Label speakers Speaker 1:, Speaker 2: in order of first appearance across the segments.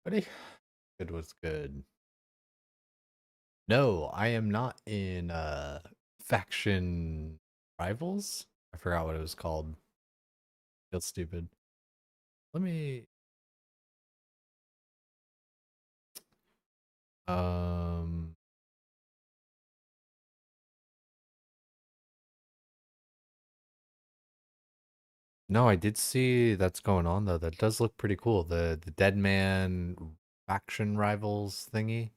Speaker 1: Buddy, good was good. No, I am not in faction rivals. I forgot what it was called. Feels stupid. Let me um no, I did see that's going on though. That does look pretty cool. The Dead Man faction rivals thingy.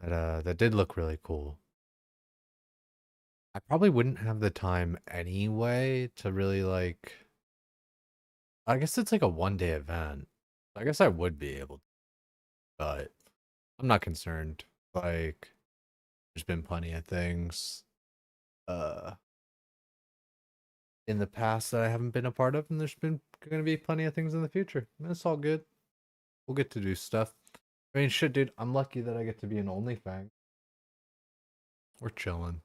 Speaker 1: That did look really cool. I probably wouldn't have the time anyway to really like I guess it's like a 1 day event. I guess I would be able to, but I'm not concerned. Like, there's been plenty of things uh in the past that I haven't been a part of, and there's been gonna be plenty of things in the future. And it's all good. We'll get to do stuff. I mean, shit, dude. I'm lucky that I get to be an OnlyFang. We're chilling,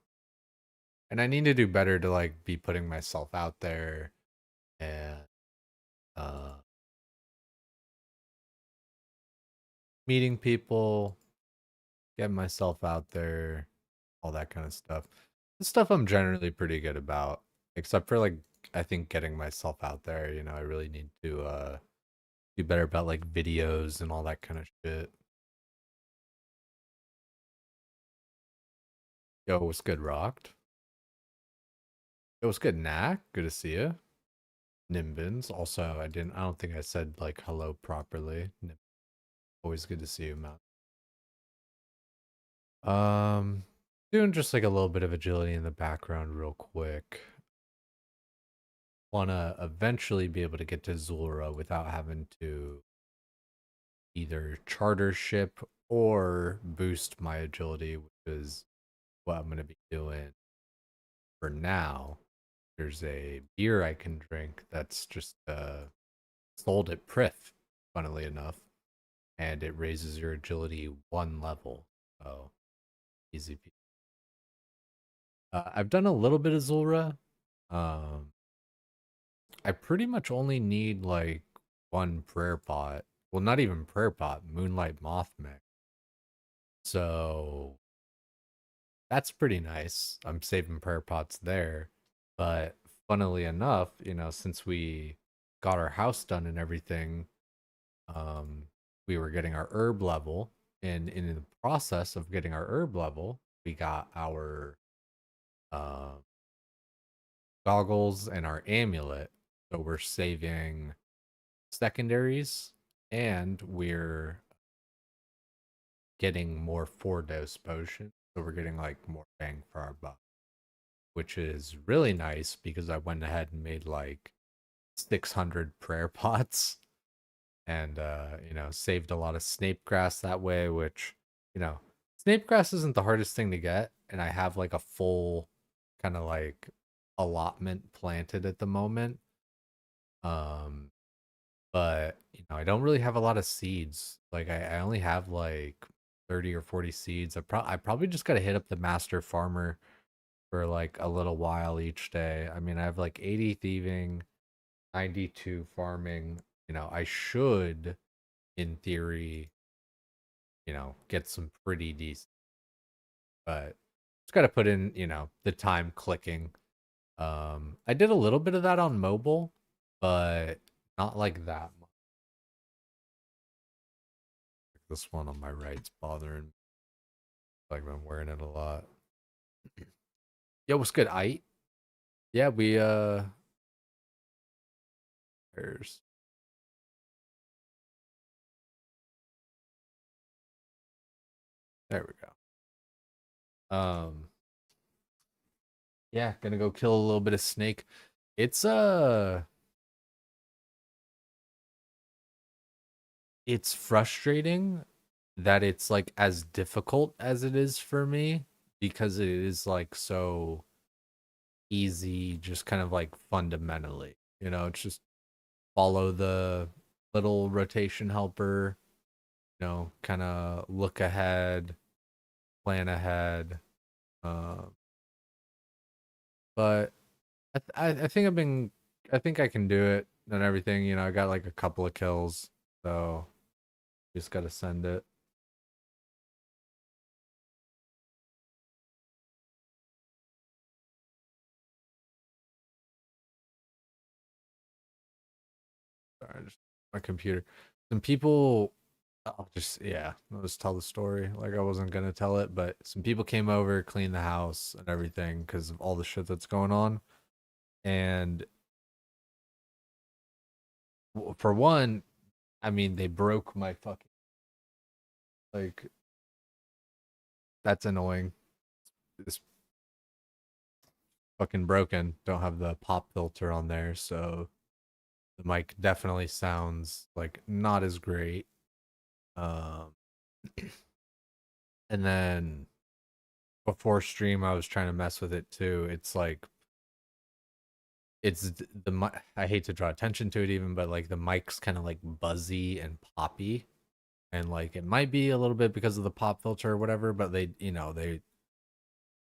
Speaker 1: and I need to do better to like be putting myself out there and uh meeting people, getting myself out there, all that kind of stuff. The stuff I'm generally pretty good about, except for like I think getting myself out there. I really need to do better about like videos and all that kind of shit. Yo, what's good, Rocked? Yo, what's good, Knack? Good to see you. Nimbins. Also, I don't think I said like hello properly. Always good to see you, man. Um, doing just like a little bit of agility in the background, real quick. Wanna eventually be able to get to Zulrah without having to either charter ship or boost my agility, which is what I'm gonna be doing for now. There's a beer I can drink that's just sold at Prif, funnily enough, and it raises your agility 1 level. So easy. I've done a little bit of Zulrah. Um, I pretty much only need like one prayer pot. Well, not even prayer pot, Moonlight Moth mix. So that's pretty nice. I'm saving prayer pots there. But funnily enough, since we got our house done and everything, um, we were getting our herb level. And in the process of getting our herb level, we got our uh, goggles and our amulet. So we're saving secondaries and we're getting more 4 dose potions. So we're getting like more bang for our buck, which is really nice because I went ahead and made like 600 prayer pots and saved a lot of snape grass that way, which you know snape grass isn't the hardest thing to get, and I have like a full kind of like allotment planted at the moment. um but I don't really have a lot of seeds. Like I only have like 30 or 40 seeds. I probably just gotta hit up the master farmer for like a little while each day. I mean, I have like 80 thieving, 92 farming. I should, in theory, get some pretty decent, but it's got to put in, the time clicking. I did a little bit of that on mobile, but not like that much. This one on my right's bothering me. Like I've been wearing it a lot. Yo, what's good, Ite? Yeah, there's there we go. Yeah, gonna go kill a little bit of snake. It's it's frustrating that it's like as difficult as it is for me because it is like so easy, just kind of like fundamentally. It's just follow the little rotation helper, kind of look ahead, plan ahead. Uh, but I think I think I can do it and everything. I got like a couple of kills, so Just gotta send it. Sorry, just my computer. Some people, I'll just yeah, I'll just tell the story. Like I wasn't gonna tell it, but some people came over, cleaned the house and everything because of all the shit that's going on. And for one, I mean, they broke my fucking like that's annoying. It's fucking broken. Don't have the pop filter on there, so the mic definitely sounds like not as great. Um, and then before stream, I was trying to mess with it too. It's like I hate to draw attention to it even, but like the mic's kind of like buzzy and poppy, and like it might be a little bit because of the pop filter or whatever. But they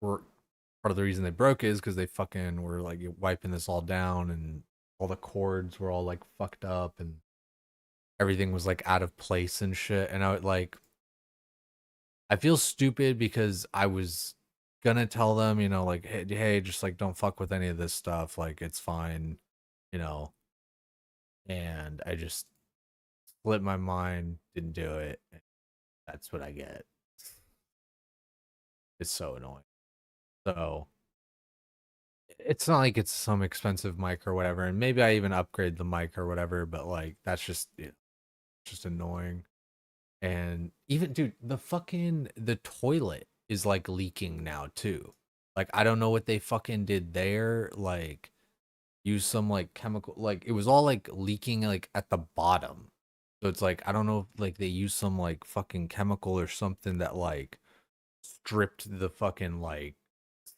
Speaker 1: were part of the reason they broke is because they fucking were like wiping this all down, and all the cords were all like fucked up, and everything was like out of place and shit. And I feel stupid because I was gonna tell them, like, hey, just like don't fuck with any of this stuff. Like it's fine, you know. And I just slipped my mind, didn't do it. That's what I get. It's so annoying. So it's not like it's some expensive mic or whatever, and maybe I even upgrade the mic or whatever, but like that's just annoying. And even dude, the toilet is like leaking now too. Like I don't know what they fucking did there. Like use some like chemical, like it was all like leaking like at the bottom. So it's like I don't know if like they used some like fucking chemical or something that like stripped the fucking like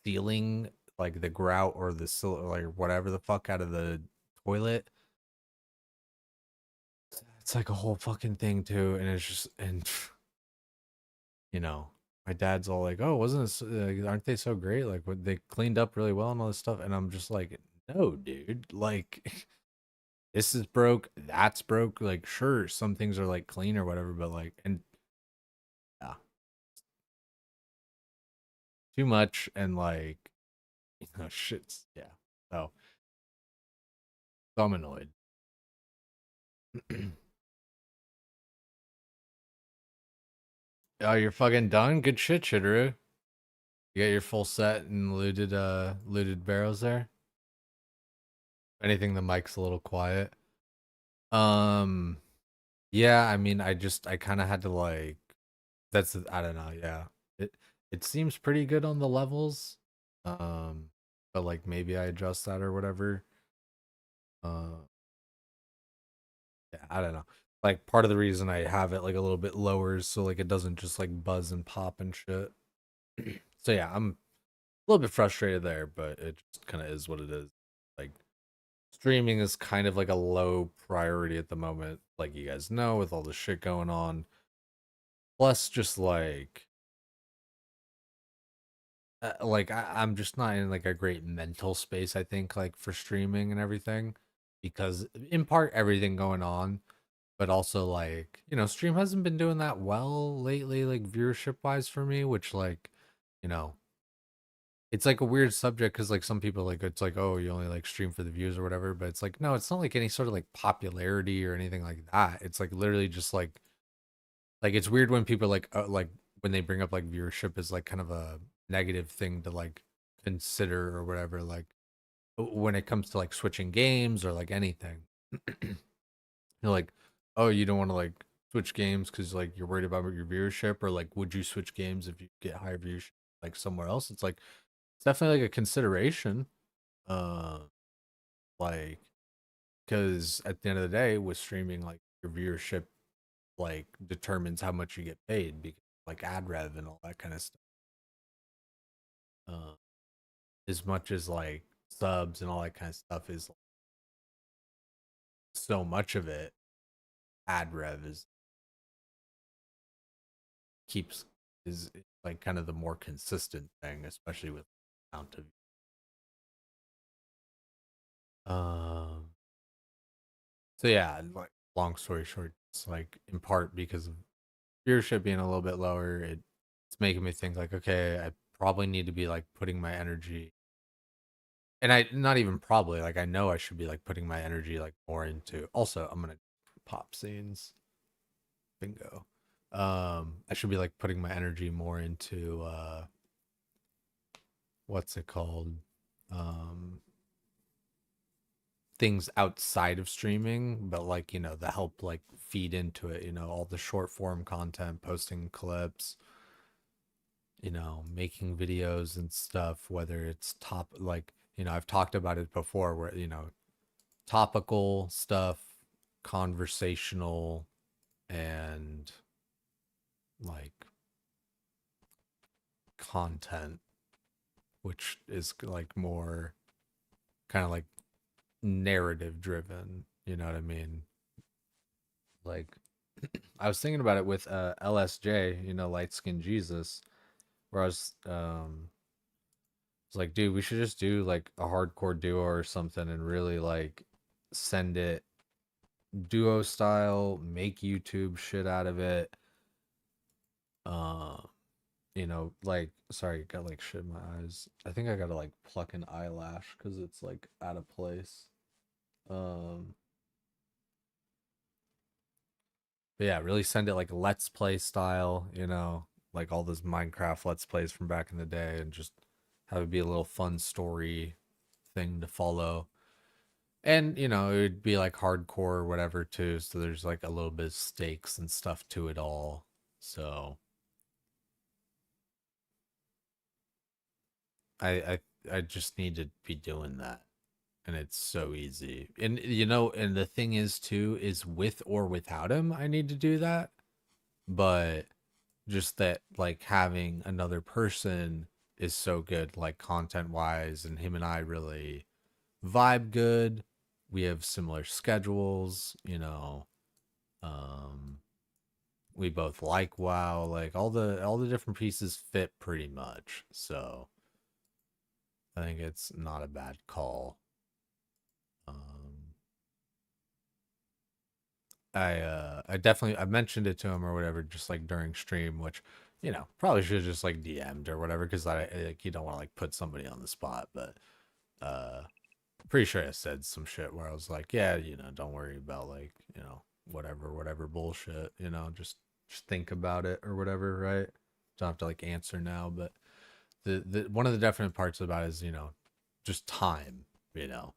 Speaker 1: ceiling, like the grout or the like whatever the fuck out of the toilet. It's like a whole fucking thing too, and it's just and you know, my dad's all like, "Oh, wasn't this? Aren't they so great? Like, what they cleaned up really well and all this stuff." And I'm just like, "No, dude. Like, this is broke. That's broke. Like, sure, some things are like clean or whatever, but like, and yeah, too much and like, shit's yeah. So, so I'm annoyed. Oh, you're fucking done. Good shit, Shidoru. You got your full set and looted barrels there. Anything, the mic's a little quiet. Um, yeah, I mean, I kind of had to like I don't know, yeah. It seems pretty good on the levels. Um, but like maybe I adjust that or whatever. Uh, yeah, I don't know. Like part of the reason I have it like a little bit lower is so like it doesn't just like buzz and pop and shit. So yeah, I'm a little bit frustrated there, but it just kind of is what it is. Like streaming is kind of like a low priority at the moment, like you guys know, with all the shit going on. Plus, just like I'm just not in like a great mental space. I think like for streaming and everything, because in part everything going on, but also like stream hasn't been doing that well lately, like viewership wise for me, which like you know it's like a weird subject because like some people like it's like, oh, you only like stream for the views or whatever, but it's like no, it's not like any sort of like popularity or anything like that. It's like literally just like it's weird when people like when they bring up like viewership is like kind of a negative thing to like consider or whatever, like when it comes to like switching games or like anything. You're like, oh, you don't want to like switch games because like you're worried about your viewership, or like would you switch games if you get higher viewership like somewhere else? It's like it's definitely like a consideration. Uh, like because at the end of the day, with streaming, like your viewership like determines how much you get paid because like ad rev and all that kind of stuff. Uh, as much as like subs and all that kind of stuff is so much of it, ad rev is keeps is like kind of the more consistent thing, especially with amount of um so yeah, like long story short, It's like in part because of viewership being a little bit lower. It's making me think like, okay, I probably need to be like putting my energy, and I not even probably like I know I should be like putting my energy like more into. Also, I'm gonna pop scenes. Bingo. I should be like putting my energy more into what's it called? Um, things outside of streaming, but like, the help like feed into it, all the short form content, posting clips, making videos and stuff, whether it's like, I've talked about it before where, topical stuff, conversational, and like content, which is like more kind of like narrative driven, you know what I mean? Like I was thinking about it with LSJ, Light Skin Jesus, where I was like, dude, we should just do like a hardcore duo or something and really like send it duo style, make YouTube shit out of it. Uh, like sorry, got like shit in my eyes. I think I gotta like pluck an eyelash because it's like out of place. Um, but yeah, really send it like let's play style, like all those Minecraft let's plays from back in the day, and just have it be a little fun story thing to follow. And, it would be like hardcore or whatever too. So there's like a little bit of stakes and stuff to it all. So I I, I just need to be doing that. And it's so easy. And and the thing is too, is with or without him, I need to do that. But just that like having another person is so good, like content wise, and him and I really vibe good. We have similar schedules, um we both like WoW, like all the different pieces fit pretty much. So I think it's not a bad call. Um I definitely I mentioned it to him or whatever, just like during stream, which probably should have just like DM'd or whatever, because I like you don't want to like put somebody on the spot, but uh pretty sure I said some shit where I was like, yeah, don't worry about like, whatever bullshit, just think about it or whatever, right? Don't have to like answer now, but the one of the definite parts about it is, just time, you know.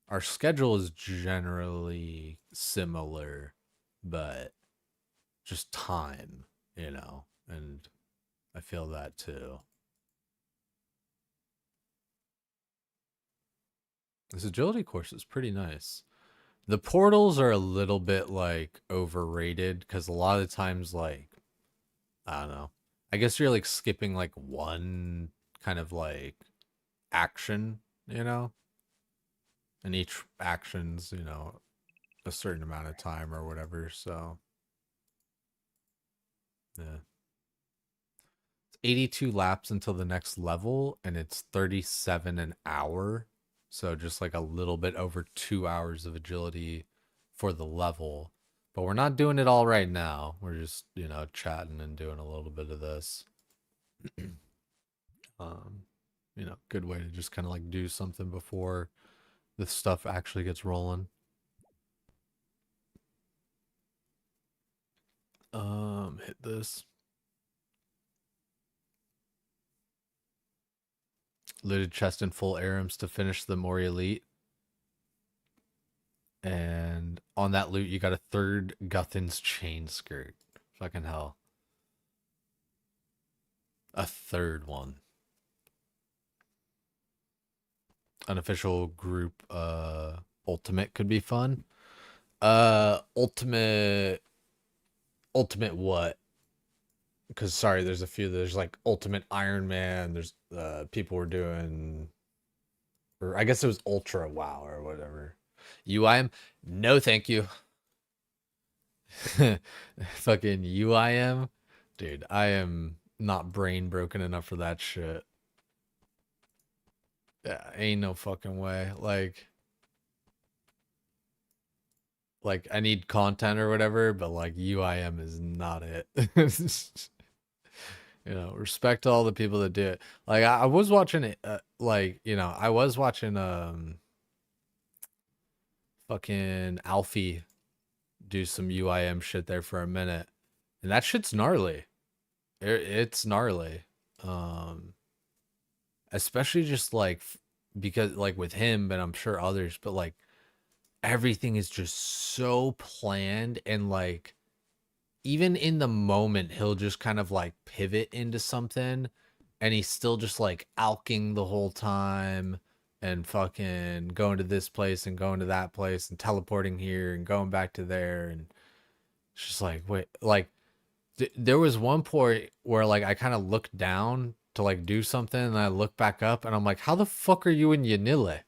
Speaker 1: Our schedule is generally similar, but just time, and I feel that too. This agility course is pretty nice. The portals are a little bit like overrated because a lot of the times, like, I don't know. I guess you're like skipping like one kind of like action, and each action's, a certain amount of time or whatever. So, yeah. It's 82 laps until the next level, and it's 37 an hour. So, just like a little bit over 2 hours of agility for the level. But we're not doing it all right now. We're just, chatting and doing a little bit of this. um, good way to just kind of like do something before this stuff actually gets rolling. Hit this. Looted chest and full Arams to finish the Mori Elite. And on that loot, you got a third Guthin's chain skirt. Fucking hell. A third one. Unofficial group ultimate could be fun. Ultimate what? Because sorry, there's a few. There's like Ultimate Ironman. There's people were doing, or I guess it was Ultra WoW or whatever. UIM, no thank you. Fucking UIM, dude. I am not brain broken enough for that shit. Yeah, ain't no fucking way. Like, Like I need content or whatever, but like UIM is not it. Respect to all the people that do it. Like I was watching it, I was watching fucking Alfie do some UIM shit there for a minute, and that shit's gnarly. It's gnarly, um, especially just like because like with him, but I'm sure others, but like everything is just so planned and like even in the moment he'll just kind of like pivot into something and he's still just like alking the whole time and fucking going to this place and going to that place and teleporting here and going back to there and it's just like wait like there was one point where like I kind of looked down to like do something and I look back up and I'm like how the fuck are you in Yanille?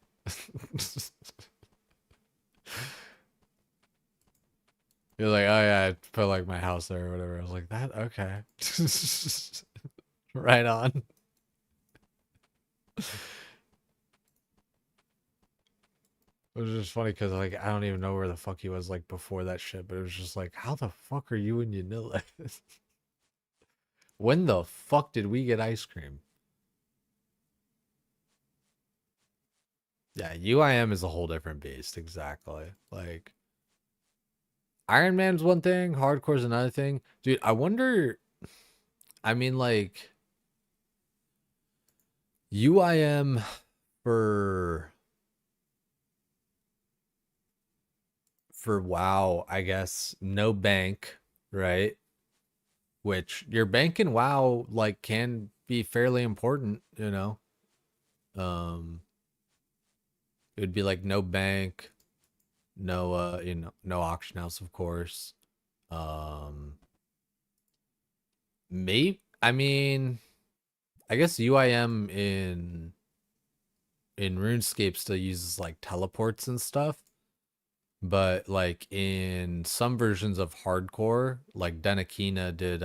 Speaker 1: You're like, oh yeah, I put like my house there or whatever. I was like, that okay. Right on. It was just funny because like I don't even know where the fuck he was like before that shit, but it was just like, how the fuck are you in Yanilla? When the fuck did we get ice cream? Yeah, UIM is a whole different beast, exactly. Like Iron Man's one thing, hardcore's another thing. Dude, I wonder I mean like UIM for WoW, I guess, no bank, right? Which your bank in WoW like can be fairly important. Um it would be like no bank, no no auction house, of course. Um maybe I mean, I guess UIM in RuneScape still uses like teleports and stuff. But like in some versions of hardcore, like Denakina did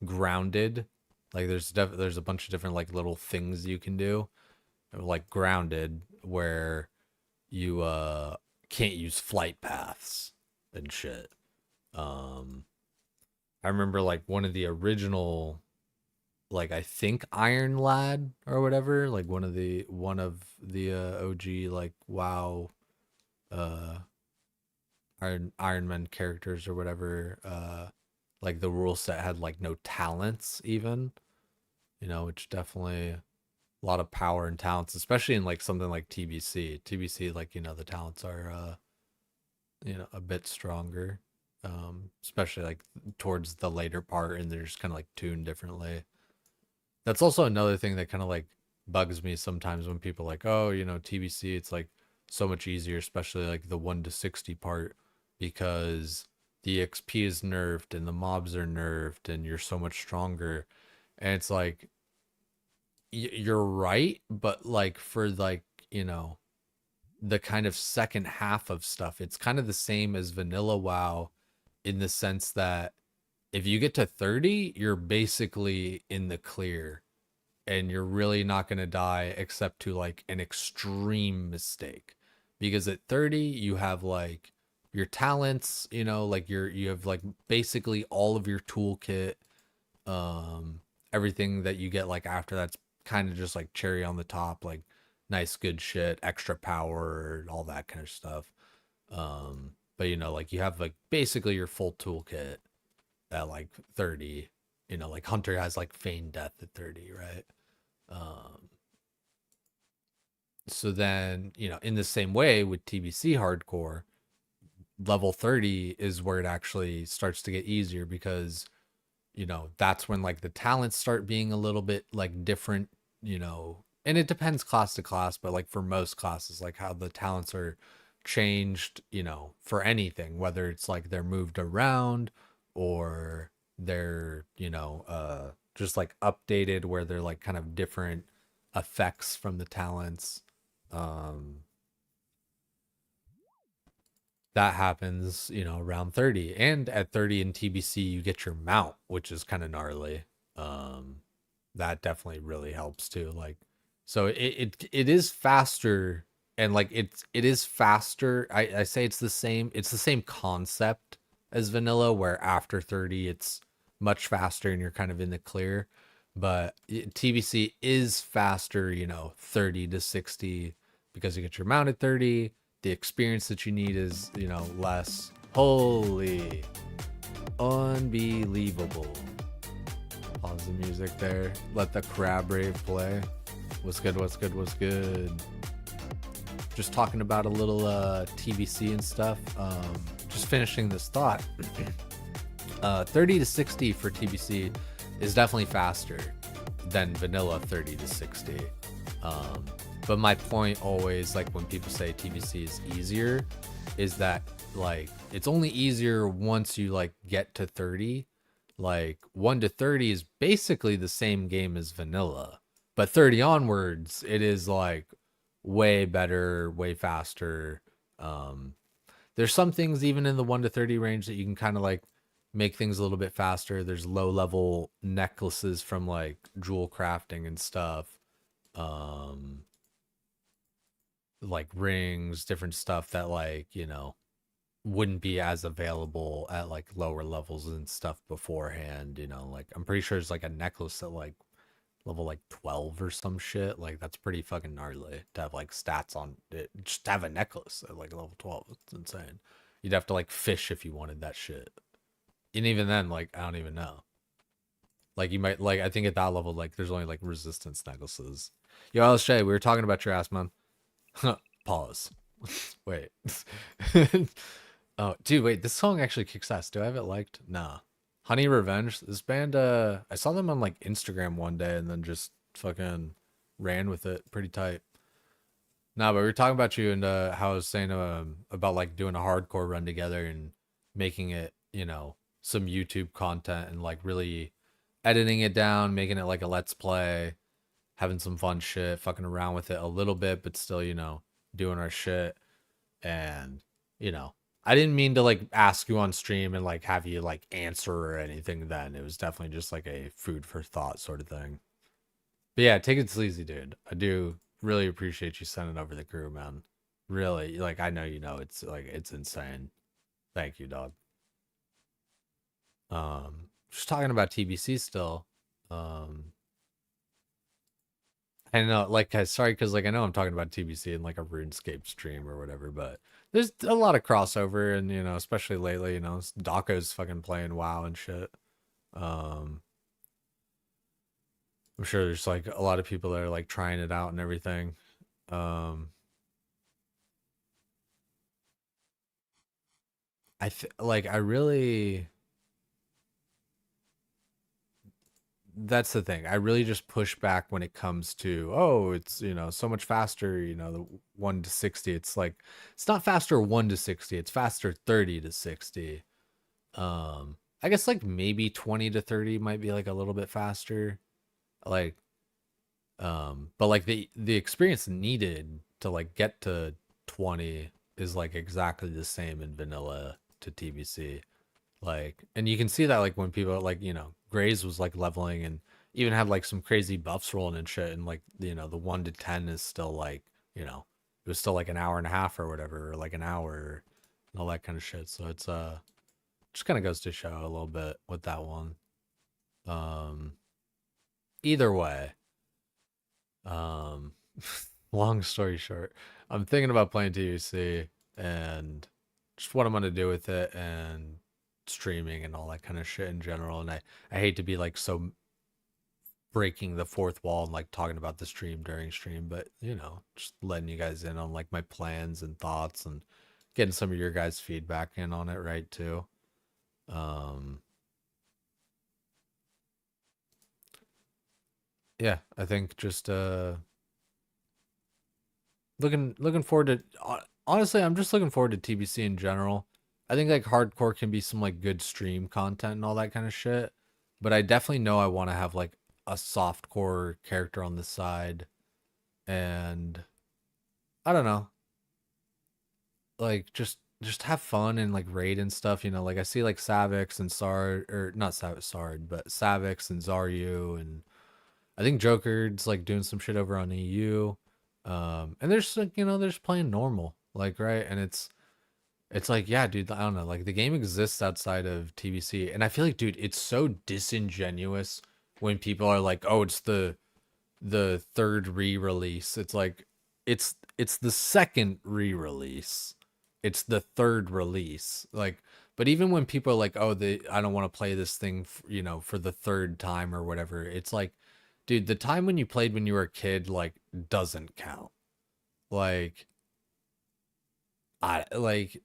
Speaker 1: grounded. Like there's a bunch of different like little things you can do. Like grounded where you can't use flight paths and shit. Um I remember like one of the original like I think Iron Lad or whatever, like one of the OG like WoW uh Ironman characters or whatever, like the rule set had like no talents even, which definitely a lot of power and talents, especially in like something like TBC. TBC, like, the talents are a bit stronger. Especially like towards the later part and they're just kind of like tuned differently. That's also another thing that kind of like bugs me sometimes when people like, oh, TBC, it's like so much easier, especially like the 1 to 60 part, because the XP is nerfed and the mobs are nerfed and you're so much stronger. And it's like, you're right, but like for like, the kind of second half of stuff, it's kind of the same as vanilla WoW in the sense that if you get to 30, you're basically in the clear and you're really not going to die except to like an extreme mistake, because at 30 you have like your talents, like you have like basically all of your toolkit. um Everything that you get like after that's kind of just like cherry on the top, like nice good shit, extra power, all that kind of stuff. But like you have like basically your full toolkit at like 30. Like Hunter has like feigned death at 30, right? Um, so then, in the same way with TBC hardcore, level 30 is where it actually starts to get easier because, that's when like the talents start being a little bit like different, and it depends class to class, but like for most classes, like how the talents are changed, for anything, whether it's like they're moved around or they're, just like updated where they're like kind of different effects from the talents. Um, that happens, around 30. And at 30 in TBC, you get your mount, which is kind of gnarly. Um, that definitely really helps too. Like, so it is faster and like it is faster. I say it's the same concept as vanilla, where after 30 it's much faster and you're kind of in the clear. But TBC is faster, 30 to 60, because you get your mount at 30. The experience that you need is, less. Holy, unbelievable. Pause the music there. Let the crab rave play. What's good? What's good? What's good? Just talking about a little TBC and stuff. Just finishing this thought. 30 to 60 for TBC is definitely faster than vanilla 30 to 60. But my point always, like when people say TBC is easier, is that like it's only easier once you like get to 30. Like 1 to 30 is basically the same game as vanilla, but 30 onwards it is like way better, way faster. There's some things even in the 1 to 30 range that you can kind of like make things a little bit faster. There's low level necklaces from like jewel crafting and stuff. Like rings, different stuff that like, wouldn't be as available at like lower levels and stuff beforehand, like I'm pretty sure it's like a necklace at like level like 12 or some shit. Like that's pretty fucking gnarly to have like stats on it. Just to have a necklace at like level 12. It's insane. You'd have to like fish if you wanted that shit. And even then, like, I don't even know. Like you might like, I think at that level, like there's only like resistance necklaces. Yo, LSJ, we were talking about your ass, man. Pause. Wait. Oh, dude, wait, this song actually kicks ass. Do I have it liked? Nah. Honey Revenge. This band, I saw them on like Instagram one day and then just fucking ran with it pretty tight. Nah, but we were talking about you and how I was saying about like doing a hardcore run together and making it, some YouTube content and like really editing it down, making it like a let's play, having some fun shit, fucking around with it a little bit, but still, doing our shit. And, I didn't mean to like ask you on stream and like have you like answer or anything then. It was definitely just like a food for thought sort of thing. But yeah, take it sleazy, dude. I do really appreciate you sending over the crew, man. Really, like I know it's like it's insane. Thank you, dog. Just talking about TBC still. Um I know, like, sorry, because like I know I'm talking about TBC in like a RuneScape stream or whatever, but there's a lot of crossover, and especially lately, Daka's fucking playing WoW and shit. Um, I'm sure there's like a lot of people that are like trying it out and everything. Um, like I really, that's the thing. I really just push back when it comes to, oh, it's, so much faster, the 1 to 60. It's like it's not faster 1 to 60, it's faster 30 to 60. I guess like maybe 20 to 30 might be like a little bit faster. Like but like the experience needed to like get to 20 is like exactly the same in vanilla to TBC. Like, and you can see that like when people like, Graze was like leveling and even had like some crazy buffs rolling and shit, and like, the 1 to 10 is still like, it was still like an hour and a half or whatever, or like an hour and all that kind of shit. So it's just kind of goes to show a little bit with that one. Um Either way, um long story short, I'm thinking about playing TUC and just what I'm gonna do with it and streaming and all that kind of shit in general. And I hate to be like so breaking the fourth wall and like talking about the stream during stream, but just letting you guys in on like my plans and thoughts and getting some of your guys' feedback in on it, right, too. um yeah, I think just looking forward to, honestly, I'm just looking forward to TBC in general. I think like hardcore can be some like good stream content and all that kind of shit, but I definitely know I want to have like a softcore character on the side, and I don't know, like just have fun and like raid and stuff. Like I see like Savix and Sard, or not Sard, but Savix and Zaryu, and I think Joker's like doing some shit over on EU. And there's like, there's playing normal, like, right, and it's like, yeah, dude, I don't know, like the game exists outside of TBC, and I feel like, dude, it's so disingenuous when people are like, oh, it's the third re-release. It's like it's the second re-release. It's the third release. Like, but even when people are like, "Oh, I don't want to play this thing, for the third time or whatever." It's like, dude, the time when you played when you were a kid like doesn't count. Like, I like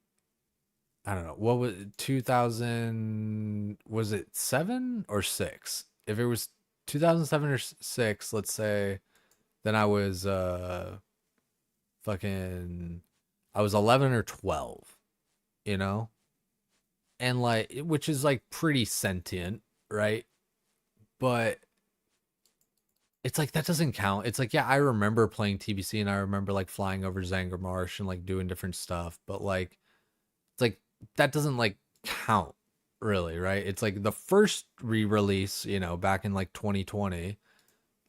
Speaker 1: I don't know. What was 2000, was it 7 or 6? If it was 2007 or 6, let's say, then I was fucking I was 11 or 12, you know? And like, which is like pretty sentient, right? But it's like that doesn't count. It's like, yeah, I remember playing TBC and I remember like flying over Zanger Marsh and like doing different stuff, but like it's like that doesn't like count really, right? It's like the first re-release, back in like 2020,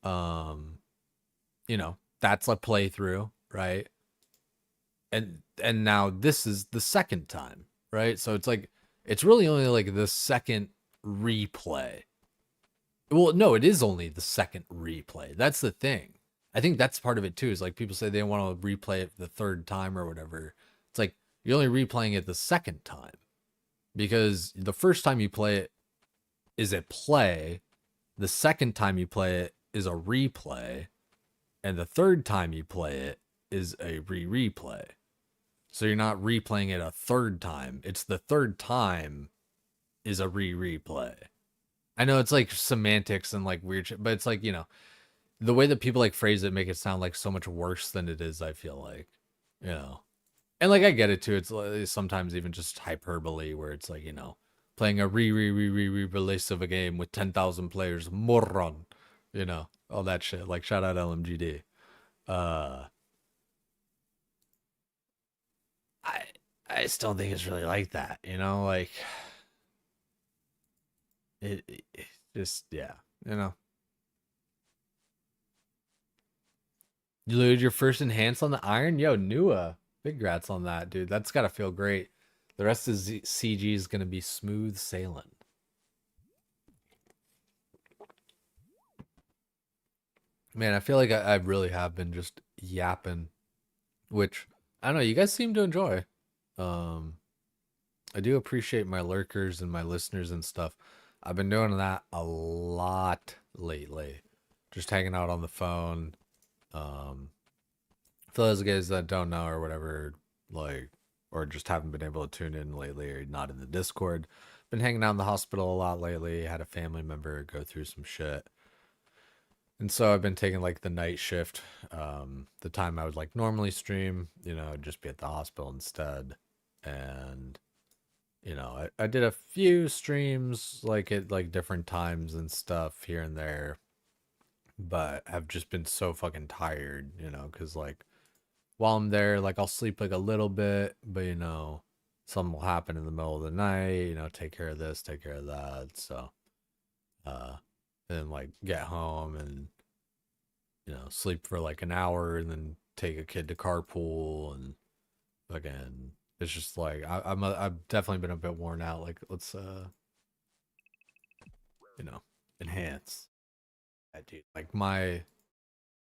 Speaker 1: um, that's a playthrough, right? And now this is the second time, right? So it's like it's really only like the second replay. Well, no, it is only the second replay. That's the thing. I think that's part of it too. Is like people say they want to replay it the third time or whatever. It's like you're only replaying it the second time because the first time you play it is a play, the second time you play it is a replay, and the third time you play it is a replay. So you're not replaying it a third time. It's the third time is a replay. I know it's like semantics and like weird shit, but it's like, the way that people like phrase it make it sound like so much worse than it is, I feel like. You know. And like I get it too. It's like, sometimes even just hyperbole where it's like, playing a release of a game with 10,000 players, moron, all that shit. Like shout out LMGD. Uh I I still think it's really like that, like it just, yeah, you know. You loaded your first enhance on the iron? Yo, Nua. Big grats on that, dude. That's gotta feel great. The rest of CG is gonna be smooth sailing. Man, I feel like I really have been just yapping, which I don't know, you guys seem to enjoy. Um, I do appreciate my lurkers and my listeners and stuff. I've been doing that a lot lately. Just hanging out on the phone. Um, for those guys that don't know or whatever, like, or just haven't been able to tune in lately or not in the Discord, been hanging out in the hospital a lot lately. Had a family member go through some shit. And so I've been taking like the night shift. The time I would like normally stream, I'd just be at the hospital instead. And, I did a few streams like at like different times and stuff here and there, but I've just been so fucking tired, because like while I'm there, like I'll sleep like a little bit, but something will happen in the middle of the night, take care of this, take care of that. So, uh, and then like get home and, sleep for like an hour and then take a kid to carpool and again, it's just like, I've definitely been a bit worn out. Like, let's, you know, enhance that, dude. Like my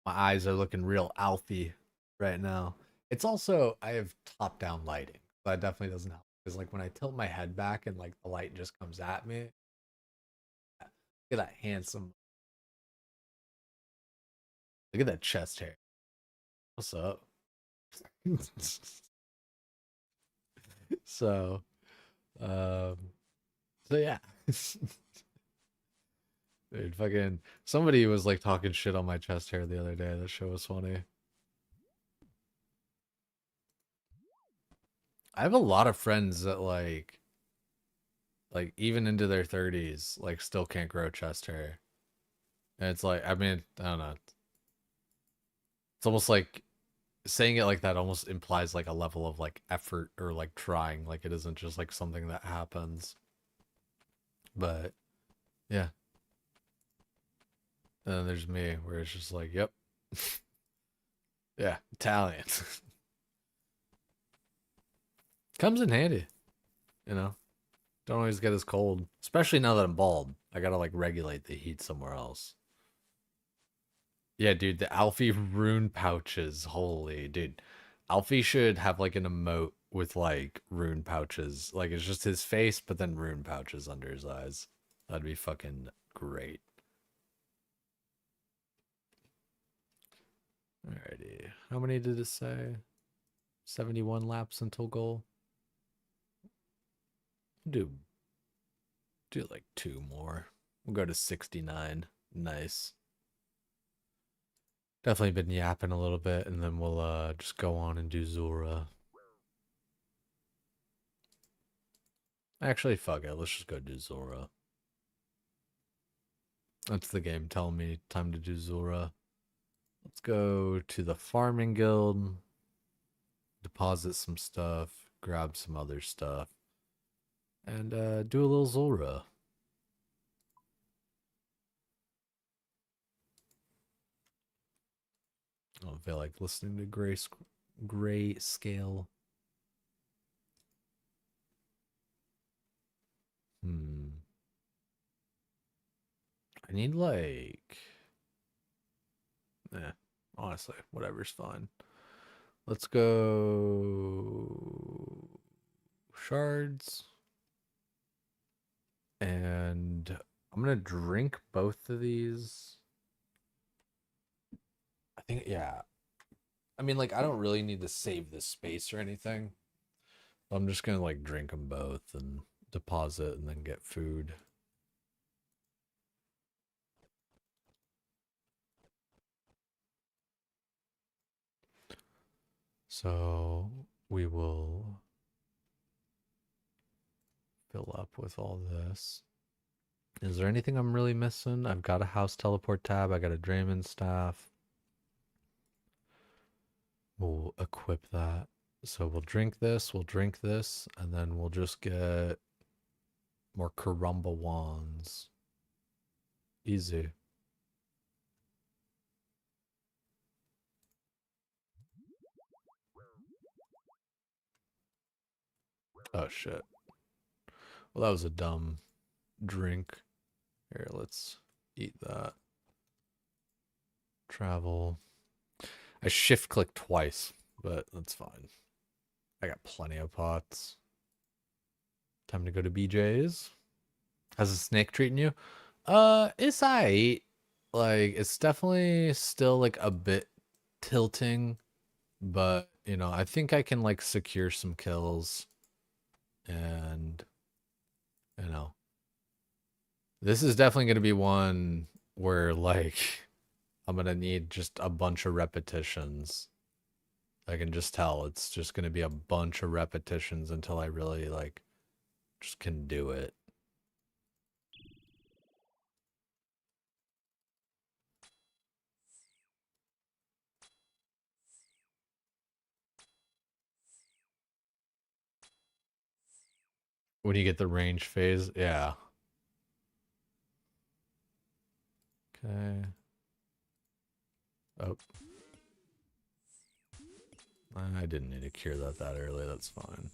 Speaker 1: eyes are looking real Alfie right now. It's also I have top down lighting, so that definitely doesn't help. Because like when I tilt my head back and like the light just comes at me, look at that handsome, look at that chest hair. What's up? so, um, so yeah. Dude, fucking somebody was like talking shit on my chest hair the other day. That show was funny. I have a lot of friends that like even into their 30s like still can't grow chest hair. And it's like, I mean, I don't know. It's almost like saying it like that almost implies like a level of like effort or like trying. Like it isn't just like something that happens. But yeah. And then there's me where it's just like, yep. Yeah, Italian. Comes in handy, you know. Don't always get as cold, especially now that I'm bald. I gotta like regulate the heat somewhere else. Yeah, dude, the Alfie rune pouches. Holy, dude. Alfie should have like an emote with like rune pouches. Like it's just his face, but then rune pouches under his eyes. That'd be fucking great. Alrighty. How many did it say? 71 laps until goal. Do do like two more. We'll go to 69. Nice. Definitely been yapping a little bit, and then we'll just go on and do Zulrah. Actually, fuck it. Let's just go do Zulrah. That's the game telling me time to do Zulrah. Let's go to the farming guild, deposit some stuff, grab some other stuff, and do a little Zulrah. I don't feel like listening to gray scale. I need like, honestly, whatever's fine. Let's go shards. And I'm gonna drink both of these. I think, yeah. I mean, like, I don't really need to save this space or anything. I'm just gonna like drink them both and deposit and then get food. So we will fill up with all this. Is there anything I'm really missing? I've got a house teleport tab. I got a Draymond staff. We'll equip that. So we'll drink this, and then we'll just get more Karumba wands. Easy. Oh shit. Well, that was a dumb drink. Here, let's eat that. Travel. I shift click twice, but that's fine. I got plenty of pots. Time to go to BJ's. How's the snake treating you? It's aight. Like, it's definitely still like a bit tilting, but you know, I think I can like secure some kills, and you know, this is definitely gonna be one where like I'm gonna need just a bunch of repetitions. I can just tell it's just gonna be a bunch of repetitions until I really like just can do it. When you get the range phase, yeah. Okay. Oh. I didn't need to cure that early, that's fine.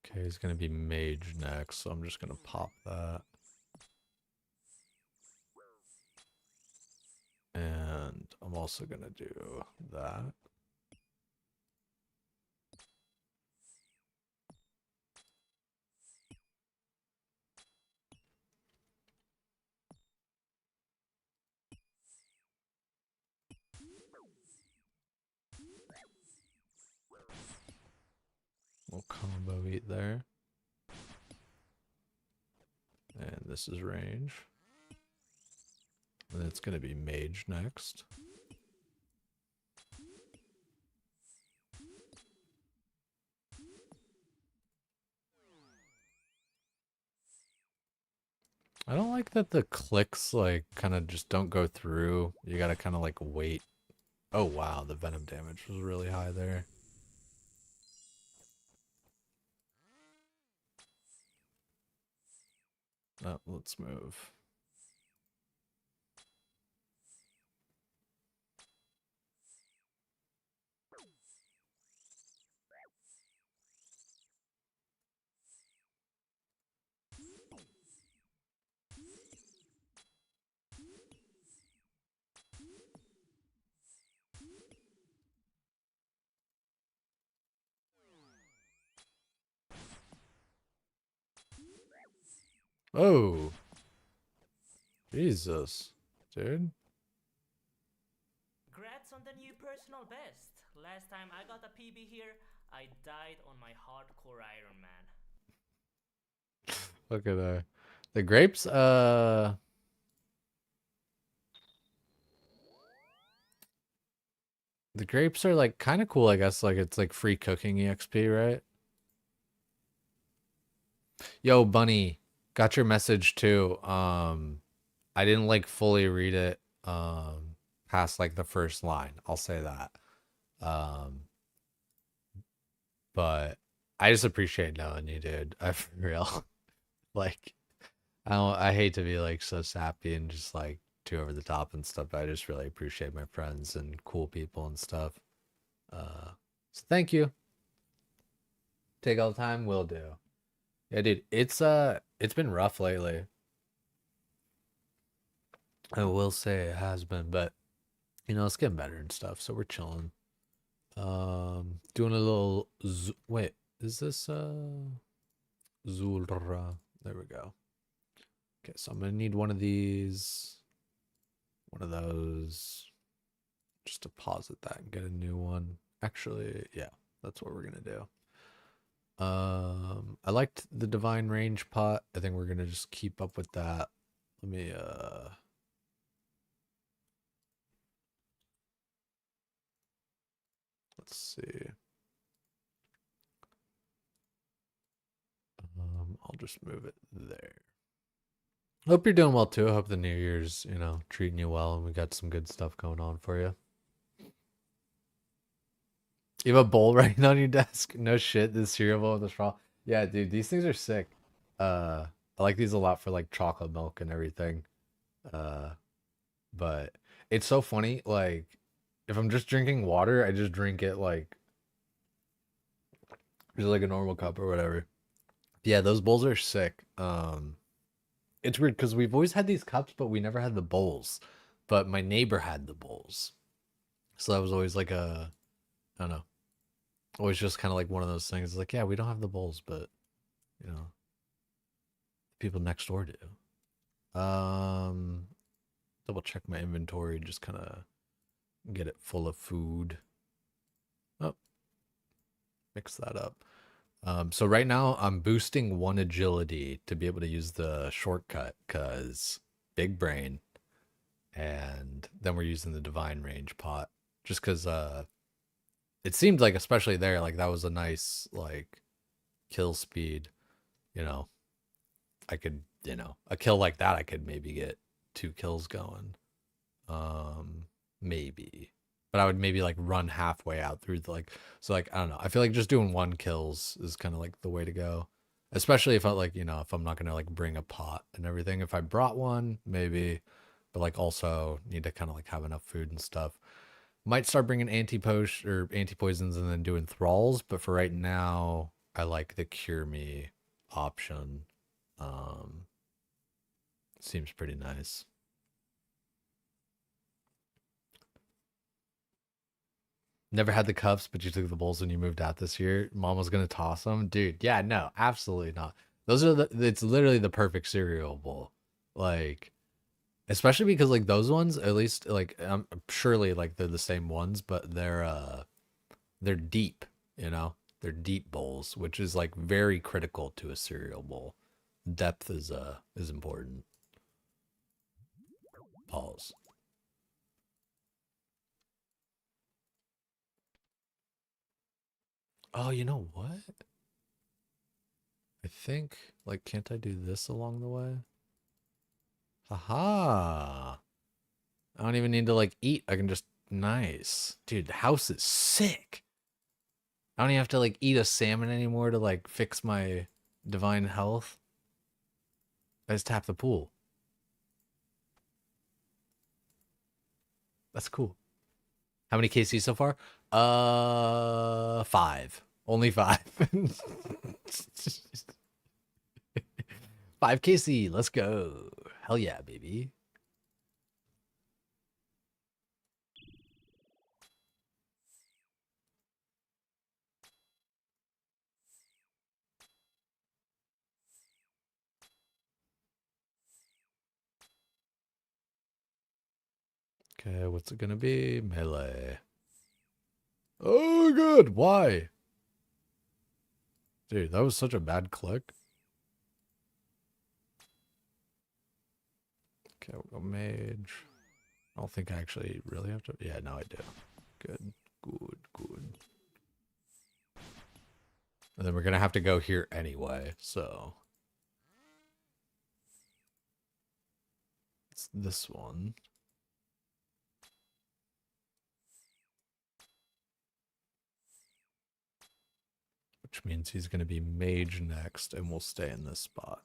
Speaker 1: Okay, he's gonna be mage next, so I'm just gonna pop that. And I'm also gonna do that. We'll combo eat there. And this is range. And it's gonna be mage next. I don't like that the clicks like kind of just don't go through. You gotta kind of like wait. Oh wow, the venom damage was really high there. Let's move. Oh, Jesus, dude.
Speaker 2: Congrats on the new personal best. Last time I got a PB here, I died on my hardcore Ironman.
Speaker 1: Look at that. The grapes, the grapes are like kind of cool, I guess. Like it's like free cooking EXP, right? Yo, Bunny, got your message too. I didn't like fully read it past like the first line. I'll say that. Um, but I just appreciate knowing you, dude. I for real. Like I hate to be like so sappy and just like too over the top and stuff, but I just really appreciate my friends and cool people and stuff. Uh, so thank you. Take all the time, will do. Yeah, dude, it's been rough lately. I will say it has been, but you know, it's getting better and stuff, so we're chilling. Doing a little wait, is this Zulrah? There we go. Okay, so I'm gonna need one of these, one of those, just deposit that and get a new one. Actually, yeah, that's what we're gonna do. I liked the divine range pot. I think we're gonna just keep up with that. Let me let's see. I'll just move it there. Hope you're doing well too. I hope the New Year's, you know, treating you well and we got some good stuff going on for you. You have a bowl right on your desk? No shit, this cereal bowl with the straw. Yeah, dude, these things are sick. I like these a lot for like chocolate milk and everything. Uh, but it's so funny, like if I'm just drinking water, I just drink it like just like a normal cup or whatever. Yeah, those bowls are sick. It's weird because we've always had these cups, but we never had the bowls. But my neighbor had the bowls. So that was always like I don't know, always just kind of like one of those things. Like, yeah, we don't have the bowls, but you know, people next door do. Double check my inventory, just kind of get it full of food. Oh, mix that up. So right now I'm boosting one agility to be able to use the shortcut because big brain, and then we're using the divine range pot just because it seemed like especially there like that was a nice like kill speed. You know, I could, you know, a kill like that I could maybe get 2 kills going. Maybe. But I would maybe like run halfway out through the like so like I don't know. I feel like just doing 1 kills is kind of like the way to go. Especially if I like, you know, if I'm not gonna like bring a pot and everything. If I brought one, maybe, but like also need to kind of like have enough food and stuff. Might start bringing anti-potion or anti-poisons and then doing thralls, but for right now, I like the cure me option. Um, seems pretty nice. Never had the cups, but you took the bowls when you moved out this year. Mom was gonna toss them, dude. Yeah, no, absolutely not. Those are the. It's literally the perfect cereal bowl, like especially because like those ones, at least like surely like they're the same ones, but they're deep. You know, they're deep bowls, which is like very critical to a cereal bowl. Depth is important. Pause. Oh, you know what? I think like can't I do this along the way? Haha. I don't even need to like eat. I can just nice. Dude, the house is sick. I don't even have to like eat a salmon anymore to like fix my divine health. I just tap the pool. That's cool. How many KC so far? 5. Only 5. 5 KC. Let's go. Hell yeah, baby. Okay, what's it gonna be? Melee. Oh, good. Why? Dude, that was such a bad click. Okay, we'll go mage. I don't think I actually really have to. Yeah, no, I do. Good, good, good. And then we're gonna have to go here anyway, so it's this one. Which means he's gonna be mage next, and we'll stay in this spot.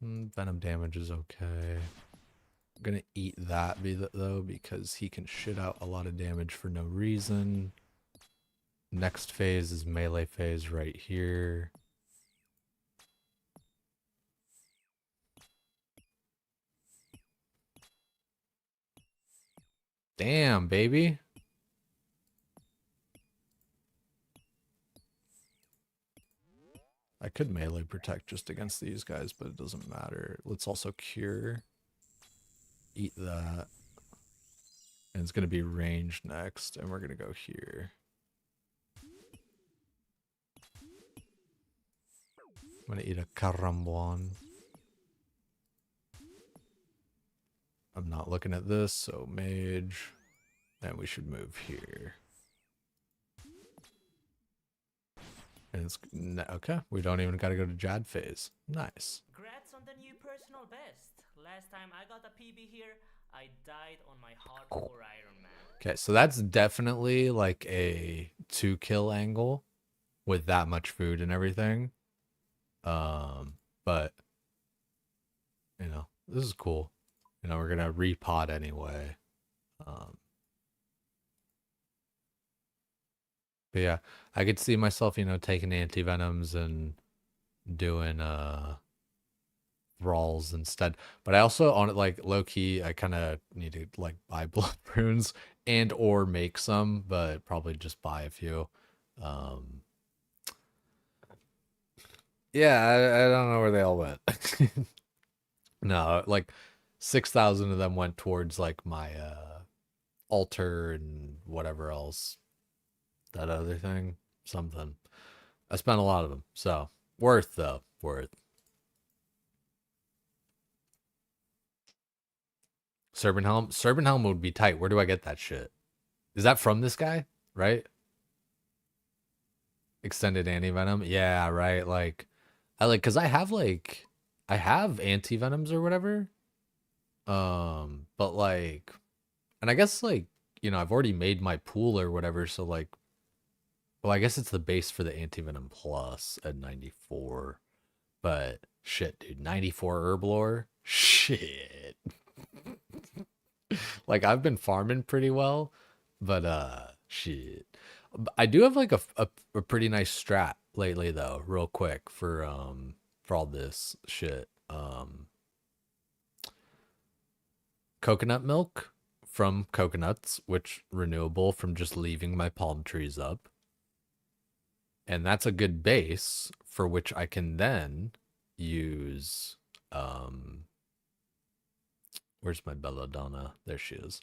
Speaker 1: Venom damage is okay. I'm gonna eat that though, because he can shit out a lot of damage for no reason. Next phase is melee phase right here. Damn, baby. I could melee protect just against these guys, but it doesn't matter. Let's also cure. Eat that. And it's going to be range next, and we're going to go here. I'm going to eat a Karambwan. I'm not looking at this, so mage. And we should move here. And it's okay. We don't even got to go to Jad phase. Nice.
Speaker 2: Congrats on the new personal best. Last time I got a PB here, I died on my hardcore Ironman.
Speaker 1: Okay, so that's definitely like a 2-kill angle with that much food and everything. But you know, this is cool. You know, we're gonna repot anyway. But yeah, I could see myself, you know, taking anti-venoms and doing thralls instead. But I also on it like low key, I kind of need to like buy blood runes and or make some, but probably just buy a few. Yeah, I don't know where they all went. No, like 6,000 of them went towards like my altar and whatever else. That other thing, something. I spent a lot of them, so worth though, worth. Serpent Helm would be tight. Where do I get that shit? Is that from this guy? Right? Extended anti-venom? Yeah, right. Like I like cuz I have anti-venoms or whatever. But like and I guess like, you know, I've already made my pool or whatever, so like well, I guess it's the base for the anti-venom plus at 94. But shit, dude, 94 herb lore? Shit. Like I've been farming pretty well, but shit. I do have like a pretty nice strat lately though, real quick for all this shit. Coconut milk from coconuts, which renewable from just leaving my palm trees up. And that's a good base for which I can then use where's my belladonna? There she is.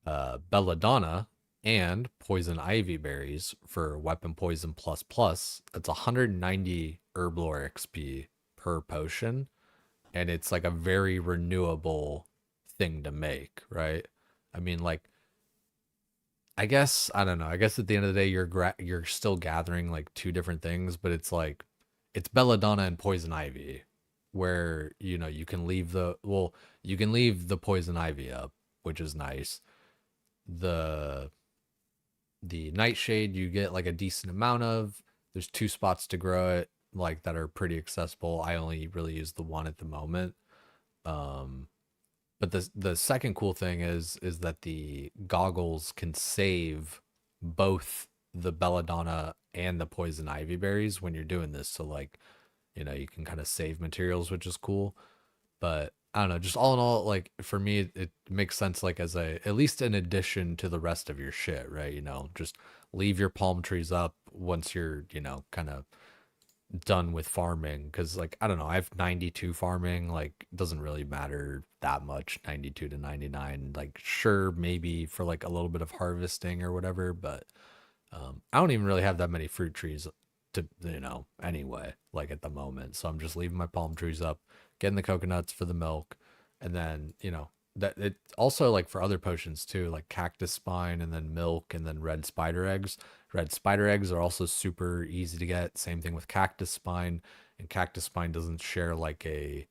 Speaker 1: Belladonna and poison ivy berries for weapon poison plus plus. That's 190 herb lore XP per potion, and it's like a very renewable thing to make, right? I mean, like, I guess I don't know. I guess at the end of the day, you're still gathering like two different things, but it's like it's belladonna and poison ivy, where you know you can leave you can leave the poison ivy up, which is nice. The nightshade you get like a decent amount of. There's 2 spots to grow it. like that are pretty accessible. I only really use the one at the moment. Um, but the second cool thing is that the goggles can save both the belladonna and the poison ivy berries when you're doing this. So like, you can kind of save materials, which is cool. But I don't know, just all in all, like for me, it makes sense like as a at least in addition to the rest of your shit, right? Just leave your palm trees up once you're, kind of done with farming because like I don't know, I have 92 farming, like it doesn't really matter that much, 92 to 99, like sure maybe for like a little bit of harvesting or whatever, but I don't even really have that many fruit trees to anyway, like at the moment, so I'm just leaving my palm trees up, getting the coconuts for the milk, and then that it also like for other potions too, like cactus spine and then milk and then red spider eggs. Red spider eggs are also super easy to get. Same thing with cactus spine, and cactus spine doesn't share like a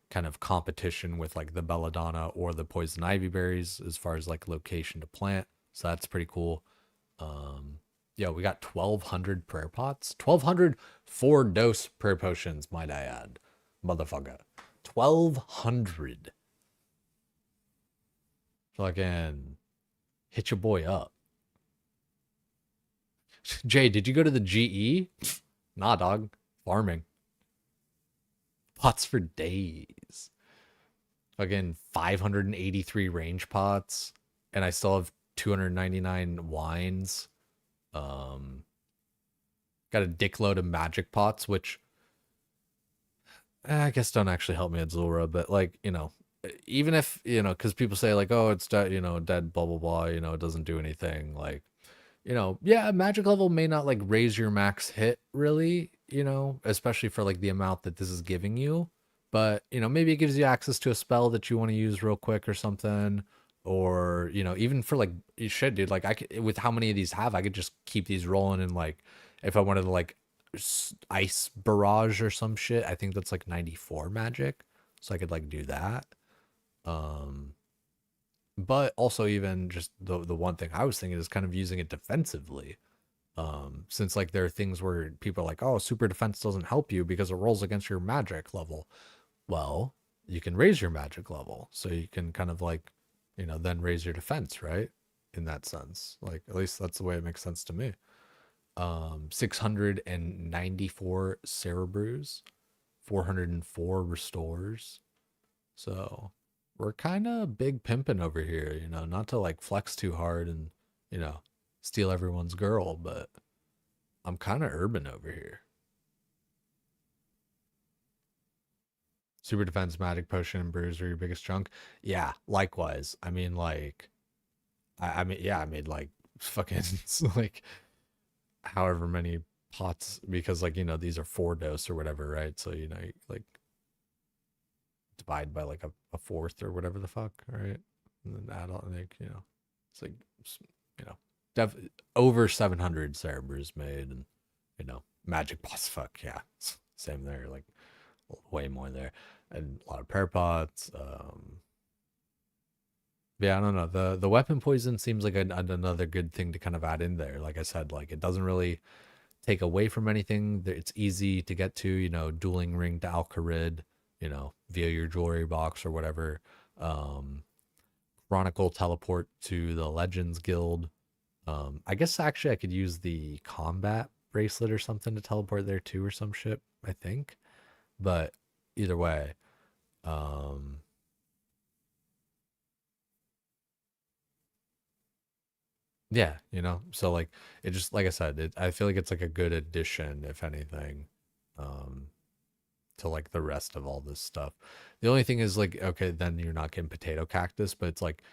Speaker 1: kind of competition with like the belladonna or the poison ivy berries as far as like location to plant. So that's pretty cool. Yeah, we got 1,200 prayer pots, 1,200 4 dose prayer potions, might I add, motherfucker. 1,200. Fucking hit your boy up. Jay, did you go to the GE? Nah, dog. Farming. Pots for days. Fucking 583 range pots. And I still have 299 wines. Got a dickload of magic pots, which I guess don't actually help me at Zulrah, but like, even if, because people say like, oh, it's dead, dead, blah, blah, blah, it doesn't do anything. Like, yeah, magic level may not like raise your max hit really, especially for like the amount that this is giving you. But, maybe it gives you access to a spell that you want to use real quick or something. Or, even for like shit, dude, like with how many of these have, I could just keep these rolling and like if I wanted to like ice barrage or some shit, I think that's like 94 magic. So I could like do that. Um but also even just the one thing I was thinking is kind of using it defensively. Since like there are things where people are like, oh, super defense doesn't help you because it rolls against your magic level. Well, you can raise your magic level. So you can kind of like, then raise your defense, right? In that sense. Like at least that's the way it makes sense to me. 694 Cerebrews, 404 restores. So we're kind of big pimping over here, not to like flex too hard and, you know, steal everyone's girl, but I'm kind of urban over here. Super defense, magic potion, and brews are your biggest chunk. Yeah, likewise. I mean, like, I mean, yeah, I made like fucking like however many pots because like these are 4 dose or whatever, right? So like divide by like a fourth or whatever the fuck, right? And then add on like it's like you know def over 700 Cerebrus made, and magic boss, fuck yeah, same there, like way more there, and a lot of prayer pots. Yeah, I don't know, the weapon poison seems like another good thing to kind of add in there. Like I said, like it doesn't really take away from anything. It's easy to get to, dueling ring to Alcarid, via your jewelry box or whatever. Um, Chronicle teleport to the Legends Guild. I guess actually I could use the combat bracelet or something to teleport there too or some shit, I think. But either way, um, yeah, so like it just like I said, I feel like it's like a good addition, if anything. Um, to like the rest of all this stuff. The only thing is like, okay, then you're not getting potato cactus, but it's like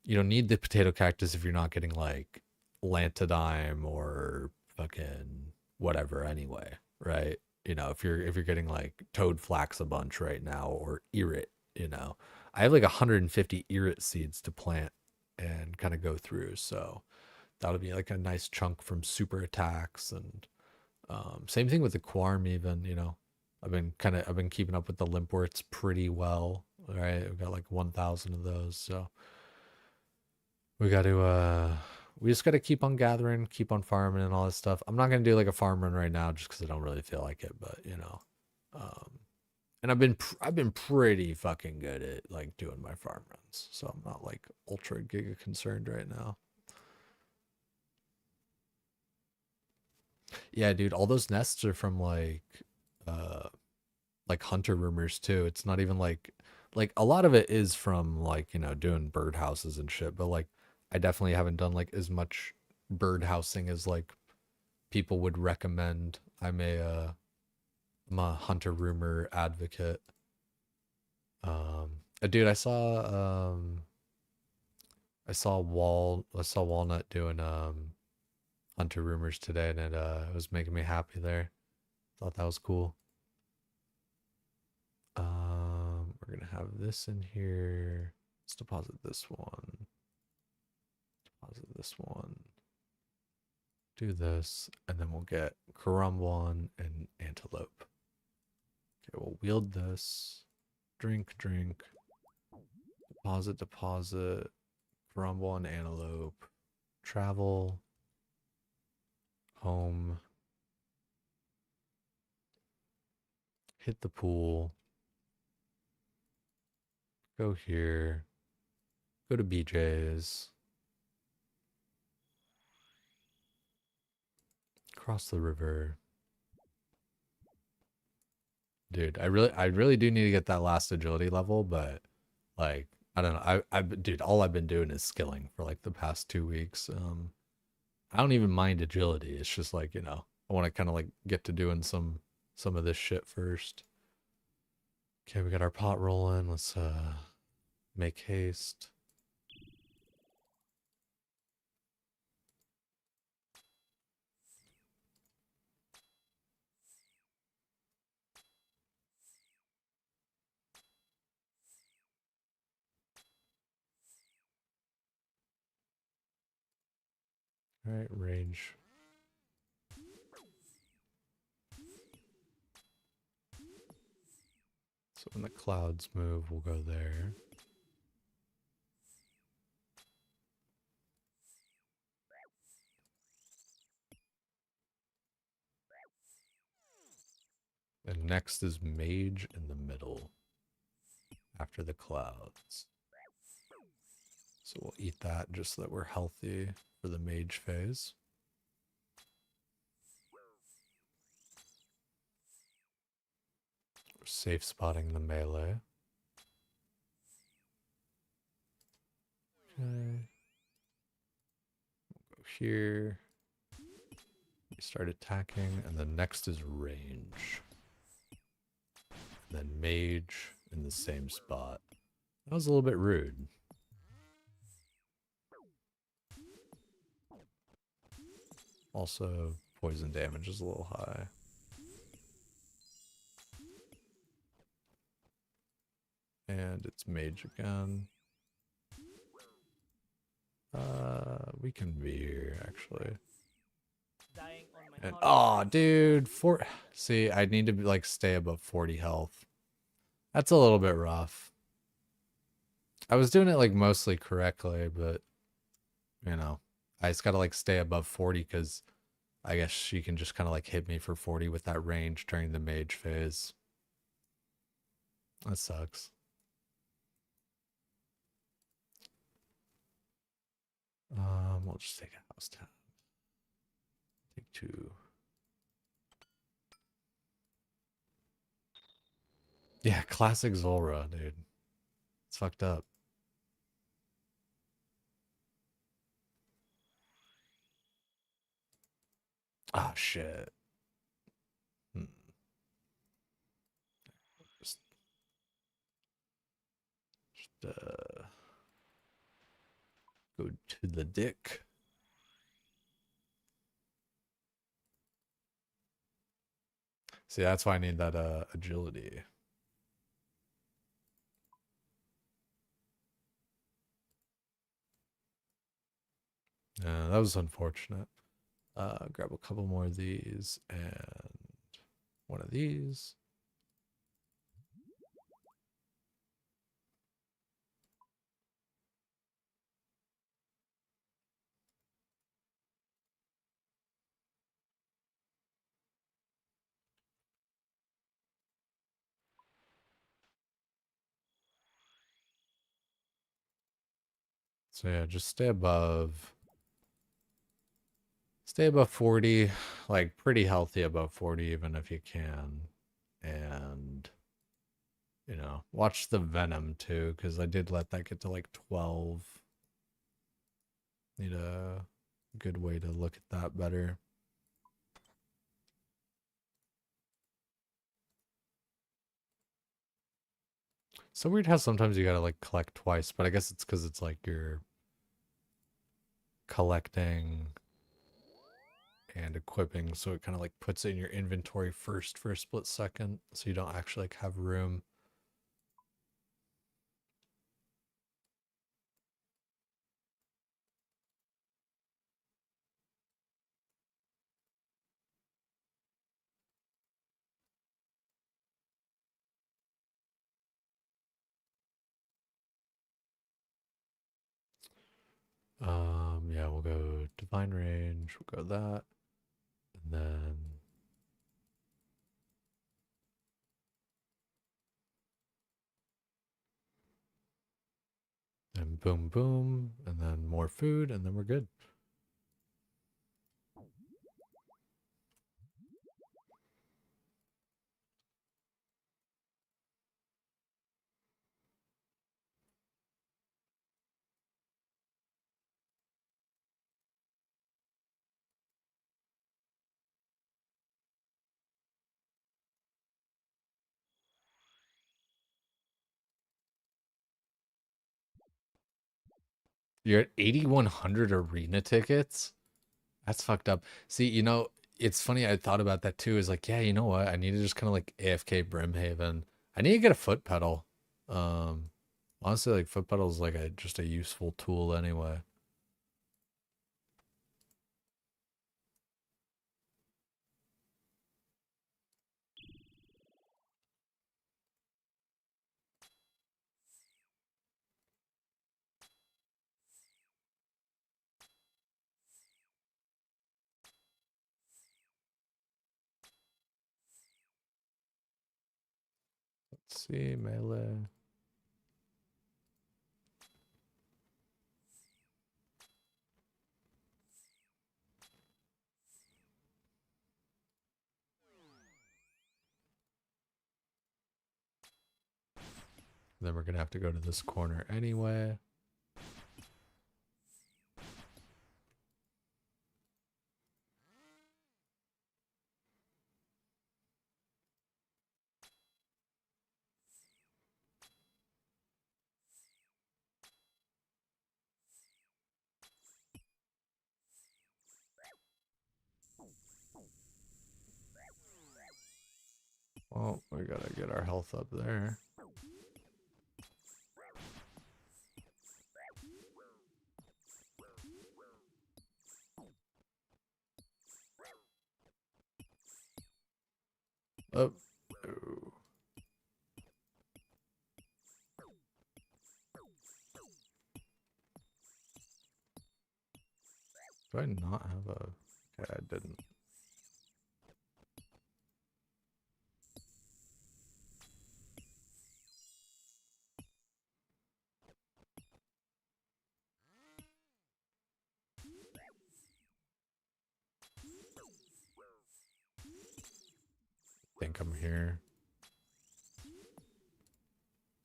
Speaker 1: you don't need the potato cactus if you're not getting like lantodime or fucking whatever anyway, right? If you're getting like toad flax a bunch right now or irit, I have like 150 irit seeds to plant and kind of go through. So that'll be like a nice chunk from super attacks. And same thing with the Quarm even, I've been keeping up with the limpworts pretty well. Right. We've got like 1,000 of those. So we got to we just got to keep on gathering, keep on farming and all this stuff. I'm not going to do like a farm run right now just because I don't really feel like it, but you know, um, and I've been pretty fucking good at like doing my farm runs, so I'm not like ultra giga concerned right now. Yeah, dude, all those nests are from uh like hunter rumors too. It's not even like a lot of it is from like, you know, doing bird houses and shit, but like I definitely haven't done like as much bird housing as like people would recommend. I'm a hunter rumor advocate. Dude, I saw Walnut doing hunter rumors today and it was making me happy there. Thought that was cool. We're gonna have this in here. Let's deposit this one. Deposit this one. Do this, and then we'll get Karambwan and Antelope. Okay, we'll wield this. Drink, drink. Deposit, deposit. Karambwan, Antelope. Travel. Home. Hit the pool. Go here. Go to BJ's. Cross the river. Dude, I really do need to get that last agility level, but like I don't know. Dude, all I've been doing is skilling for like the past 2 weeks. I don't even mind agility. It's just like, you know, I want to kind of like get to doing some of this shit first. Okay, we got our pot rolling. Let's make haste. All right, range. So when the clouds move, we'll go there. And next is mage in the middle after the clouds. So we'll eat that just so that we're healthy for the mage phase. We're safe spotting the melee. Okay. We'll go here. We start attacking, and then next is range. And then mage in the same spot. That was a little bit rude. Also, poison damage is a little high. And it's mage again. We can veer, actually.
Speaker 2: Dying on my
Speaker 1: And
Speaker 2: hard
Speaker 1: oh, dude, see, I need to like stay above 40 health. That's a little bit rough. I was doing it like mostly correctly, but you know, I just gotta like stay above 40 because I guess she can just kind of like hit me for 40 with that range during the mage phase. That sucks. We'll just take a house tab. Take 2. Yeah, classic Zulrah, dude. It's fucked up. Oh shit. Hmm. Just go to the dick. See, that's why I need that agility. That was unfortunate. Grab a couple more of these and one of these. So yeah, just stay above 40, like pretty healthy above 40 even if you can. And watch the venom too, because I did let that get to like 12. Need a good way to look at that better. So weird how sometimes you gotta like collect twice, but I guess it's because it's like you're collecting and equipping, so it kind of like puts it in your inventory first for a split second, so you don't actually like have room. Yeah, we'll go divine range, we'll go that, and then boom boom, and then more food, and then we're good. You're at 8,100 arena tickets. That's fucked up. See, it's funny. I thought about that too. Is like, yeah, you know what? I need to just kind of like AFK Brimhaven. I need to get a foot pedal. Um, Honestly, like foot pedal is like just a useful tool anyway. Let's see, melee. Then we're gonna have to go to this corner anyway. Well, we gotta get our health up there. Oh. Oh. Do I not have a... Okay, I didn't. Think I'm here.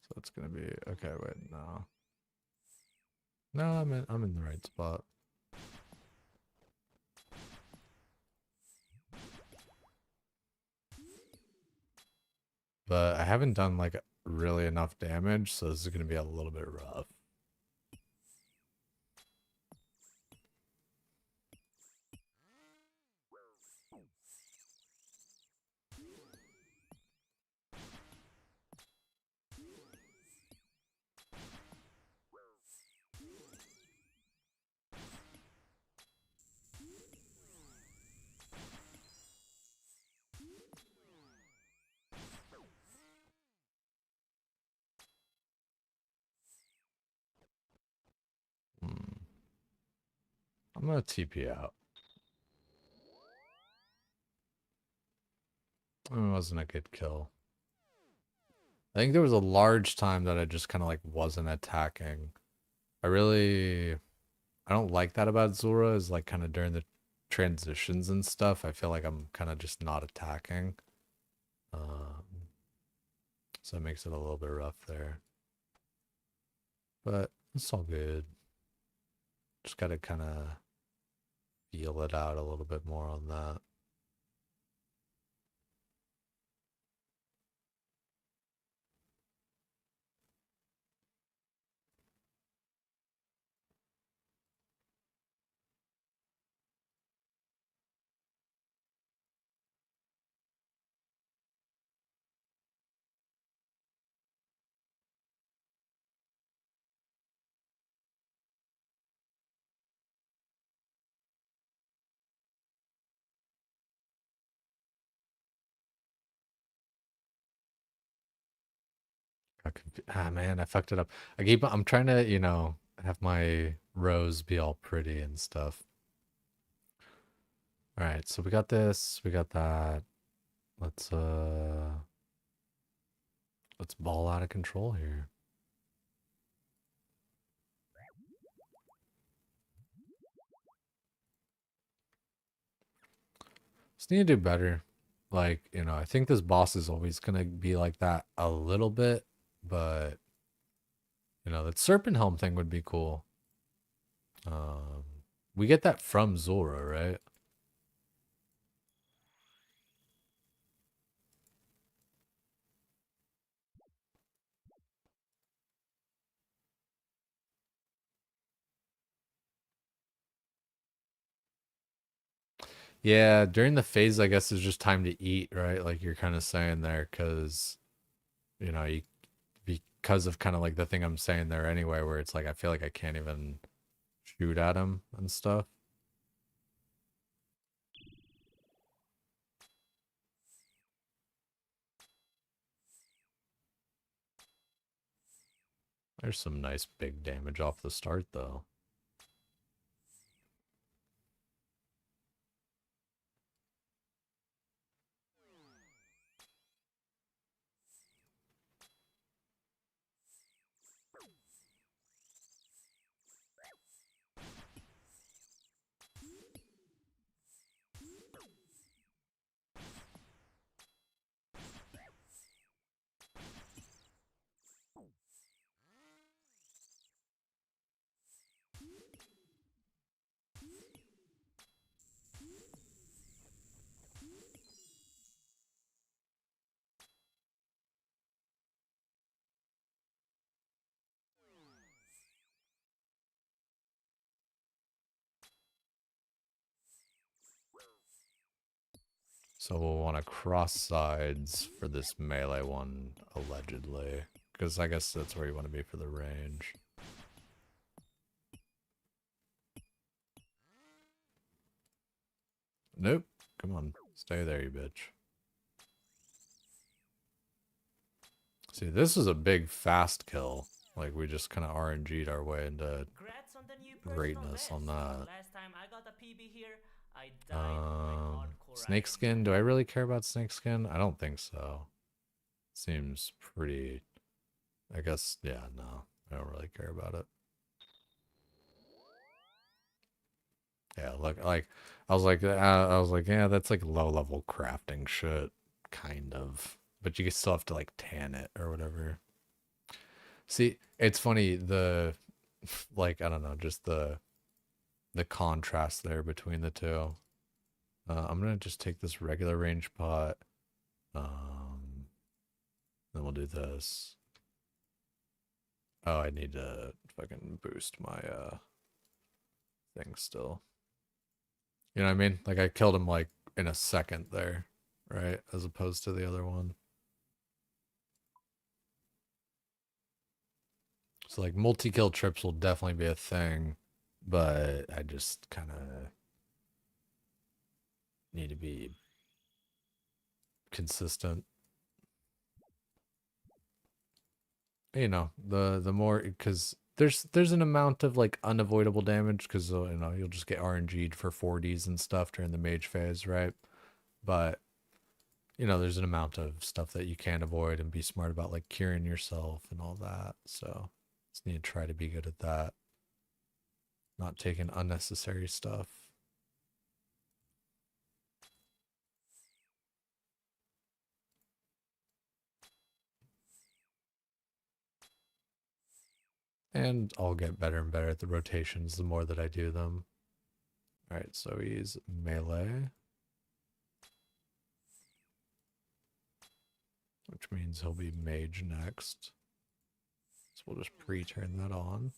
Speaker 1: So it's gonna be... Okay, wait, no. No, I'm in the right spot. But I haven't done like really enough damage, so this is gonna be a little bit rough. Hmm. I'm gonna TP out. It wasn't a good kill. I think there was a large time that I just kind of like wasn't attacking. I don't like that about Zulrah is like kind of during the transitions and stuff. I feel like I'm kind of just not attacking. Um, so it makes it a little bit rough there. But it's all good. Just got to kind of feel it out a little bit more on that. Ah, man, I fucked it up. I'm trying to, have my rows be all pretty and stuff. All right, so we got this, we got that. Let's let's ball out of control here. Just need to do better. Like, I think this boss is always gonna be like that a little bit, but that serpent helm thing would be cool. Um, we get that from Zulrah, right? Yeah, during the phase, I guess it's just time to eat, right? Like you're kind of saying there, because you because of kind of like the thing I'm saying there anyway, where it's like I feel like I can't even shoot at him and stuff. There's some nice big damage off the start, though. So we'll want to cross sides for this melee one, allegedly. Because I guess that's where you want to be for the range. Nope. Come on. Stay there, you bitch. See, this is a big fast kill. Like, we just kind of RNG'd our way into
Speaker 2: Congrats on the new personal
Speaker 1: greatness
Speaker 2: best.
Speaker 1: on that.
Speaker 2: Last time I got a PB here, I died on my hardcore iron.
Speaker 1: Snakeskin. Do I really care about snakeskin? I don't think so. Seems pretty. I guess, yeah, no. I don't really care about it. Yeah, look, like, I was like, yeah, that's like low level crafting shit, kind of. But you still have to like tan it or whatever. See, it's funny, like, I don't know, just the contrast there between the two. I'm gonna just take this regular range pot. Then we'll do this. Oh, I need to fucking boost my thing still. You know what I mean? Like I killed him like in a second there, right? As opposed to the other one. So like multi-kill trips will definitely be a thing, but I just kind of need to be consistent. The more because there's an amount of like unavoidable damage because you'll just get RNG'd for 40s and stuff during the mage phase, right? But there's an amount of stuff that you can't avoid and be smart about like curing yourself and all that. So just need to try to be good at that. Not taking unnecessary stuff. And I'll get better and better at the rotations the more that I do them. Alright, so he's melee. Which means he'll be mage next. So we'll just pre-turn that on.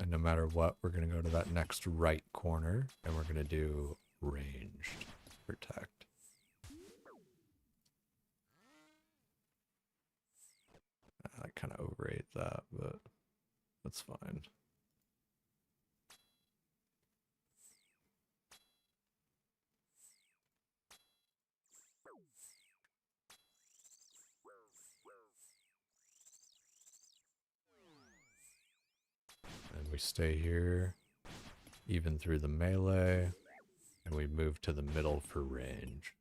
Speaker 1: And no matter what, we're going to go to that next right corner and we're going to do ranged protect. I kind of overate that, but that's fine. And we stay here, even through the melee, and we move to the middle for range.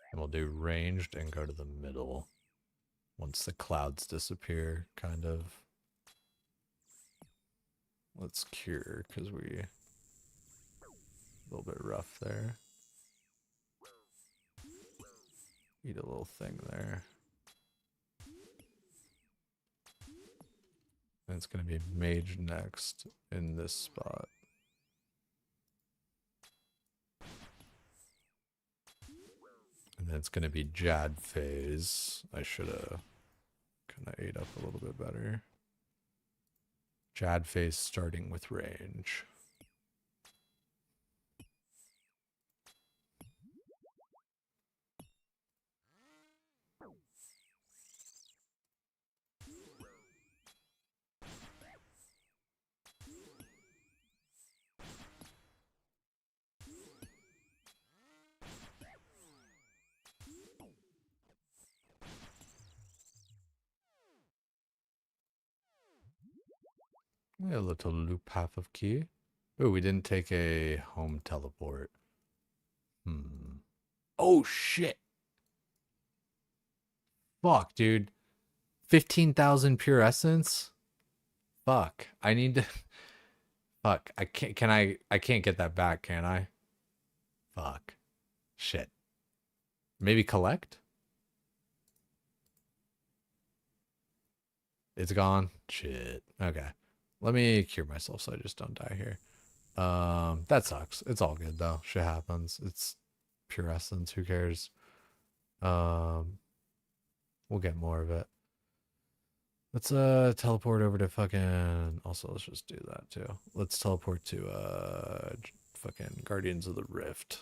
Speaker 1: And we'll do ranged and go to the middle once the clouds disappear, kind of. Let's cure, because we... a little bit rough there. Eat a little thing there. And it's going to be mage next in this spot. And then it's going to be Jad phase. I should have kind of ate up a little bit better. Jad phase starting with range. A little loop half of key. Oh, we didn't take a home teleport. Oh, shit. Fuck, dude. 15,000 pure essence? Fuck. I need to... Fuck. I can't... I can't get that back, can I? Fuck. Shit. Maybe collect? It's gone? Shit. Okay. Let me cure myself so I just don't die here. That sucks. It's all good though. Shit happens. It's pure essence. Who cares? We'll get more of it. Let's teleport over to fucking... Also, let's just do that too. Let's teleport to fucking Guardians of the Rift.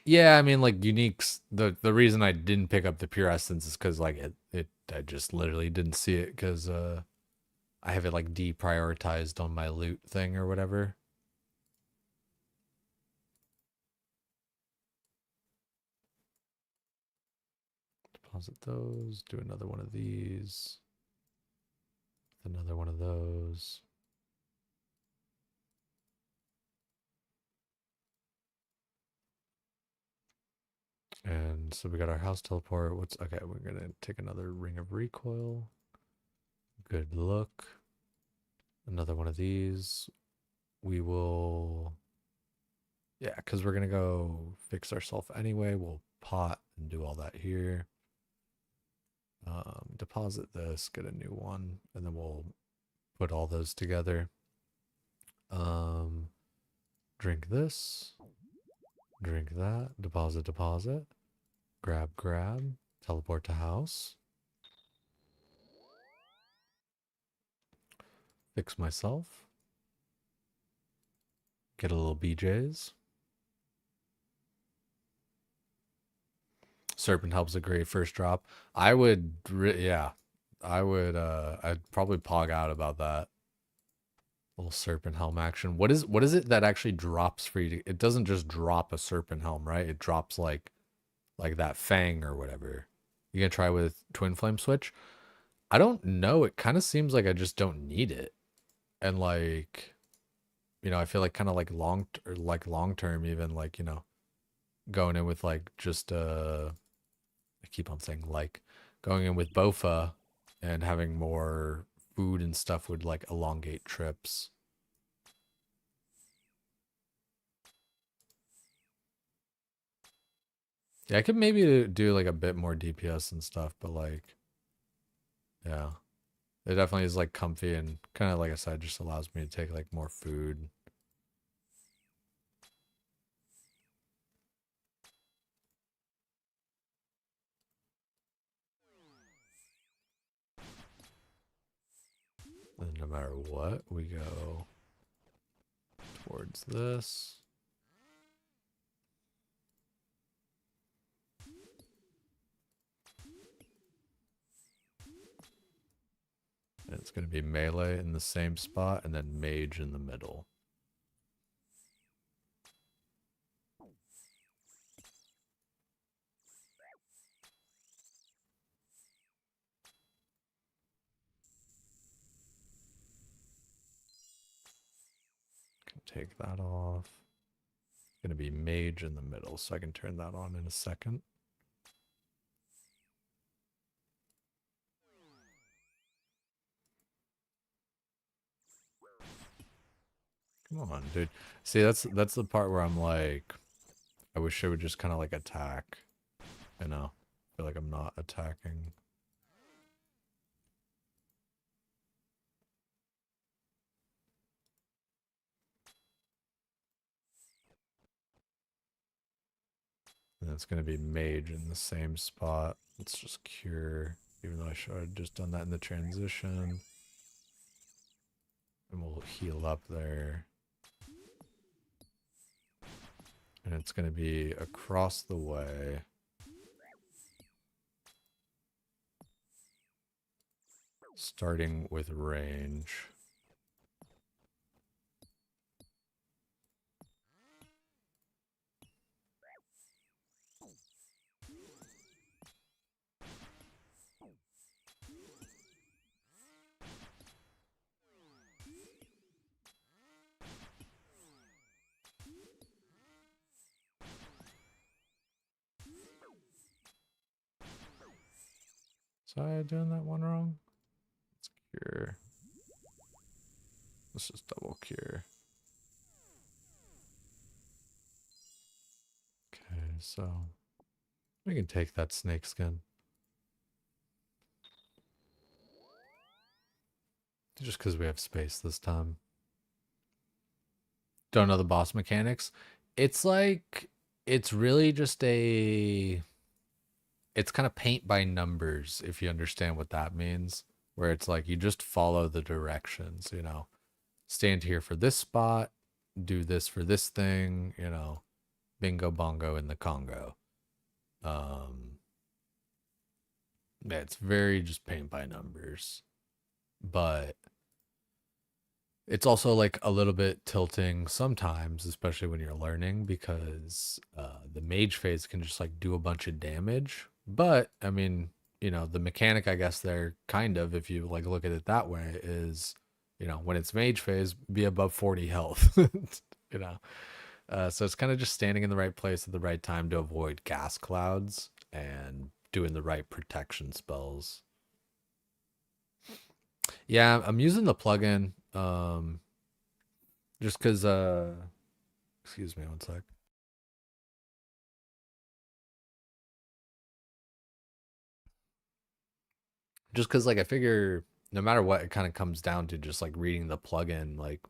Speaker 1: Yeah, I mean, like, uniques, the reason I didn't pick up the pure essence is because, like, I just literally didn't see it because I have it, like, deprioritized on my loot thing or whatever. Deposit those, do another one of these, another one of those. And so we got our house teleport. What's okay? We're gonna take another ring of recoil. Good look. Another one of these. We will. Yeah, because we're gonna go fix ourselves anyway. We'll pot and do all that here. Deposit this, get a new one, and then we'll put all those together. Drink this. Drink that. Deposit, deposit. Grab, grab. Teleport to house. Fix myself. Get a little BJ's. Serpent helps a great first drop. I would, yeah. I would, I'd probably pog out about that. Little serpent helm action. What is it that actually drops for you? It doesn't just drop a serpent helm, right? It drops like like that Fang or whatever. You gonna try with Twin Flame Switch? I don't know. It kind of seems like I just don't need it, and like I feel like kind of like long term even like going in with like just I keep on saying like going in with Bofa and having more food and stuff would like elongate trips. Yeah, I could maybe do like a bit more DPS and stuff, but like, yeah, it definitely is like comfy and kind of like I said, just allows me to take like more food. And no matter what, we go towards this. And it's going to be melee in the same spot and then mage in the middle. Take that off. It's going to be mage in the middle, so I can turn that on in a second. Come on, dude. See, that's the part where I'm like, I wish I would just kind of like attack. I feel like I'm not attacking. And it's going to be mage in the same spot. Let's just cure, even though I should have just done that in the transition. And we'll heal up there. And it's going to be across the way. Starting with range. Was I doing that one wrong? Let's cure. Let's just double cure. Okay, so we can take that snake skin. Just because we have space this time. Don't know the boss mechanics. It's like, it's really just it's kind of paint by numbers, if you understand what that means. Where it's like you just follow the directions, stand here for this spot, do this for this thing, bingo bongo in the Congo. Yeah, it's very just paint by numbers. But it's also like a little bit tilting sometimes, especially when you're learning, because the mage phase can just like do a bunch of damage. But I mean, the mechanic, I guess, there kind of, if you like look at it that way, is when it's mage phase, be above 40 health. you know, so it's kind of just standing in the right place at the right time to avoid gas clouds and doing the right protection spells. Yeah, I'm using the plugin. Just because excuse me one sec. Just because like I figure no matter what, it kind of comes down to just like reading the plugin. Like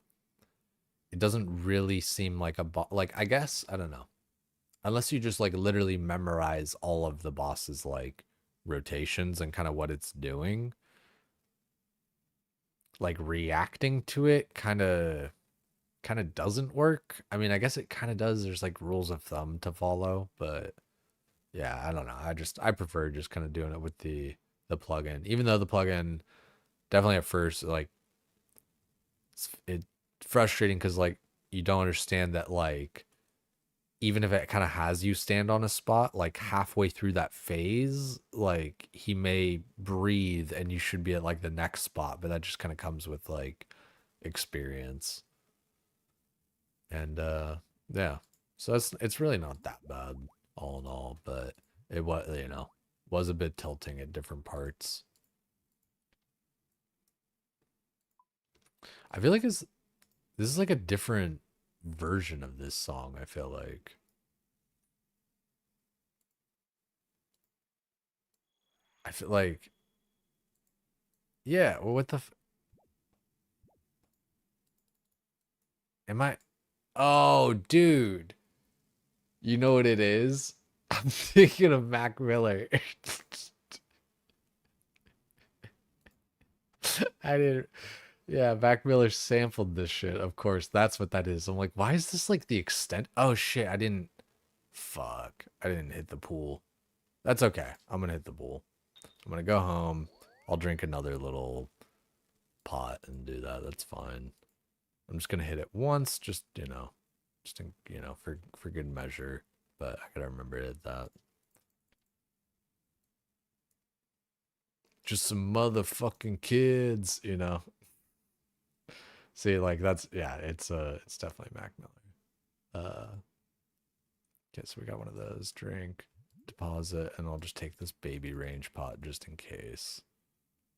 Speaker 1: it doesn't really seem like like I guess I don't know, unless you just like literally memorize all of the boss's like rotations and kind of what it's doing. Like reacting to it kind of doesn't work. I mean, I guess it kind of does. There's like rules of thumb to follow, but yeah, I don't know. I prefer just kind of doing it with the plugin, even though the plugin definitely at first like it's frustrating because like you don't understand that like even if it kind of has you stand on a spot, like halfway through that phase, like he may breathe and you should be at like the next spot, but that just kind of comes with like experience. And yeah. So it's really not that bad all in all, but it was, you know, was a bit tilting at different parts. I feel like this is like a different version of this song, I feel like. I feel like yeah, well, what the am I? Oh, dude. You know what it is? I'm thinking of Mac Miller. I didn't. Yeah, Mac Miller sampled this shit. Of course, that's what that is. I'm like, why is this like the extent? Oh shit, I didn't. Fuck, I didn't hit the pool. That's okay. I'm gonna hit the pool. I'm gonna go home. I'll drink another little pot and do that. That's fine. I'm just gonna hit it once, just just in, for good measure. But I gotta remember to hit that. Just some motherfucking kids, you know. See, like that's yeah, it's definitely Mac Miller. Okay, so we got one of those. Drink, deposit, and I'll just take this baby range pot just in case.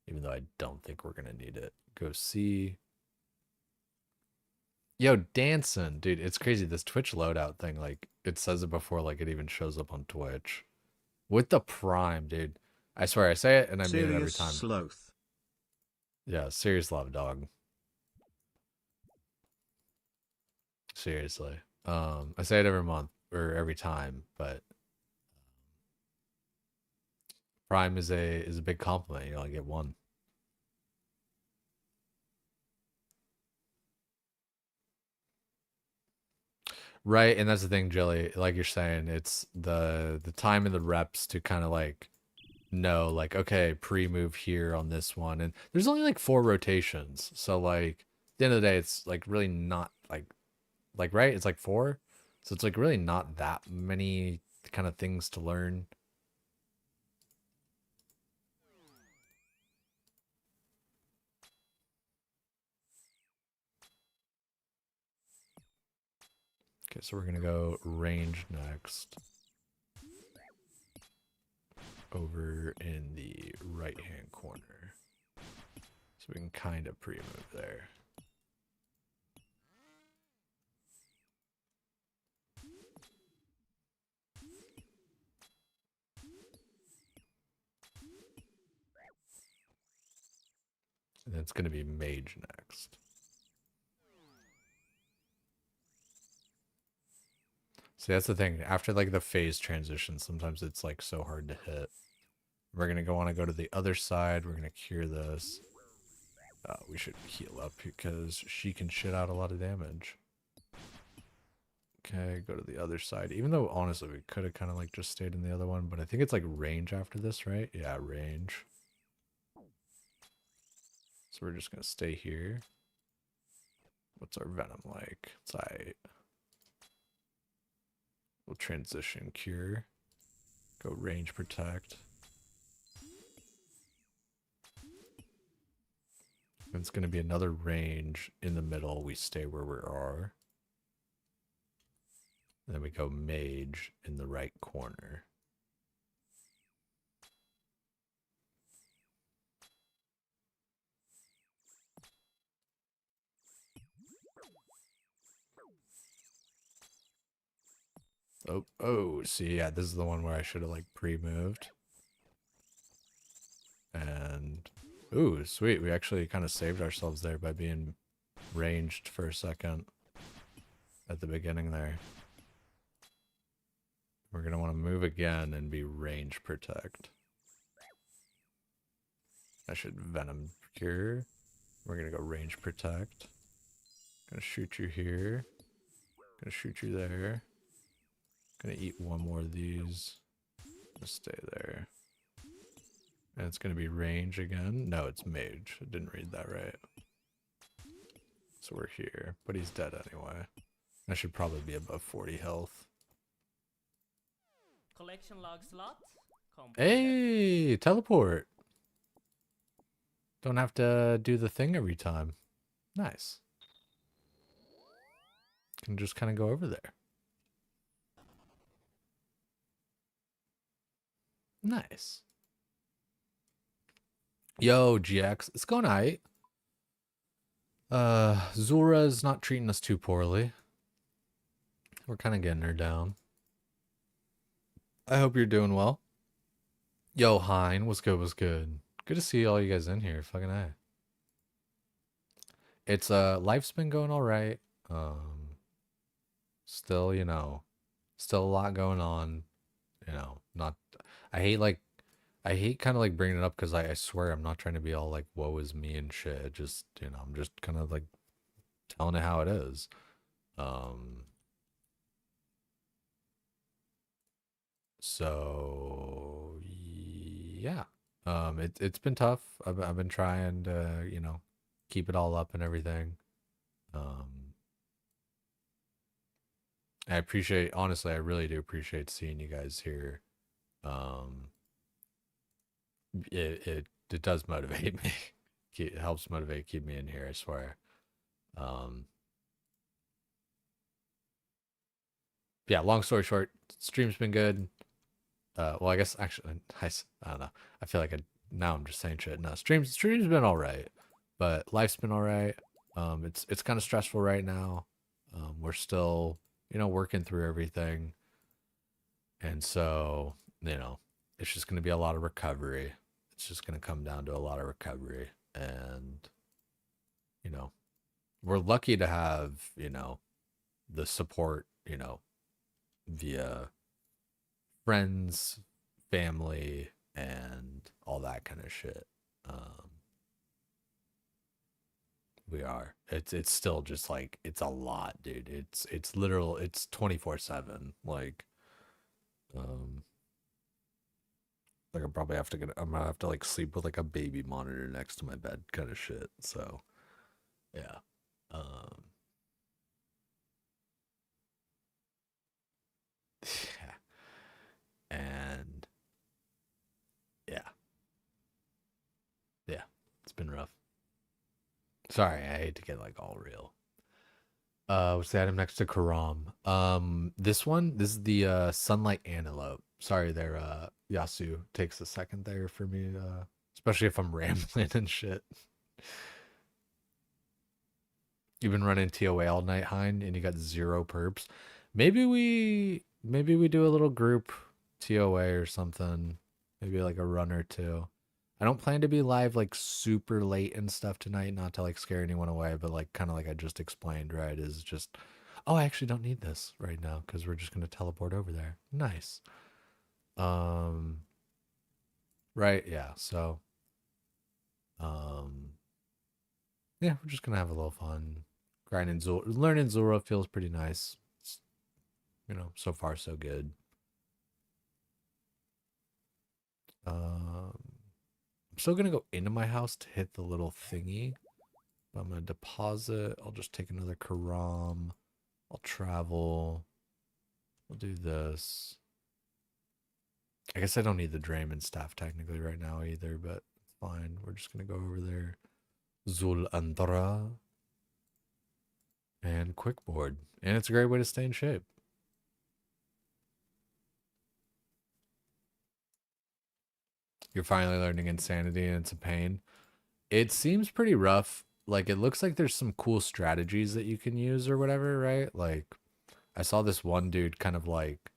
Speaker 1: Even though I don't think we're gonna need it. Go see. Yo, dancing, dude, it's crazy. This Twitch loadout thing, like it says it before, like it even shows up on Twitch. With the Prime, dude. I swear I say it and I mean it every
Speaker 3: Serious
Speaker 1: time.
Speaker 3: sloth.
Speaker 1: Yeah, serious love, dog. Seriously. I say it every month or every time, but Prime is a big compliment. You only get one. Right, and that's the thing, Jelly. Like you're saying, it's the time and the reps to kind of like know, like, okay, pre-move here on this one, and there's only like 4 rotations, so like at the end of the day, it's like really not like right, it's like 4, so it's like really not that many kind of things to learn. Okay, so we're gonna go range next. Over in the right hand corner. So we can kind of pre-move there. And then it's going to be mage next. See, that's the thing. After like the phase transition, sometimes it's like so hard to hit. We're going to want to go to the other side. We're going to cure this. We should heal up because she can shit out a lot of damage. Okay, go to the other side. Even though, honestly, we could have kind of like just stayed in the other one. But I think it's like range after this, right? Yeah, range. So we're just going to stay here. What's our venom like? It's alright. We'll transition cure. Go range protect. And it's going to be another range in the middle. We stay where we are. And then we go mage in the right corner. Oh, see, yeah, this is the one where I should have like pre-moved. And, ooh, sweet. We actually kind of saved ourselves there by being ranged for a second at the beginning there. We're going to want to move again and be range protect. I should venom cure. We're going to go range protect. Gonna shoot you here. Gonna shoot you there. Gonna eat one more of these. Gonna stay there. And it's gonna be range again. No, it's mage. I didn't read that right. So we're here, but he's dead anyway. I should probably be above 40 health.
Speaker 2: Collection log slot completed.
Speaker 1: Hey, teleport. Don't have to do the thing every time. Nice. Can just kind of go over there. Nice. Yo, GX. It's going alright. Zulrah is not treating us too poorly. We're kind of getting her down. I hope you're doing well. Yo, Hein, what's good? What's good? Good to see all you guys in here. Fucking A. It's life's been going all right. Still, you know, still a lot going on. You know, not. I hate like, I hate kind of like bringing it up because I swear I'm not trying to be all like woe is me and shit. Just you know, I'm just kind of like telling it how it is. Um. So yeah, it's been tough. I've been trying to you know keep it all up and everything. Um, I appreciate honestly, I really do appreciate seeing you guys here. Um, it does motivate me. It helps motivate keep me in here. I swear. Um, yeah. Long story short, stream's been good. Well, I guess actually, I don't know. I feel like now I'm just saying shit. No, streams been all right, but life's been all right. It's kind of stressful right now. We're still, you know, working through everything, and so you know, it's just gonna be a lot of recovery. It's just gonna come down to a lot of recovery, and you know, we're lucky to have you know the support, you know, via friends, family, and all that kind of shit. Um, we are. It's still just like it's a lot, dude. It's literal. It's 24/7. Um, like I probably have to get. I'm gonna have to like sleep with like a baby monitor next to my bed, kind of shit. So yeah. Um, yeah. And yeah, yeah. It's been rough. Sorry, I hate to get like all real. What's the item next to Karam? This is the sunlight antelope. Sorry there, Yasu takes a second there for me, especially if I'm rambling and shit. You've been running TOA all night, Hein, and you got 0 perps. Maybe we do a little group TOA or something. Maybe like a run or two. I don't plan to be live like super late and stuff tonight, not to like scare anyone away, but like kind of like I just explained, right? Is just, oh, I actually don't need this right now because we're just gonna teleport over there. Nice. Um, right, yeah. So, um, yeah, we're just gonna have a little fun. Grinding learning Zulrah feels pretty nice. It's, you know, so far so good. I'm still gonna go into my house to hit the little thingy. I'm gonna deposit. I'll just take another Karam. I'll travel. We'll do this. I guess I don't need the Drayman staff technically right now either, but it's fine. We're just gonna go over there. Zul Andra and Quickboard. And it's a great way to stay in shape. You're finally learning Insanity and it's a pain. It seems pretty rough. Like it looks like there's some cool strategies that you can use or whatever, right? Like I saw this one dude kind of like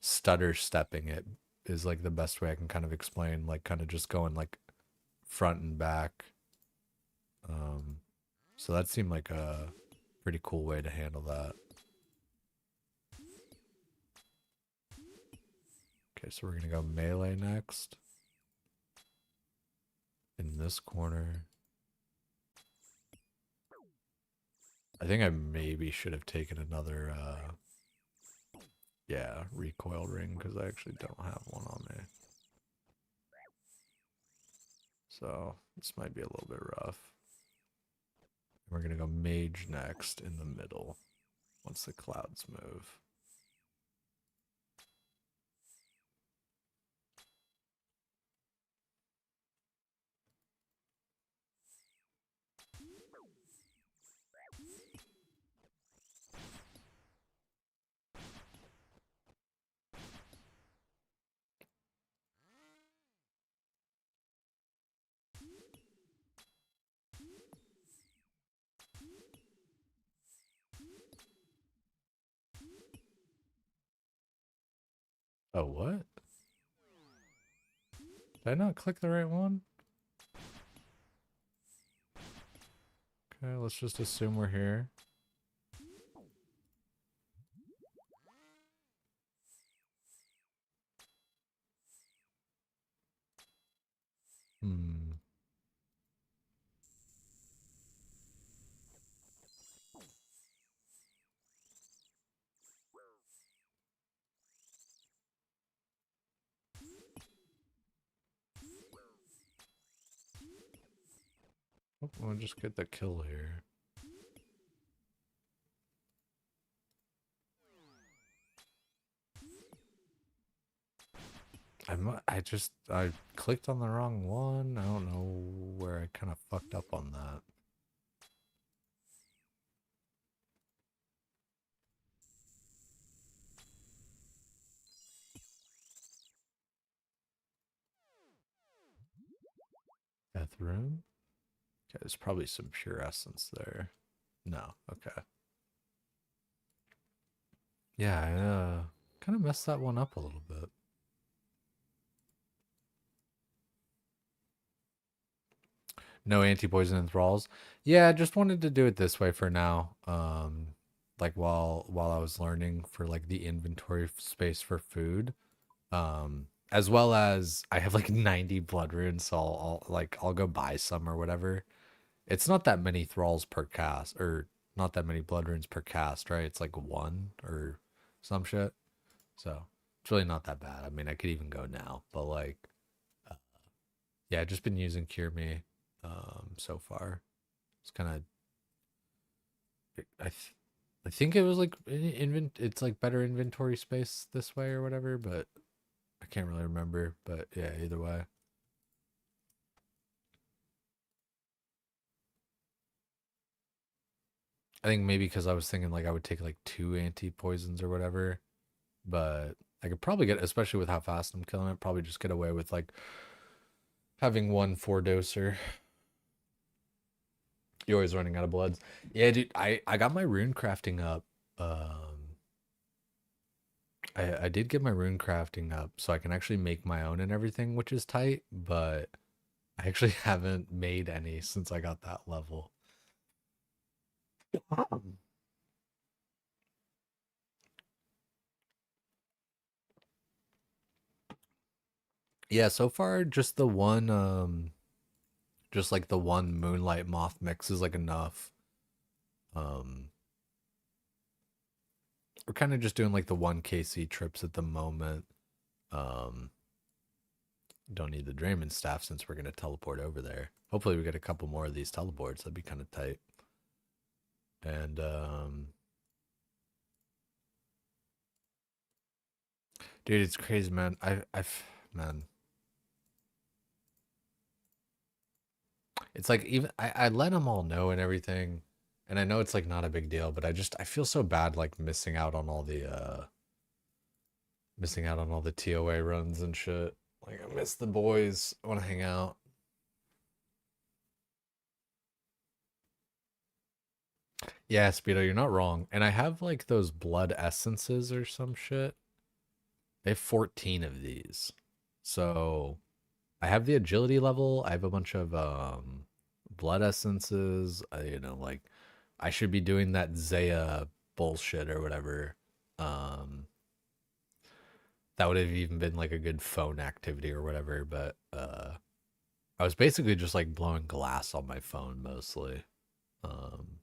Speaker 1: stutter stepping it is like the best way I can kind of explain, like kind of just going like front and back. So that seemed like a pretty cool way to handle that. Okay, so we're gonna go melee next. In this corner. I think I maybe should have taken another yeah, recoil ring because I actually don't have one on me. So this might be a little bit rough. We're gonna go mage next, in the middle once the clouds move. Oh, what? Did I not click the right one? Okay, let's just assume we're here. Hmm. Oh, we'll just get the kill here. I clicked on the wrong one. I don't know where I kind of fucked up on that. Death room? Okay, there's probably some pure essence there. No, okay. Yeah, I kind of messed that one up a little bit. No anti-poison enthralls. Yeah, I just wanted to do it this way for now. Like while I was learning for like the inventory space for food. As well as I have like 90 blood runes, so I'll go buy some or whatever. It's not that many thralls per cast, or not that many blood runes per cast, right? It's like one or some shit. So it's really not that bad. I mean, I could even go now, but like, uh, yeah, I've just been using Cure Me, so far. It's kind of, I think it was like it's like better inventory space this way or whatever, but I can't really remember. But yeah, either way. I think maybe because I was thinking like I would take like 2 anti-poisons or whatever, but I could probably get, especially with how fast I'm killing it, probably just get away with like having one 4 doser. You're always running out of bloods. Yeah, dude, I got my rune crafting up. I did get my rune crafting up so I can actually make my own and everything, which is tight, but I actually haven't made any since I got that level. Yeah, so far just the one just like the one moonlight moth mix is like enough. Um we're kind of just doing like the 1 KC trips at the moment. Um don't need the Draymond staff since we're gonna teleport over there. Hopefully we get a couple more of these teleports. That'd be kind of tight. And dude, it's crazy, man. Man, it's like even I let them all know and everything, and I know it's like not a big deal, but I feel so bad like missing out on all the TOA runs and shit. Like I miss the boys. I want to hang out. Yeah, Speedo, you're not wrong. And I have like those blood essences or some shit. They have 14 of these. So I have the agility level. I have a bunch of blood essences. Like I should be doing that Zaya bullshit or whatever. Um that would have even been like a good phone activity or whatever, but I was basically just like blowing glass on my phone mostly. Um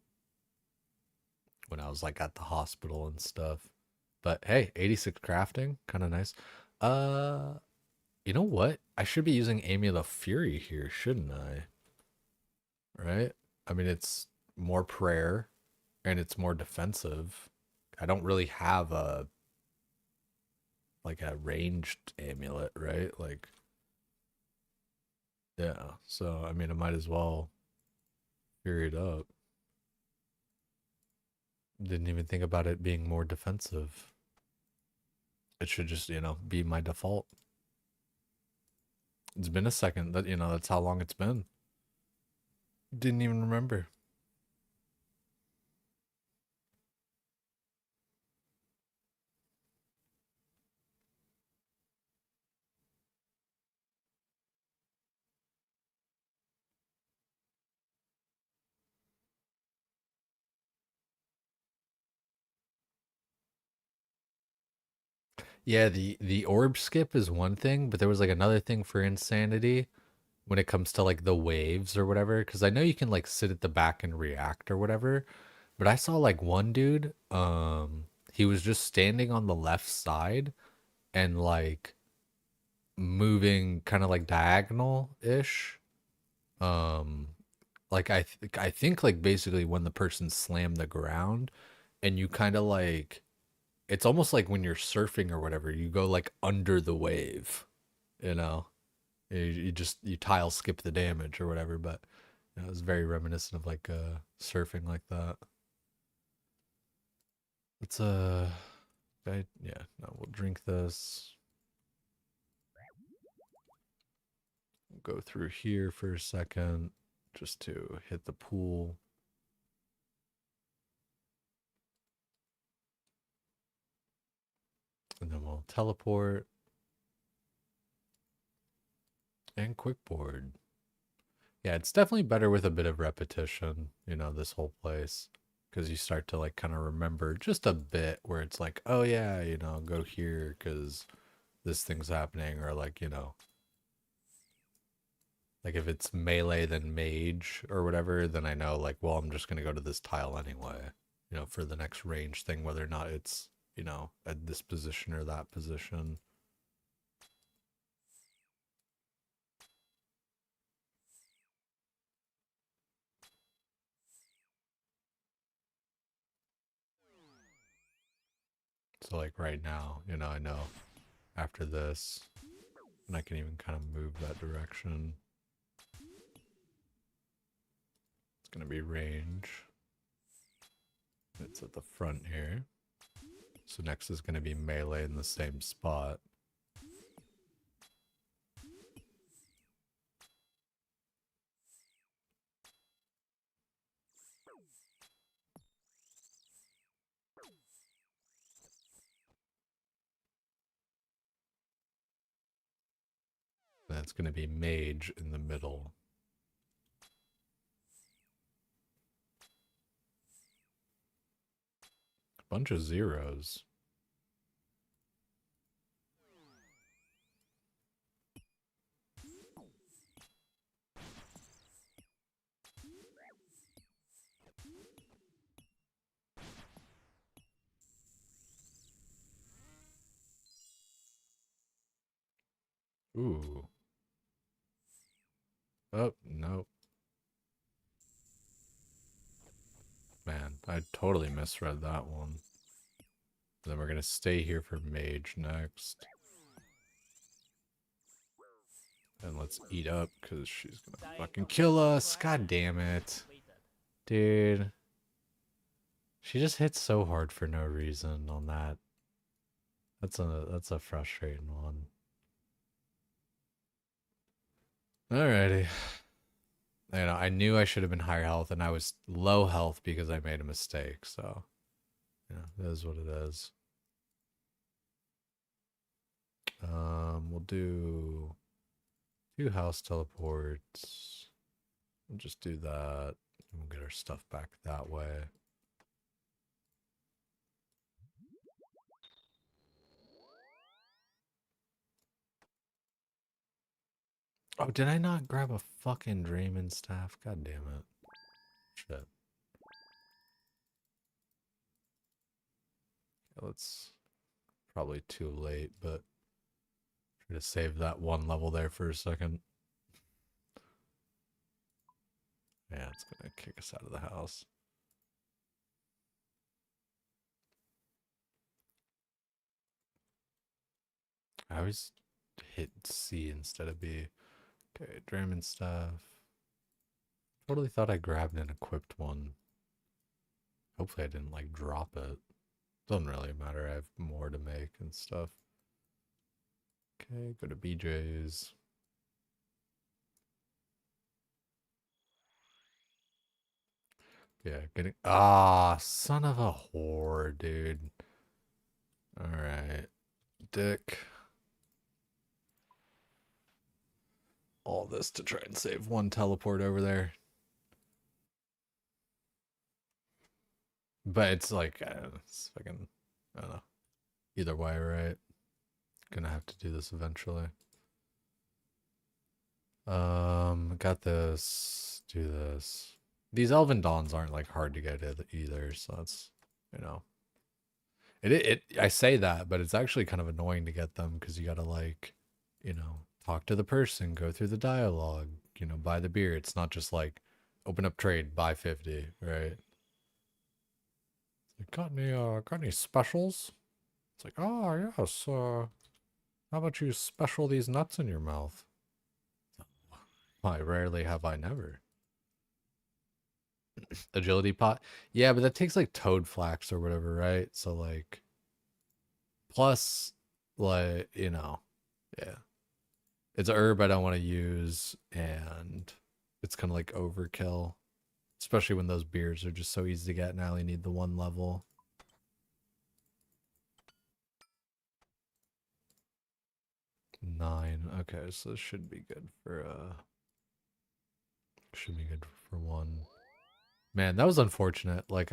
Speaker 1: when I was like at the hospital and stuff. But hey, 86 crafting, kind of nice. Uh you know what? I should be using Amulet of Fury here, shouldn't I? Right? I mean, it's more prayer and it's more defensive. I don't really have a ranged amulet, right? Like, yeah. So I mean, I might as well Period up. Didn't even think about it being more defensive. It should just, be my default. It's been a second. That's how long it's been. Didn't even remember. Yeah, the orb skip is one thing, but there was like another thing for insanity when it comes to like the waves or whatever. Because I know you can like sit at the back and react or whatever, but I saw like one dude, he was just standing on the left side and like moving kind of like diagonal ish. Um, like I think like basically when the person slammed the ground, and you kind of like it's almost like when you're surfing or whatever, you go like under the wave, you know. You just you tile skip the damage or whatever, but it was very reminiscent of like surfing like that. It's yeah, no, we'll drink this. We'll go through here for a second just to hit the pool. And then we'll teleport and quick board. Yeah, it's definitely better with a bit of repetition, this whole place. Because you start to like kind of remember just a bit where it's like, oh yeah, go here because this thing's happening. Or like, like if it's melee then mage or whatever, then I know like, well, I'm just going to go to this tile anyway, for the next range thing, whether or not it's, at this position or that position. So like right now, I know after this, and I can even kind of move that direction. It's going to be range. It's at the front here. So next is going to be melee in the same spot. Then it's going to be mage in the middle. A bunch of zeros. Ooh. Oh, nope. Man, I totally misread that one. Then we're going to stay here for mage next. And let's eat up because she's going to fucking kill us. God damn it. Dude. She just hits so hard for no reason on that. That's a frustrating one. Alrighty. I knew I should have been higher health, and I was low health because I made a mistake. So, it is what it is. We'll do 2 house teleports. We'll just do that. And we'll get our stuff back that way. Oh, did I not grab a fucking Draymond staff? God damn it. Shit. It's probably too late, but try to save that one level there for a second. Yeah, it's gonna kick us out of the house. I always hit C instead of B. Okay, Draymond staff. Totally thought I grabbed an equipped one. Hopefully I didn't like drop it. Doesn't really matter. I have more to make and stuff. Okay, go to BJ's. Yeah, getting son of a whore, dude. Alright. Dick. All this to try and save one teleport over there. But it's like it's fucking I don't know. Either way, right? Gonna have to do this eventually. Got this. Do this. These Elven Dawns aren't like hard to get either, so that's you know. I say that, but it's actually kind of annoying to get them because you gotta like, talk to the person, go through the dialogue, buy the beer. It's not just like open up trade, buy 50, right? Like, got any specials? It's like, oh yes, how about you special these nuts in your mouth? Why, rarely have I never. Agility pot. Yeah, but that takes like toad flax or whatever, right? So like plus like, yeah. It's a herb I don't want to use and it's kind of like overkill. Especially when those beers are just so easy to get and I only need the one level. Nine. Okay, so this should be good for one. Man, that was unfortunate. Like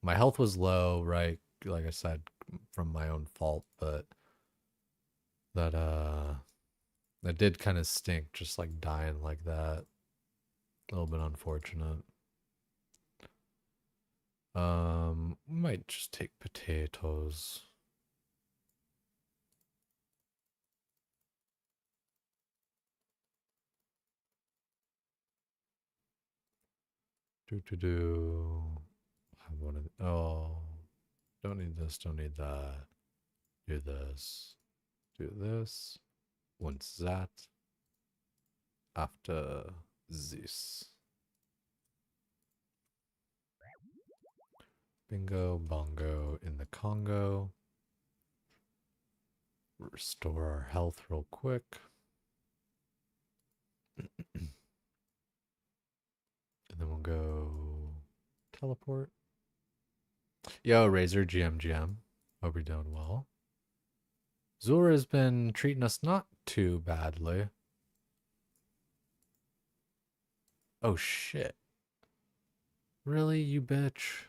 Speaker 1: my health was low, right? Like I said, from my own fault, but that that did kind of stink, just like dying like that. A little bit unfortunate. Might just take potatoes. Do. I want to. Oh, don't need this. Don't need that. Do this. Do this. Once that. After this. Bingo, bongo in the Congo. Restore our health real quick. And then we'll go teleport. Yo, Razor GM. Hope you're doing well. Zulrah has been treating us not too badly. Oh shit. Really, you bitch?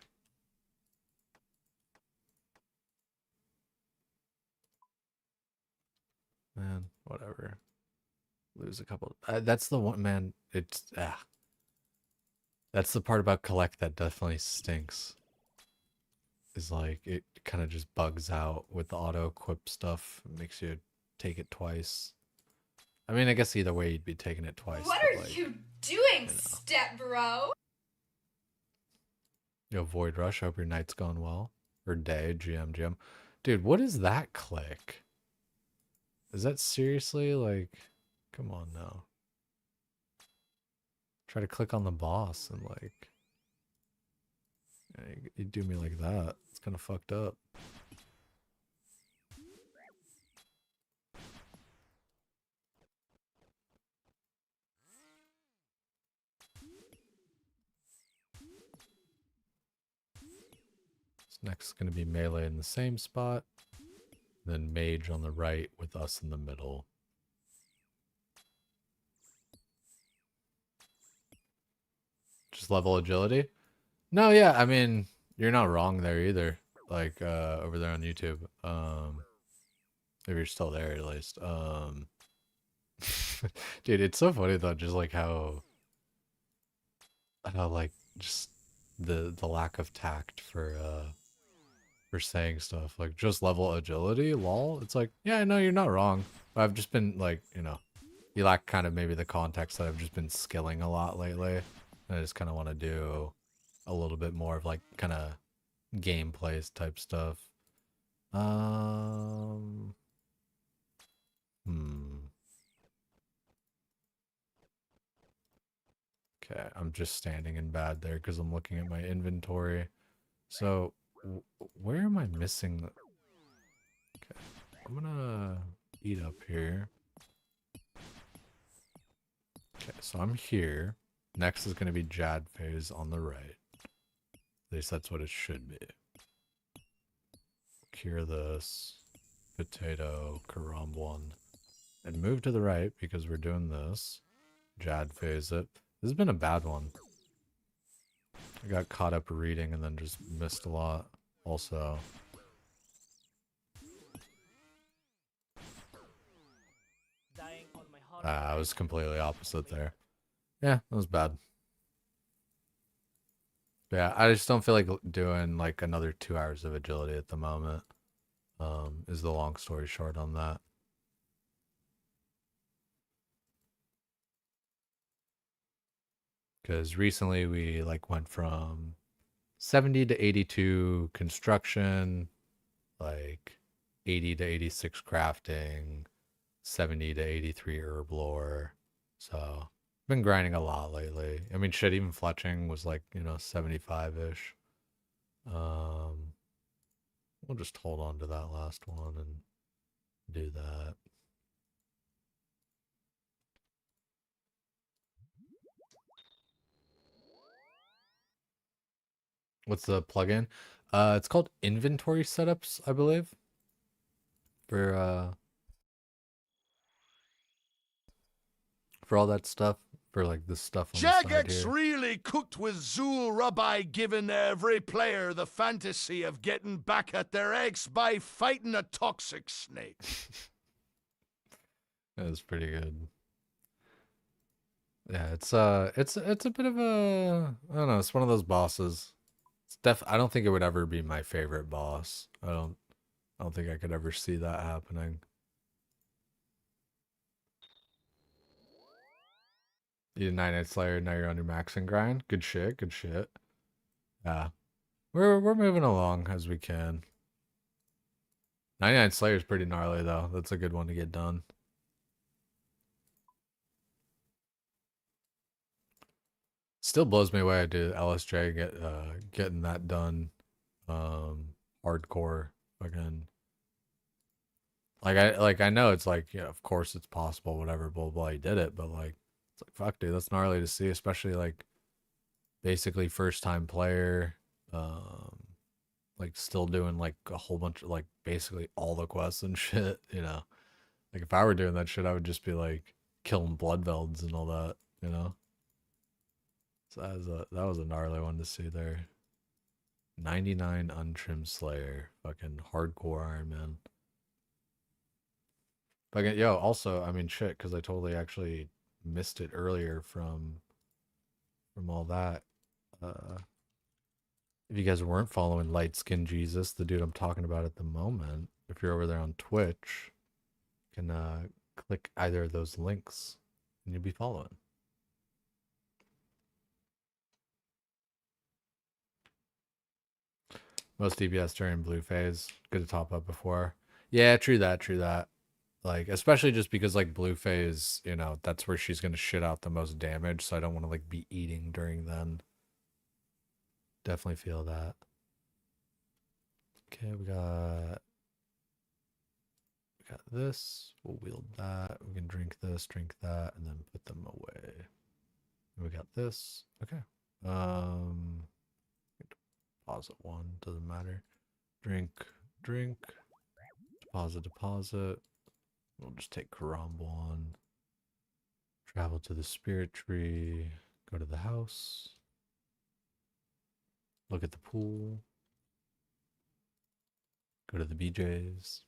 Speaker 1: Man, whatever. Lose a couple. That's the one, man. That's the part about collect that definitely stinks. Is like it kind of just bugs out with the auto equip stuff. It makes you take it twice. I mean, I guess either way you'd be taking it twice.
Speaker 3: What are
Speaker 1: like,
Speaker 3: you doing, step bro?
Speaker 1: Yo, Void Rush. Hope your night's going well. Or day, GM. Dude, what is that click? Is that seriously like? Come on now. Try to click on the boss and like. You do me like that. It's kind of fucked up. Next is going to be melee in the same spot. Then mage on the right with us in the middle. Just level agility? No, yeah, I mean, you're not wrong there either. Like, over there on YouTube. If you're still there at least. Dude, it's so funny though, just like how like just the lack of tact for saying stuff like just level agility, lol. It's like, yeah, no, you're not wrong. But I've just been like, you lack kind of maybe the context that I've just been skilling a lot lately. And I just kind of want to do a little bit more of like kind of gameplays type stuff. Um, hmm. Okay, I'm just standing in bad there because I'm looking at my inventory. So, where am I missing? Okay, I'm gonna eat up here. Okay, so I'm here. Next is gonna be Jad phase on the right. At least that's what it should be. Cure this. Potato, Karambwan. And move to the right because we're doing this. Jad phase it. This has been a bad one. I got caught up reading and then just missed a lot. Also,
Speaker 2: Dying on my hard
Speaker 1: I was completely opposite there. Yeah, that was bad. But yeah, I just don't feel like doing like another 2 hours of agility at the moment. Is the long story short on that. Because recently we like went from 70 to 82 construction, like 80 to 86 crafting, 70 to 83 herb lore. So been grinding a lot lately. I mean, shit, even fletching was like, 75-ish. We'll just hold on to that last one and do that. What's the plugin? It's called inventory setups, I believe. For all that stuff, for like the stuff on the side
Speaker 4: Jagex
Speaker 1: here.
Speaker 4: really cooked with Zulrah by giving every player the fantasy of getting back at their ex by fighting a toxic snake.
Speaker 1: That was pretty good. Yeah, it's a bit of a, I don't know, it's one of those bosses. I don't think it would ever be my favorite boss. I don't think I could ever see that happening. You did 9-8 Slayer, now you're on your maxing grind. Good shit, good shit. Yeah. We're moving along as we can. 99 Slayer is pretty gnarly though. That's a good one to get done. Still blows me away I did LSJ getting that done. Hardcore fucking, I know it's like, yeah, of course it's possible, whatever, blah blah, he did it, but like it's like fuck dude, that's gnarly to see, especially like basically first time player, like still doing like a whole bunch of like basically all the quests and shit, Like if I were doing that shit, I would just be like killing bloodvelds and all that, So that was a gnarly one to see there. 99 untrimmed Slayer, fucking hardcore Iron Man. But yo, also, I mean, shit, because I totally actually missed it earlier from all that. If you guys weren't following Light Skin Jesus, the dude I'm talking about at the moment, if you're over there on Twitch, you can click either of those links and you'll be following. Most DPS during blue phase. Good to top up before. Yeah, true that, true that. Like, especially just because, like, blue phase, that's where she's going to shit out the most damage, so I don't want to, like, be eating during then. Definitely feel that. Okay, we got this. We'll wield that. We can drink this, drink that, and then put them away. And we got this. Okay. Deposit one, doesn't matter. Drink, drink. Deposit, deposit. We'll just take Karambwan. Travel to the spirit tree. Go to the house. Look at the pool. Go to the BJ's.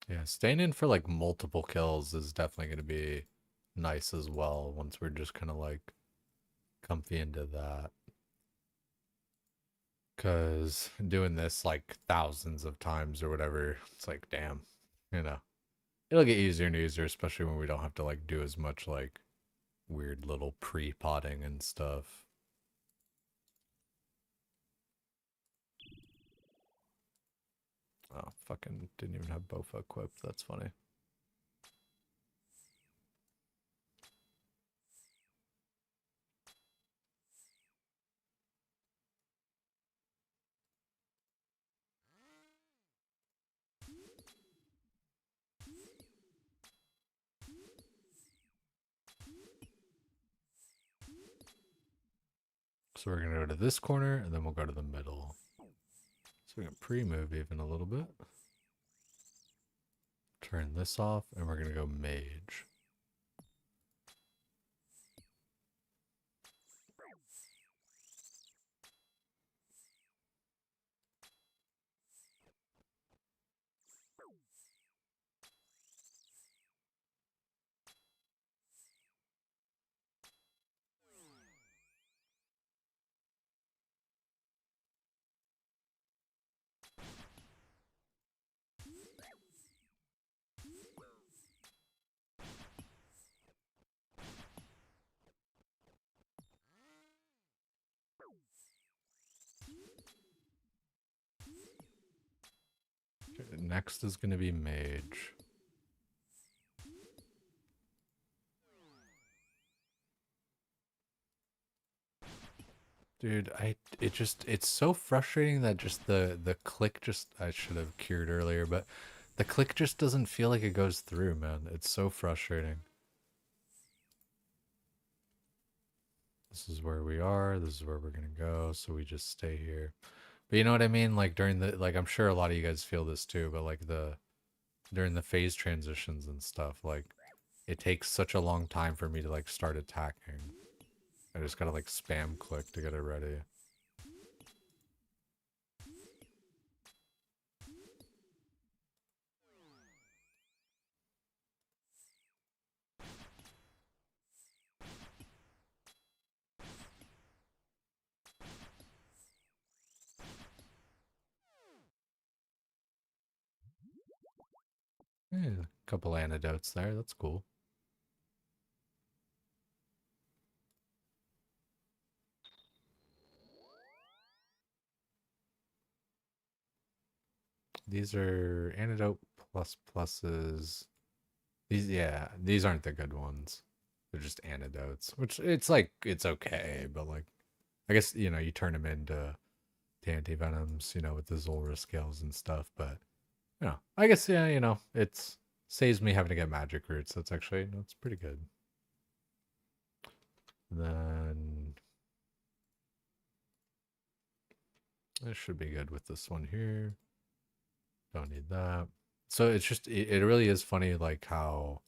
Speaker 1: Yeah, staying in for like multiple kills is definitely going to be nice as well once we're just kind of like comfy into that. Because doing this like thousands of times or whatever, it's like, damn, it'll get easier and easier, especially when we don't have to like do as much like weird little pre-potting and stuff. Oh, fucking didn't even have Bofa equipped. That's funny. So we're gonna go to this corner and then we'll go to the middle. So we can pre-move even a little bit. Turn this off and we're gonna go mage. Okay, next is gonna be mage. Dude, it's so frustrating that just the click just, I should have cured earlier, but the click just doesn't feel like it goes through, man. It's so frustrating. This is where we are, this is where we're gonna go, so we just stay here. But you know what I mean? Like during the, like I'm sure a lot of you guys feel this too, but like during the phase transitions and stuff, like it takes such a long time for me to like start attacking. I just gotta like spam click to get it ready. Yeah, a couple antidotes there, that's cool. These are antidote plus pluses. These, yeah, these aren't the good ones. They're just antidotes, which it's like, it's okay, but like, I guess, you know, you turn them into anti-venoms, you know, with the Zulrah scales and stuff, but, you know, I guess, yeah, you know, it's saves me having to get magic roots. That's actually, that's pretty good. Then this should be good with this one here. Don't need that. So it's just, it really is funny, like how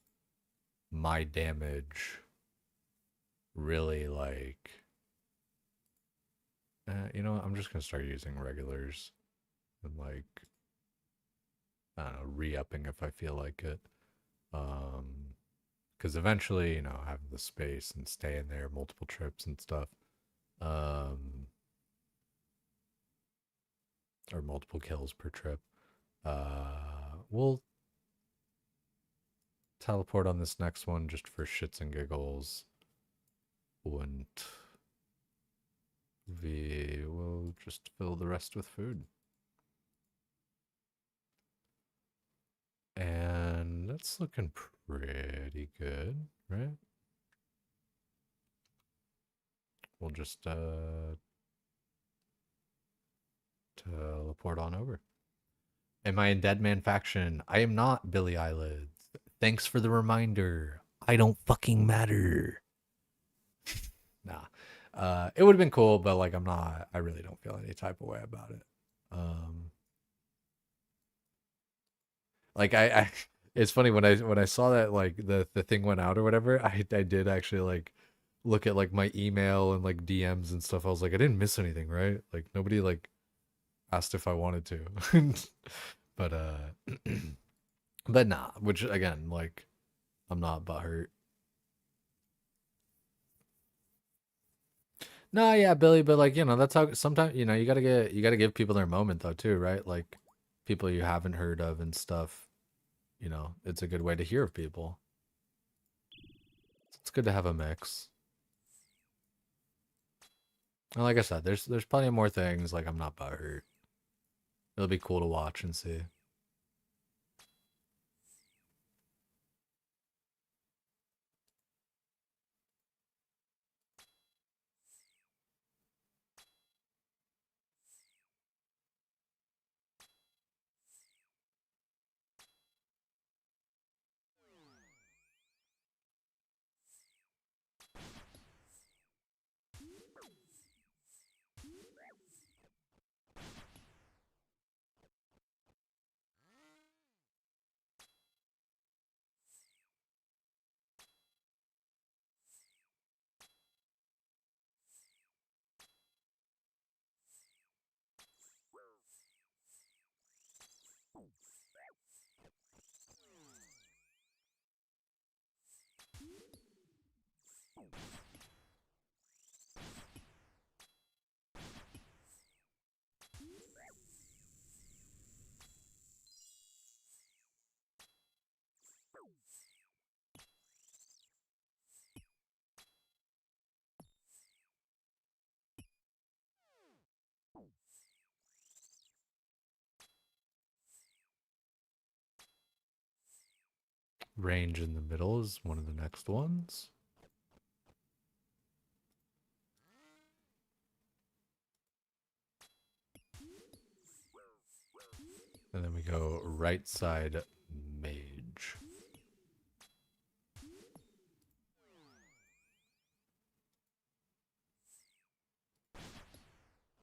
Speaker 1: my damage really like, you know, I'm just gonna start using regulars and like, I don't know, re-upping if I feel like it. Because eventually, you know, having the space and staying there, multiple trips and stuff, or multiple kills per trip, we'll teleport on this next one just for shits and giggles. And we will just fill the rest with food. And that's looking pretty good, right? We'll just teleport on over. Am I in Dead Man faction? I am not, Billy Eyelids. Thanks for the reminder. I don't fucking matter. Nah. It would have been cool, but like I'm not, I really don't feel any type of way about it. Like I it's funny when I saw that like the thing went out or whatever, I did actually like look at like my email and like DMs and stuff. I was like, I didn't miss anything, right? Like nobody like asked if I wanted to. But but nah, which again, like I'm not butthurt. No, yeah, Billy, but like, you know, that's how sometimes, you know, you gotta give people their moment though too, right? Like people you haven't heard of and stuff, you know, it's a good way to hear of people. It's good to have a mix. And like I said, there's plenty of more things, like I'm not butthurt. It'll be cool to watch and see. range in the middle is one of the next ones. And then we go right side mage.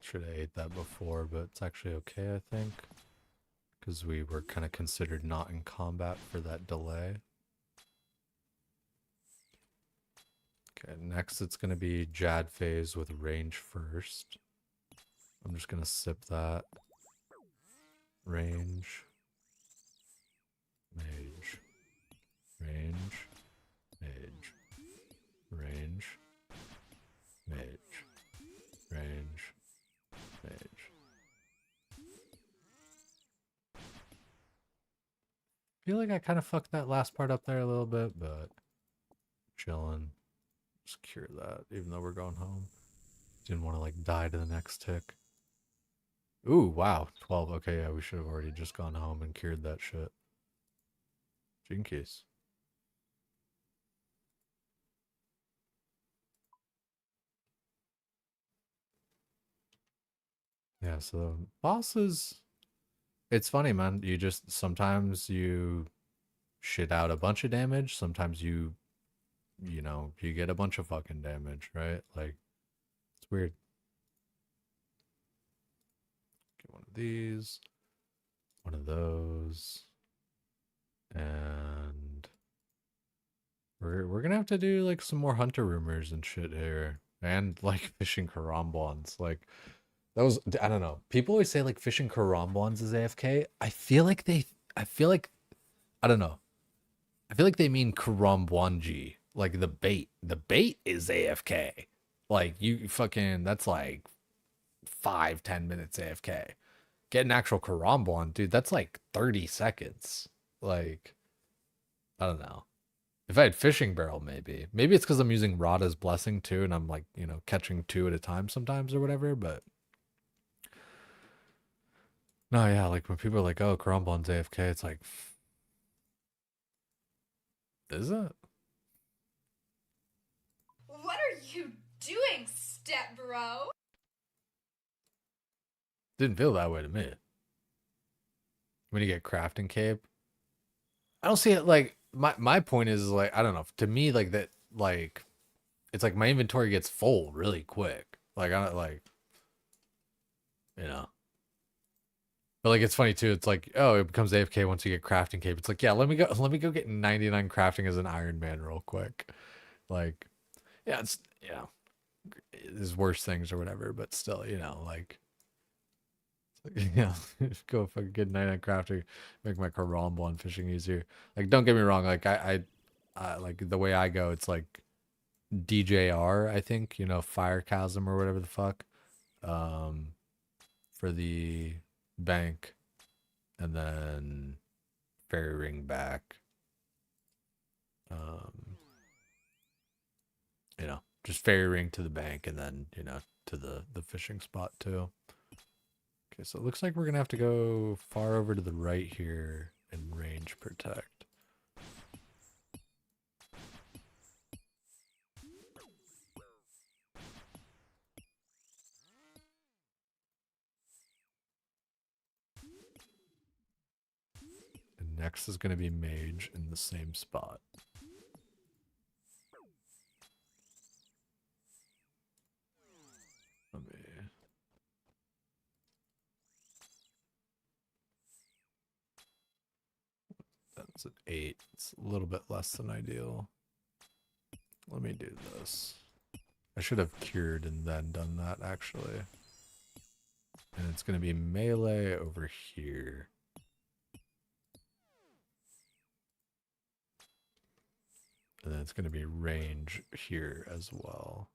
Speaker 1: Should have ate that before, but it's actually okay, I think. Because we were kind of considered not in combat for that delay. Okay, next it's going to be Jad phase with range first. I'm just going to sip that. Range. Mage. Range. Mage. Range. Mage. Range. Mage. Feel like I kind of fucked that last part up there a little bit, but chilling. Just cure that, even though we're going home. Didn't want to like die to the next tick. Ooh, wow. 12. Okay, yeah, we should have already just gone home and cured that shit. Jinkies. Yeah, so bosses, it's funny, man. You just, sometimes you shit out a bunch of damage. Sometimes you know, you get a bunch of fucking damage, right? Like, it's weird. Get one of these, one of those, and we're gonna have to do like some more hunter rumors and shit here, and like fishing karambwans. Like, that was, I don't know. People always say like fishing karambwans is AFK. I feel like I don't know. I feel like they mean karambwanji, like the bait. The bait is AFK. Like, you fucking, that's like 5-10 minutes AFK. Get an actual karambwan, dude, that's like 30 seconds. Like, I don't know. If I had fishing barrel, maybe. Maybe it's because I'm using Rada's blessing too, and I'm like, you know, catching 2 at a time sometimes or whatever, but no, yeah, like when people are like, oh, karambwan's AFK, it's like, is it?
Speaker 3: What are you doing, step bro?
Speaker 1: Didn't feel that way to me. When you get crafting cape, I don't see it. Like, my point is like, I don't know, to me, like that, like, it's like my inventory gets full really quick. Like, I don't like, you know, but like, it's funny too. It's like, oh, it becomes AFK once you get crafting cape. It's like, yeah, let me go get 99 crafting as an Ironman real quick. Like, yeah, it's, you know, there's worse things or whatever, but still, you know, like, yeah, go fucking get 99 crafting, make my karambwan fishing easier. Like, don't get me wrong, like I like the way I go, it's like DJR, I think, you know, fire chasm or whatever the fuck, for the bank, and then fairy ring back, you know, just fairy ring to the bank, and then, you know, to the fishing spot too. Okay, so it looks like we're gonna have to go far over to the right here and range protect. And next is gonna be mage in the same spot. Let me... That's an 8. It's a little bit less than ideal. Let me do this. I should have cured and then done that, actually. And it's going to be melee over here. And then it's going to be range here as well.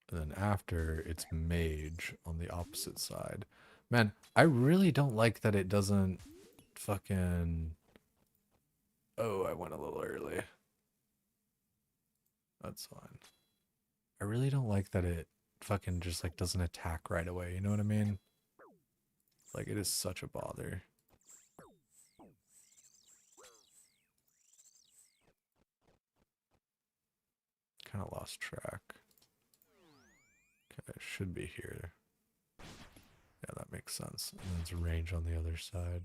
Speaker 1: And then after, it's mage on the opposite side. Man, I really don't like that it doesn't fucking... Oh, I went a little early. That's fine. I really don't like that it fucking just like doesn't attack right away. You know what I mean? Like it is such a bother. Kind of lost track. Okay, it should be here. Yeah, that makes sense. And there's a range on the other side.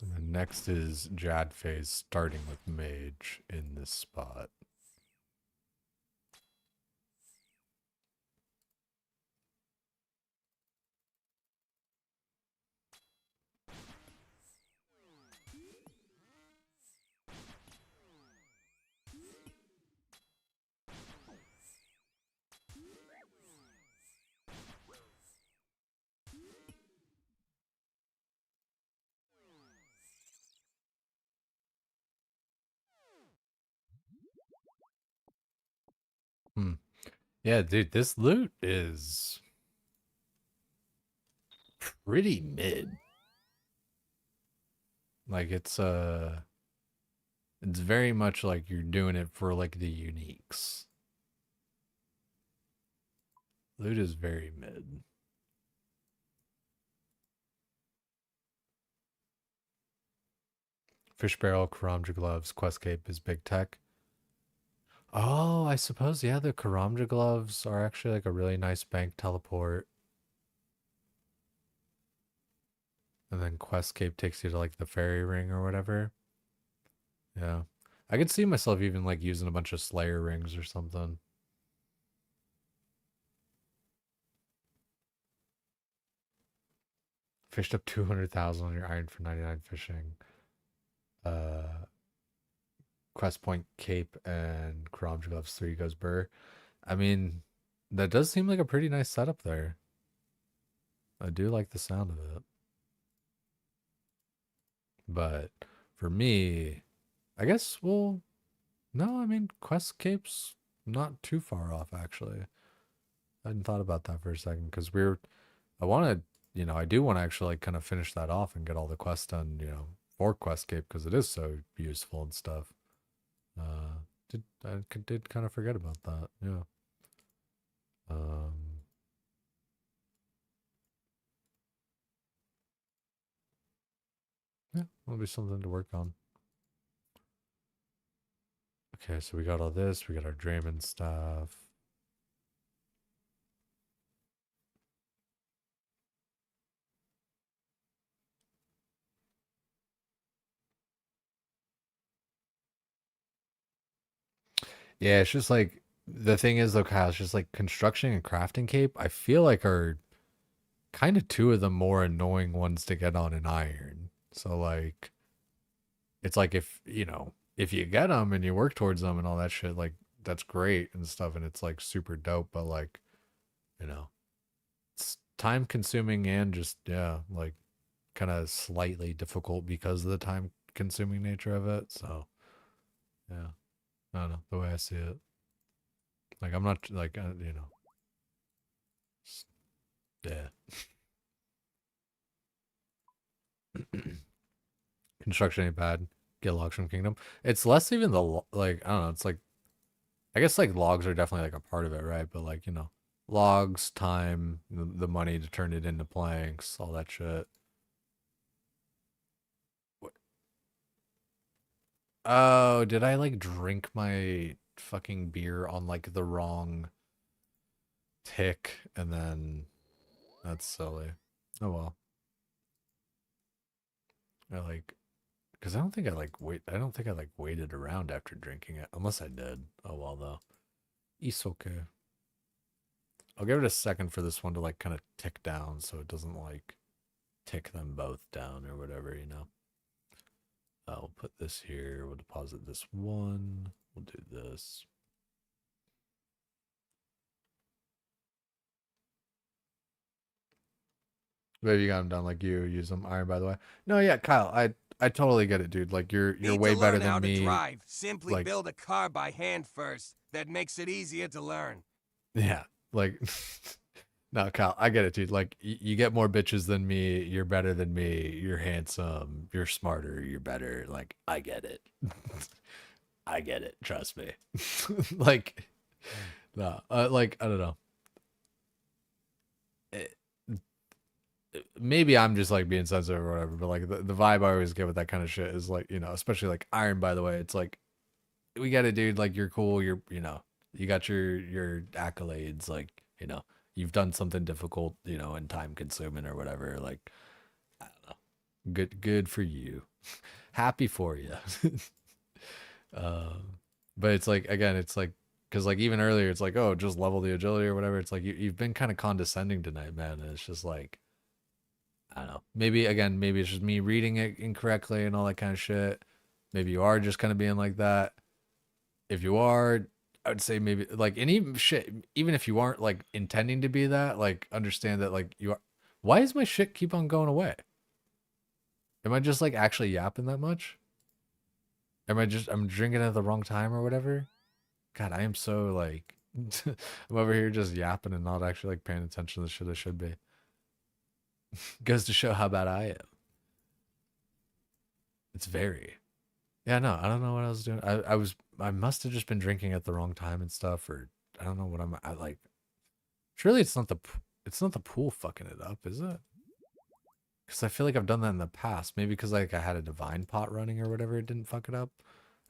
Speaker 1: And then next is Jad phase, starting with Mage in this spot. Hmm. Yeah, dude, this loot is pretty mid. Like it's very much like you're doing it for like the uniques. Loot is very mid. Fish barrel, Karamja gloves, quest cape is big tech. Oh, I suppose yeah, the Karamja gloves are actually like a really nice bank teleport. And then quest cape takes you to like the fairy ring or whatever. Yeah. I could see myself even like using a bunch of Slayer rings or something. Fished up 200,000 on your iron for 99 fishing. Quest point cape and Karamja gloves 3 goes burr. I mean, that does seem like a pretty nice setup there. I do like the sound of it. But for me, I guess, well, no, I mean, Quest Cape's not too far off, actually. I hadn't thought about that for a second because I want to, I do want to actually like kind of finish that off and get all the quests done, for Quest Cape because it is so useful and stuff. I did kind of forget about that. Yeah. Um, yeah, that'll be something to work on. Okay, so we got all this. We got our Draymond stuff. Yeah, it's just like the thing is though, Kyle, it's just like construction and crafting cape, I feel like are kind of two of the more annoying ones to get on an iron. So like it's like if you get them and you work towards them and all that shit, like that's great and stuff and it's like super dope, but like, you know, it's time consuming and just yeah, like kind of slightly difficult because of the time consuming nature of it. So, yeah. I don't know, the way I see it. Like I'm not like yeah. Construction ain't bad. Get logs from Kingdom. It's less even like I don't know. It's like I guess like logs are definitely like a part of it, right? But like logs, time, the money to turn it into planks, all that shit. Oh, did I like drink my fucking beer on like the wrong tick and then that's silly. Oh well. I like because I don't think I like wait. I don't think I like waited around after drinking it, unless I did. Oh well, though. It's okay. I'll give it a second for this one to like kind of tick down, so it doesn't like tick them both down or whatever. I'll put this here. We'll deposit this one. We'll do this. Maybe you got them done like you use them iron, by the way. No, yeah, Kyle, I totally get it, dude. Like you're
Speaker 5: Need
Speaker 1: way
Speaker 5: to
Speaker 1: better
Speaker 5: learn how
Speaker 1: than
Speaker 5: to
Speaker 1: me.
Speaker 5: drive. Simply
Speaker 1: Like,
Speaker 5: build a car by hand first. That makes it easier to learn.
Speaker 1: yeah, like no, Kyle, I get it, dude. Like you get more bitches than me. You're better than me. You're handsome. You're smarter. You're better. Like I get it. I get it. Trust me. Like, no, like I don't know. Maybe I'm just like being sensitive or whatever, but like the vibe I always get with that kind of shit is like, you know, especially like Iron, by the way, it's like we get it, dude. Like you're cool. You're, you know, you got your accolades. Like, you know, you've done something difficult, you know, and time consuming or whatever. Like, I don't know. Good for you. Happy for you. But it's like, again, it's like, because like even earlier, it's like, oh, just level the agility or whatever. It's like you've been kind of condescending tonight, man. And it's just like, I don't know. Maybe again, maybe it's just me reading it incorrectly and all that kind of shit. Maybe you are just kind of being like that. If you are, I would say maybe like, and even shit, even if you aren't like intending to be that, like understand that like you are. Why does my shit keep on going away? Am I just like actually yapping that much? I'm drinking at the wrong time or whatever? God, I am so like, I'm over here just yapping and not actually like paying attention to the shit I should be. Goes to show how bad I am. It's very. Yeah, no, I don't know what I was doing. I must have just been drinking at the wrong time and stuff, or I don't know what I like. Surely it's not the pool fucking it up, is it? Because I feel like I've done that in the past. Maybe because like I had a divine pot running or whatever, it didn't fuck it up.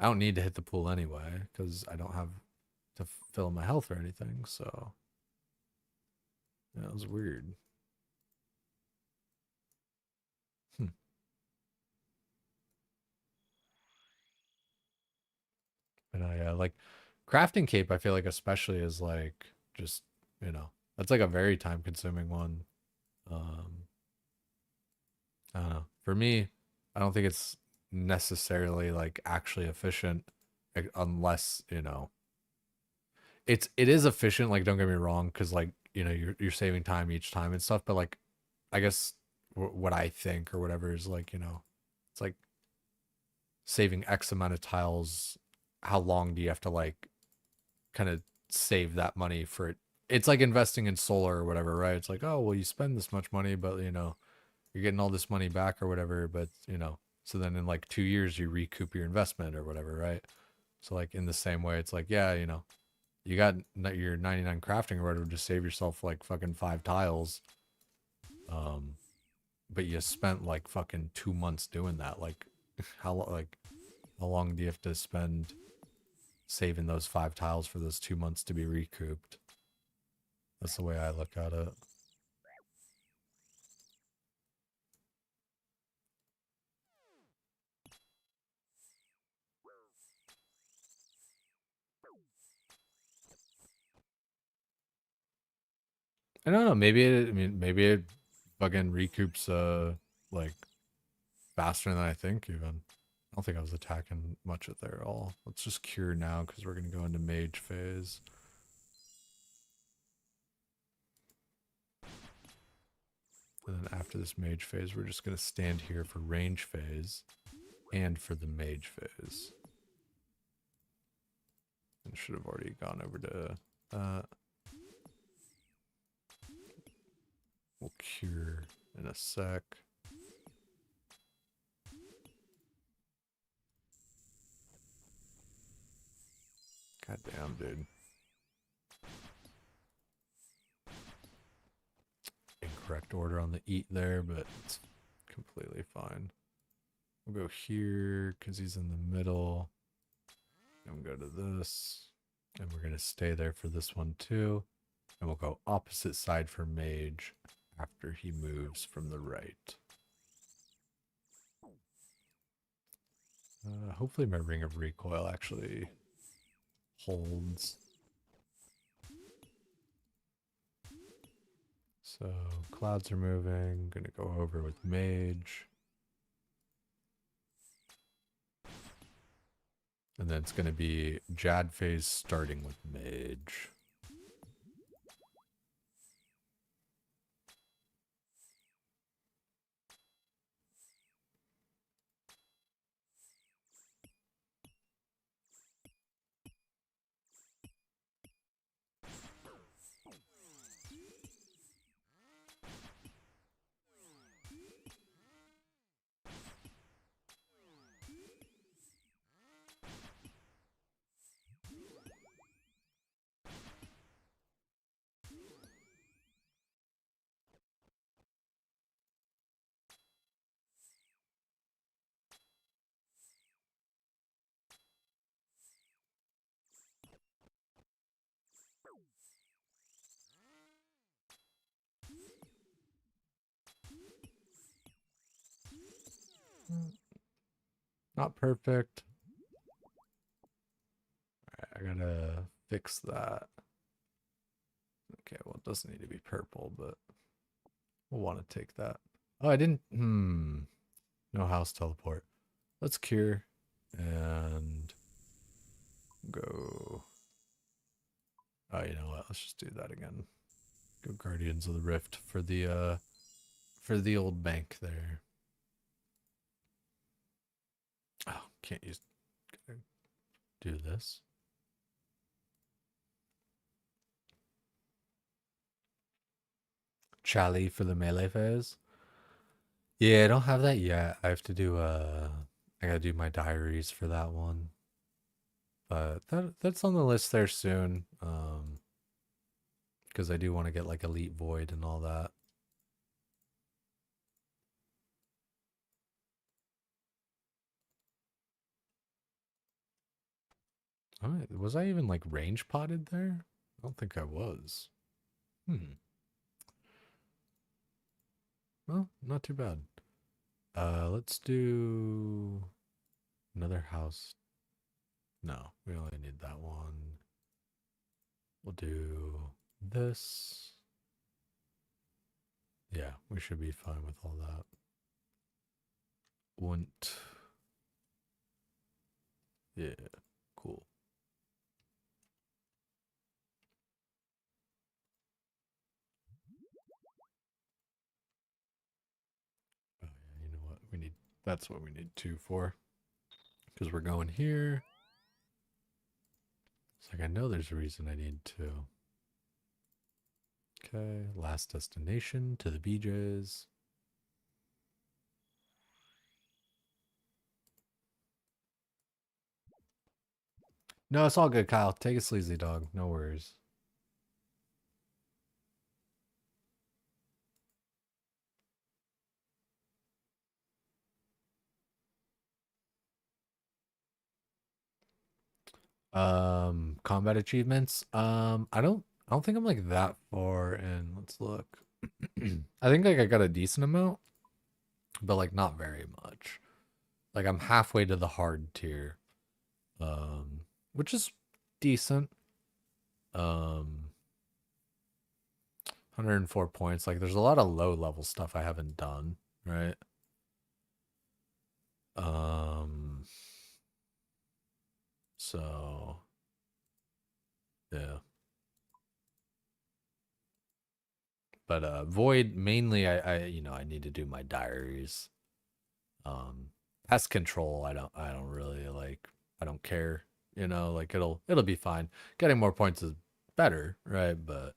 Speaker 1: I don't need to hit the pool anyway because I don't have to fill my health or anything. So yeah, it was weird. But I like crafting cape. I feel like especially is like just, you know, that's like a very time consuming one. Um, I don't know. For me, I don't think it's necessarily like actually efficient, unless, you know, it is efficient. Like don't get me wrong, because like, you know, you're saving time each time and stuff. But like, I guess what I think or whatever is like, you know, it's like saving X amount of tiles. How long do you have to like kind of save that money for it? It's like investing in solar or whatever, right? It's like, oh, well, you spend this much money, but you know, you're getting all this money back or whatever. But you know, so then in like 2 years, you recoup your investment or whatever, right? So like in the same way, it's like, yeah, you know, you got your 99 crafting or whatever, just save yourself like fucking 5 tiles. But you spent like fucking 2 months doing that. Like, how long do you have to spend saving those 5 tiles for those 2 months to be recouped? That's the way I look at it. I don't know. Maybe it fucking recoups like faster than I think even. I don't think I was attacking much at there at all. Let's just cure now because we're gonna go into mage phase. And then after this mage phase, we're just gonna stand here for range phase and for the mage phase. And should have already gone over to we'll cure in a sec. God damn, dude. Incorrect order on the eat there, but it's completely fine. We'll go here because he's in the middle. And we'll go to this. And we're going to stay there for this one too. And we'll go opposite side for mage after he moves from the right. Hopefully my ring of recoil actually holds. So clouds are moving. Gonna go over with mage. And then it's gonna be Jad phase starting with mage. Not perfect. Alright, I gotta fix that. Okay, well, it doesn't need to be purple, but we'll want to take that. Oh, I didn't. No house teleport. Let's cure and go. Oh, you know what? Let's just do that again. Go Guardians of the Rift for the old bank there. Oh, can't use. Do this. Chally for the melee phase. Yeah, I don't have that yet. I have to do I gotta do my diaries for that one. But that's on the list there soon. Because I do want to get like Elite Void and all that. Alright, was I even like range potted there? I don't think I was. Well, not too bad. Let's do another house. No, we only need that one. We'll do this. Yeah, we should be fine with all that. Wouldn't. Yeah, cool. Oh yeah, you know what? We need. That's what we need 2 for. Because we're going here. It's like I know there's a reason I need 2. Okay, last destination to the BJ's. No, it's all good, Kyle. Take a sleazy dog. No worries. Combat achievements. I don't think I'm like that far in. Let's look. I think like I got a decent amount, but like not very much. Like I'm halfway to the hard tier. Which is decent. 104 points. Like there's a lot of low level stuff I haven't done, right? So yeah. But Void mainly I need to do my diaries. Pest control I don't really like, I don't care, like it'll be fine. Getting more points is better, right? But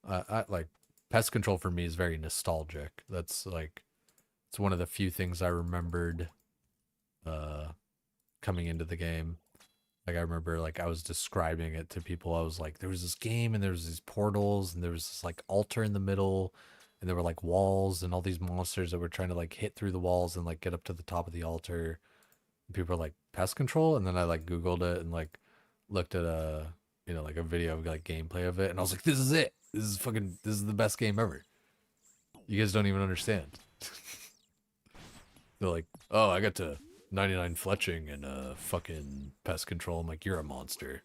Speaker 1: I like pest control for me is very nostalgic. That's like it's one of the few things I remembered coming into the game. Like I remember like I was describing it to people. I was like, there was this game and there was these portals and there was this like altar in the middle and there were like walls and all these monsters that were trying to like hit through the walls and like get up to the top of the altar. And people were like pest control, and then I like Googled it and like looked at like a video of like gameplay of it, and I was like, this is it. This is the best game ever. You guys don't even understand. They're like, oh, I got to 99 fletching and fucking pest control. I'm like, you're a monster.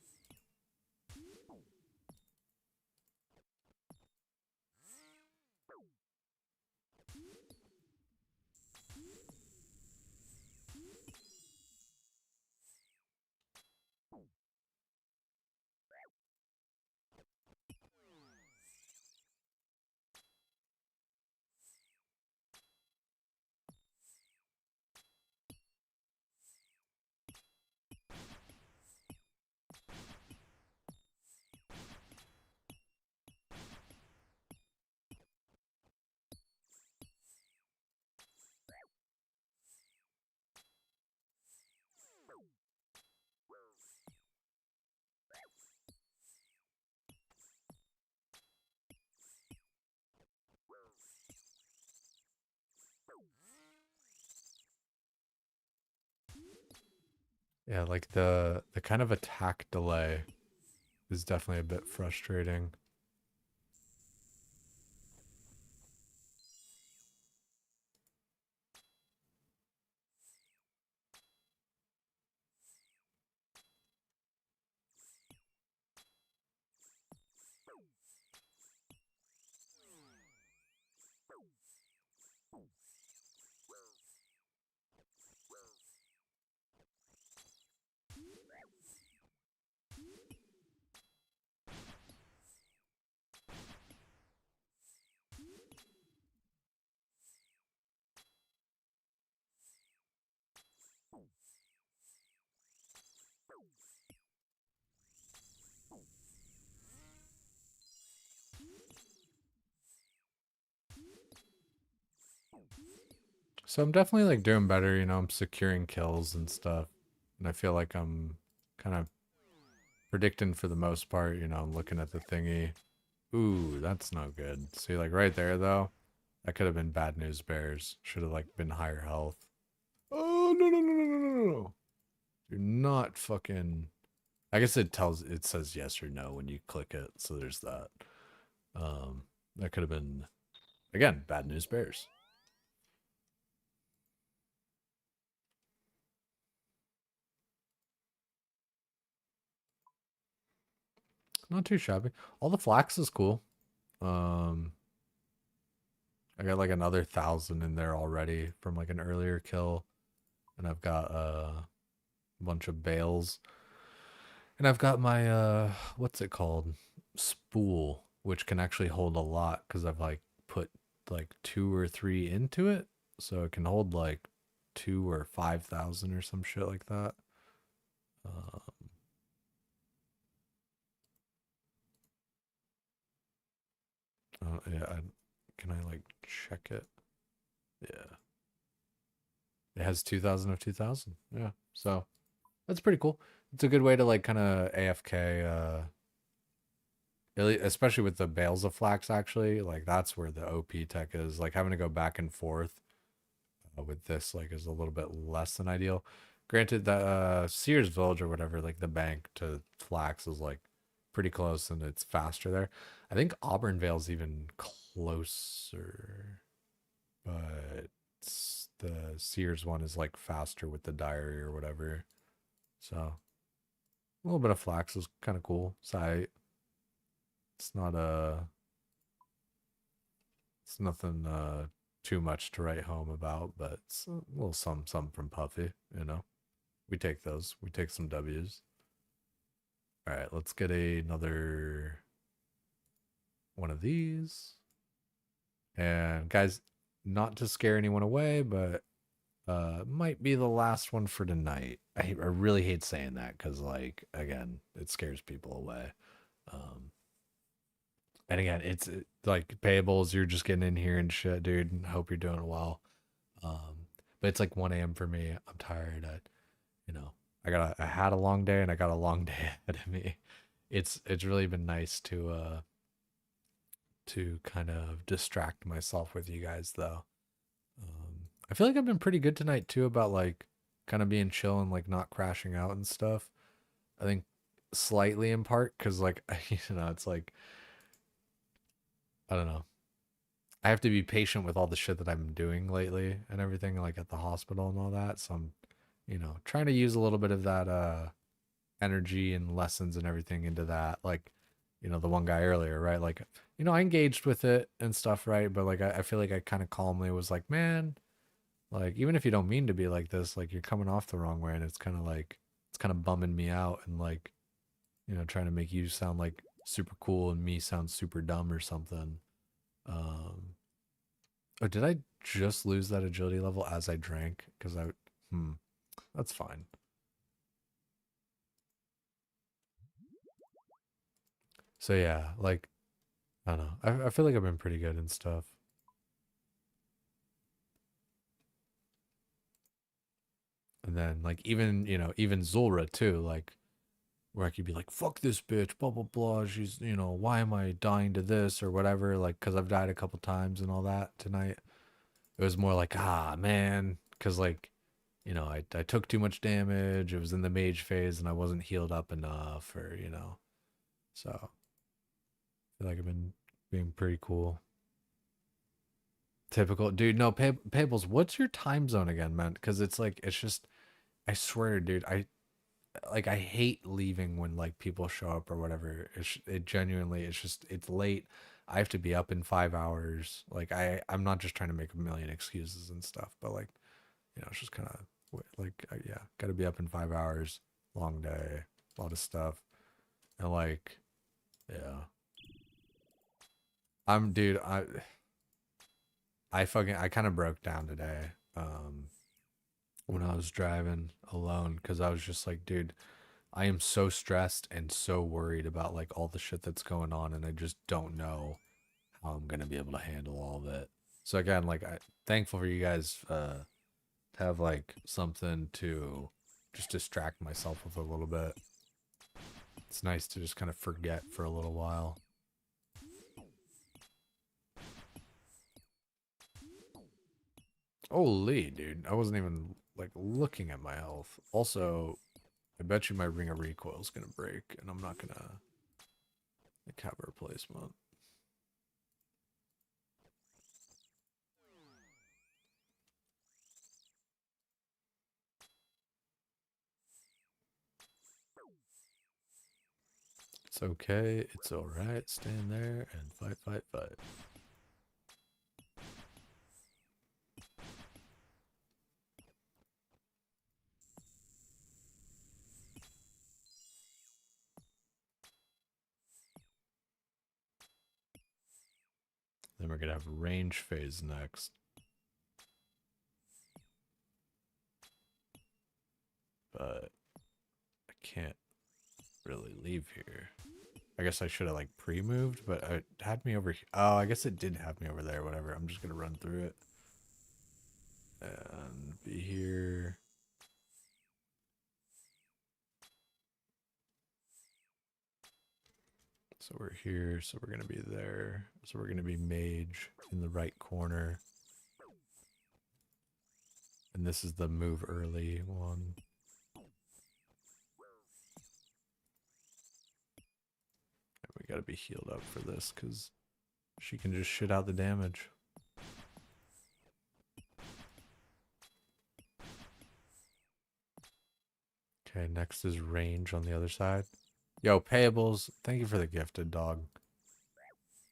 Speaker 1: Yeah, like the kind of attack delay is definitely a bit frustrating. So I'm definitely like doing better, you know, I'm securing kills and stuff. And I feel like I'm kind of predicting for the most part, you know, I'm looking at the thingy. Ooh, that's no good. See, like right there though, that could have been bad news bears. Should have like been higher health. Oh no no no no no no no. Do not fucking I guess it says yes or no when you click it, so there's that. That could have been again, bad news bears. Not too shabby. All the flax is cool. Um, I got like another 1,000 in there already from like an earlier kill, and I've got a bunch of bales, and I've got my what's it called, spool, which can actually hold a lot because I've like put like 2 or 3 into it, so it can hold like 2 or 5,000 or some shit like that. Uh, oh yeah, can I like check it? Yeah. It has 2,000 of 2,000. Yeah. So that's pretty cool. It's a good way to like kind of AFK, especially with the bales of flax actually. Like that's where the OP tech is. Like having to go back and forth with this like is a little bit less than ideal. Granted, the Sears Village or whatever, like the bank to flax is like pretty close and it's faster there. I think Auburn Vale's even closer, but the Sears one is like faster with the diary or whatever. So a little bit of flax is kind of cool. It's not it's nothing too much to write home about, but it's a little some from Puffy, you know. We take those. We take some W's. All right, let's get another one of these. And guys, not to scare anyone away, but might be the last one for tonight. I really hate saying that because like again, it scares people away. Um and again, it's like payables, you're just getting in here and shit, dude. Hope you're doing well. But it's like 1 a.m. for me. I'm tired. You know, I had a long day and I got a long day ahead of me. It's really been nice to kind of distract myself with you guys though. I feel like I've been pretty good tonight too about like kind of being chill and like not crashing out and stuff. I think slightly in part because like you know it's like I don't know. I have to be patient with all the shit that I'm doing lately and everything like at the hospital and all that. So I'm, you know, trying to use a little bit of that energy and lessons and everything into that. Like, you know, the one guy earlier, right? Like, you know, I engaged with it and stuff, right? But like I feel like I kind of calmly was like, man, like even if you don't mean to be like this, like you're coming off the wrong way and it's kind of like it's kind of bumming me out and like, you know, trying to make you sound like super cool and me sound super dumb or something. Um Oh, did I just lose that agility level as I drank? Because that's fine. So yeah, like, I don't know. I feel like I've been pretty good and stuff. And then like even, you know, even Zulrah too, like where I could be like, fuck this bitch, blah blah blah. She's, you know, why am I dying to this or whatever? Like, cause I've died a couple times and all that tonight. It was more like, ah man, cause like you know, I took too much damage. It was in the mage phase and I wasn't healed up enough or, you know. So I feel like I've been being pretty cool. Typical. Dude, no, Payables, what's your time zone again, man? Because it's like, it's just, I swear, dude, I hate leaving when like people show up or whatever. It genuinely, it's just, it's late. I have to be up in 5 hours. Like I'm not just trying to make a million excuses and stuff, but like, you know, it's just kind of like, yeah, got to be up in 5 hours, long day, a lot of stuff. And like, yeah, dude, I kind of broke down today, when I was driving alone because I was just like, dude, I am so stressed and so worried about like all the shit that's going on and I just don't know how I'm gonna be able to handle all of it. So again, like I thankful for you guys to have like something to just distract myself with a little bit. It's nice to just kind of forget for a little while. Holy dude, I wasn't even like looking at my health. Also, I bet you my ring of recoil is gonna break, and I'm not gonna like have a replacement. It's okay. It's all right. Stand there and fight, fight, fight. Then we're gonna have range phase next. But I can't really leave here. I guess I should have like pre-moved, but it had me over here. Oh, I guess it did have me over there. Whatever. I'm just gonna run through it and be here. So we're here. So we're gonna be there. So we're gonna be mage in the right corner. And this is the move early one. We gotta be healed up for this because she can just shit out the damage. Okay, next is range on the other side. Yo, payables, thank you for the gifted, dog.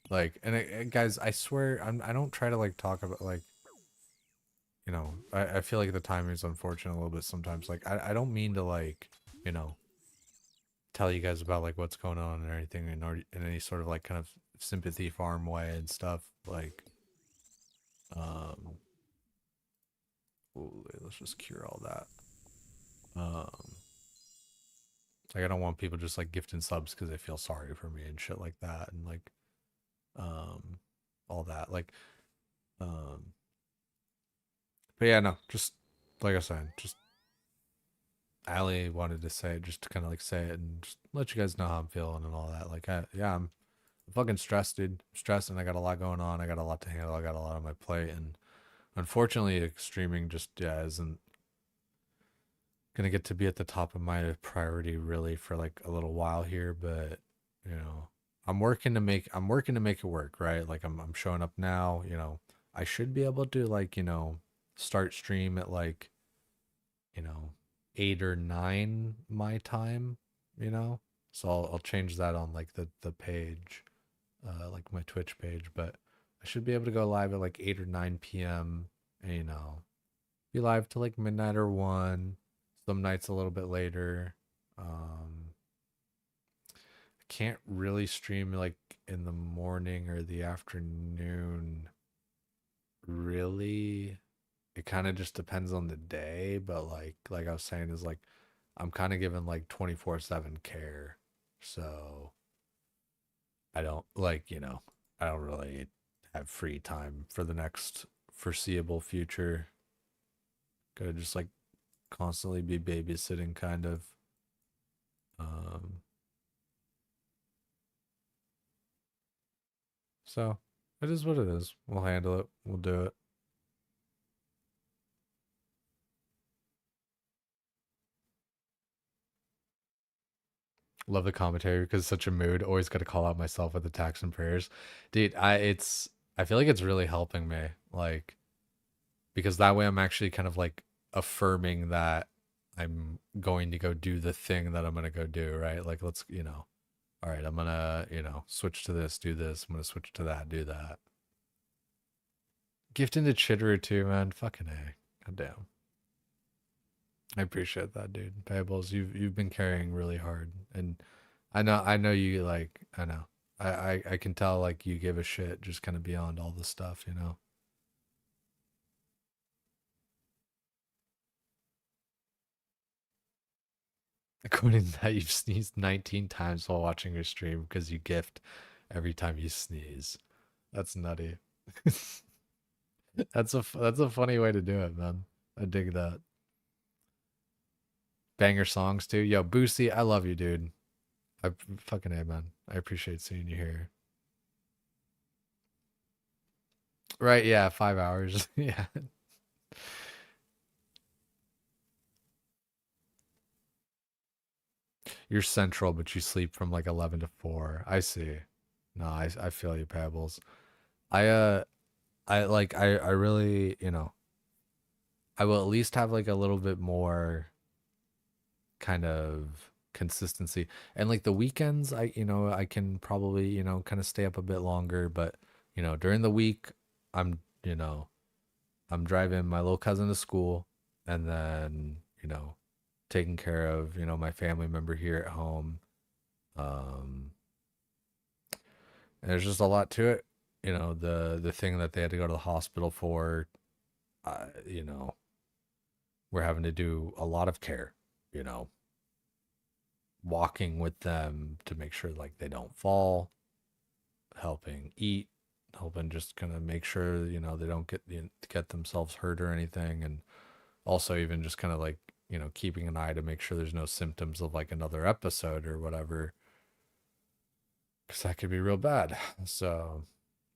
Speaker 1: Like, and guys, I swear, I don't try to like talk about like, you know, I feel like the timing is unfortunate a little bit sometimes. Like, I don't mean to like, you know, tell you guys about like what's going on and anything in any sort of like kind of sympathy farm way and stuff. Like, ooh, let's just cure all that. Like I don't want people just like gifting subs because they feel sorry for me and shit like that and like all that. Like but yeah, no, just like I said, just Ali wanted to say it just to kind of like say it and just let you guys know how I'm feeling and all that. Like yeah, I'm fucking stressed, dude. I'm stressed and I got a lot going on. I got a lot to handle. I got a lot on my plate and unfortunately streaming just isn't gonna get to be at the top of my priority really for like a little while here, but you know, I'm working to make it work, right? Like I'm showing up now, you know. I should be able to like, you know, start stream at like, you know, 8 or 9 my time, you know. So I'll change that on like the page, like my Twitch page, but I should be able to go live at like 8 or 9 p.m. and you know, be live till like midnight or 1. Some nights a little bit later. I can't really stream like in the morning or the afternoon. Really, it kind of just depends on the day. But like I was saying, is like I'm kind of given like 24/7 care, so I don't like you know I don't really have free time for the next foreseeable future. Gotta just like constantly be babysitting kind of. So it is what it is. We'll handle it. We'll do it. Love the commentary because it's such a mood. Always got to call out myself with attacks and prayers. Dude, I feel like it's really helping me. Like because that way I'm actually kind of like affirming that I'm going to go do the thing that I'm going to go do, right? Like let's, you know, all right, I'm going to, you know, switch to this, do this. I'm going to switch to that, do that. Gift into Chitterer too, man. Fucking A. God damn. I appreciate that, dude. Payables, you've been carrying really hard. And I know you like I know. I can tell like you give a shit just kind of beyond all the stuff, you know. According to that, you've sneezed 19 times while watching your stream because you gift every time you sneeze. That's nutty. That's a funny way to do it, man. I dig that. Banger songs too. Yo, Boosie, I love you, dude. I fucking A, man. I appreciate seeing you here. Right, yeah, 5 hours. Yeah. You're central, but you sleep from like 11 to 4. I see. No, I feel you, Pebbles. I I really, I will at least have like a little bit more kind of consistency. And like the weekends, I can probably, kind of stay up a bit longer, but during the week, I'm, I'm driving my little cousin to school and then, taking care of, my family member here at home. Um, and there's just a lot to it. The thing that they had to go to the hospital for, uh, you know, we're having to do a lot of care, you know, walking with them to make sure like they don't fall, helping eat, helping just kind of make sure, they don't get themselves hurt or anything. And also even just kind of like, keeping an eye to make sure there's no symptoms of like another episode or whatever, because that could be real bad. So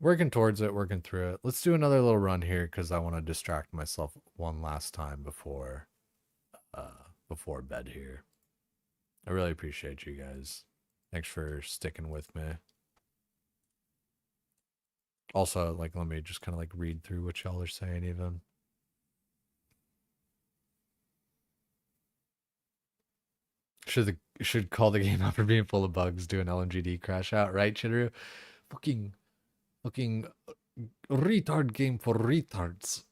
Speaker 1: working towards it, working through it. Let's do another little run here because I want to distract myself one last time before bed here. I really appreciate you guys. Thanks for sticking with me. Also, like, let me just kind of like read through what y'all are saying even. Should call the game out for being full of bugs, do an LMGD crash out, right, Chidru? Fucking retard game for retards.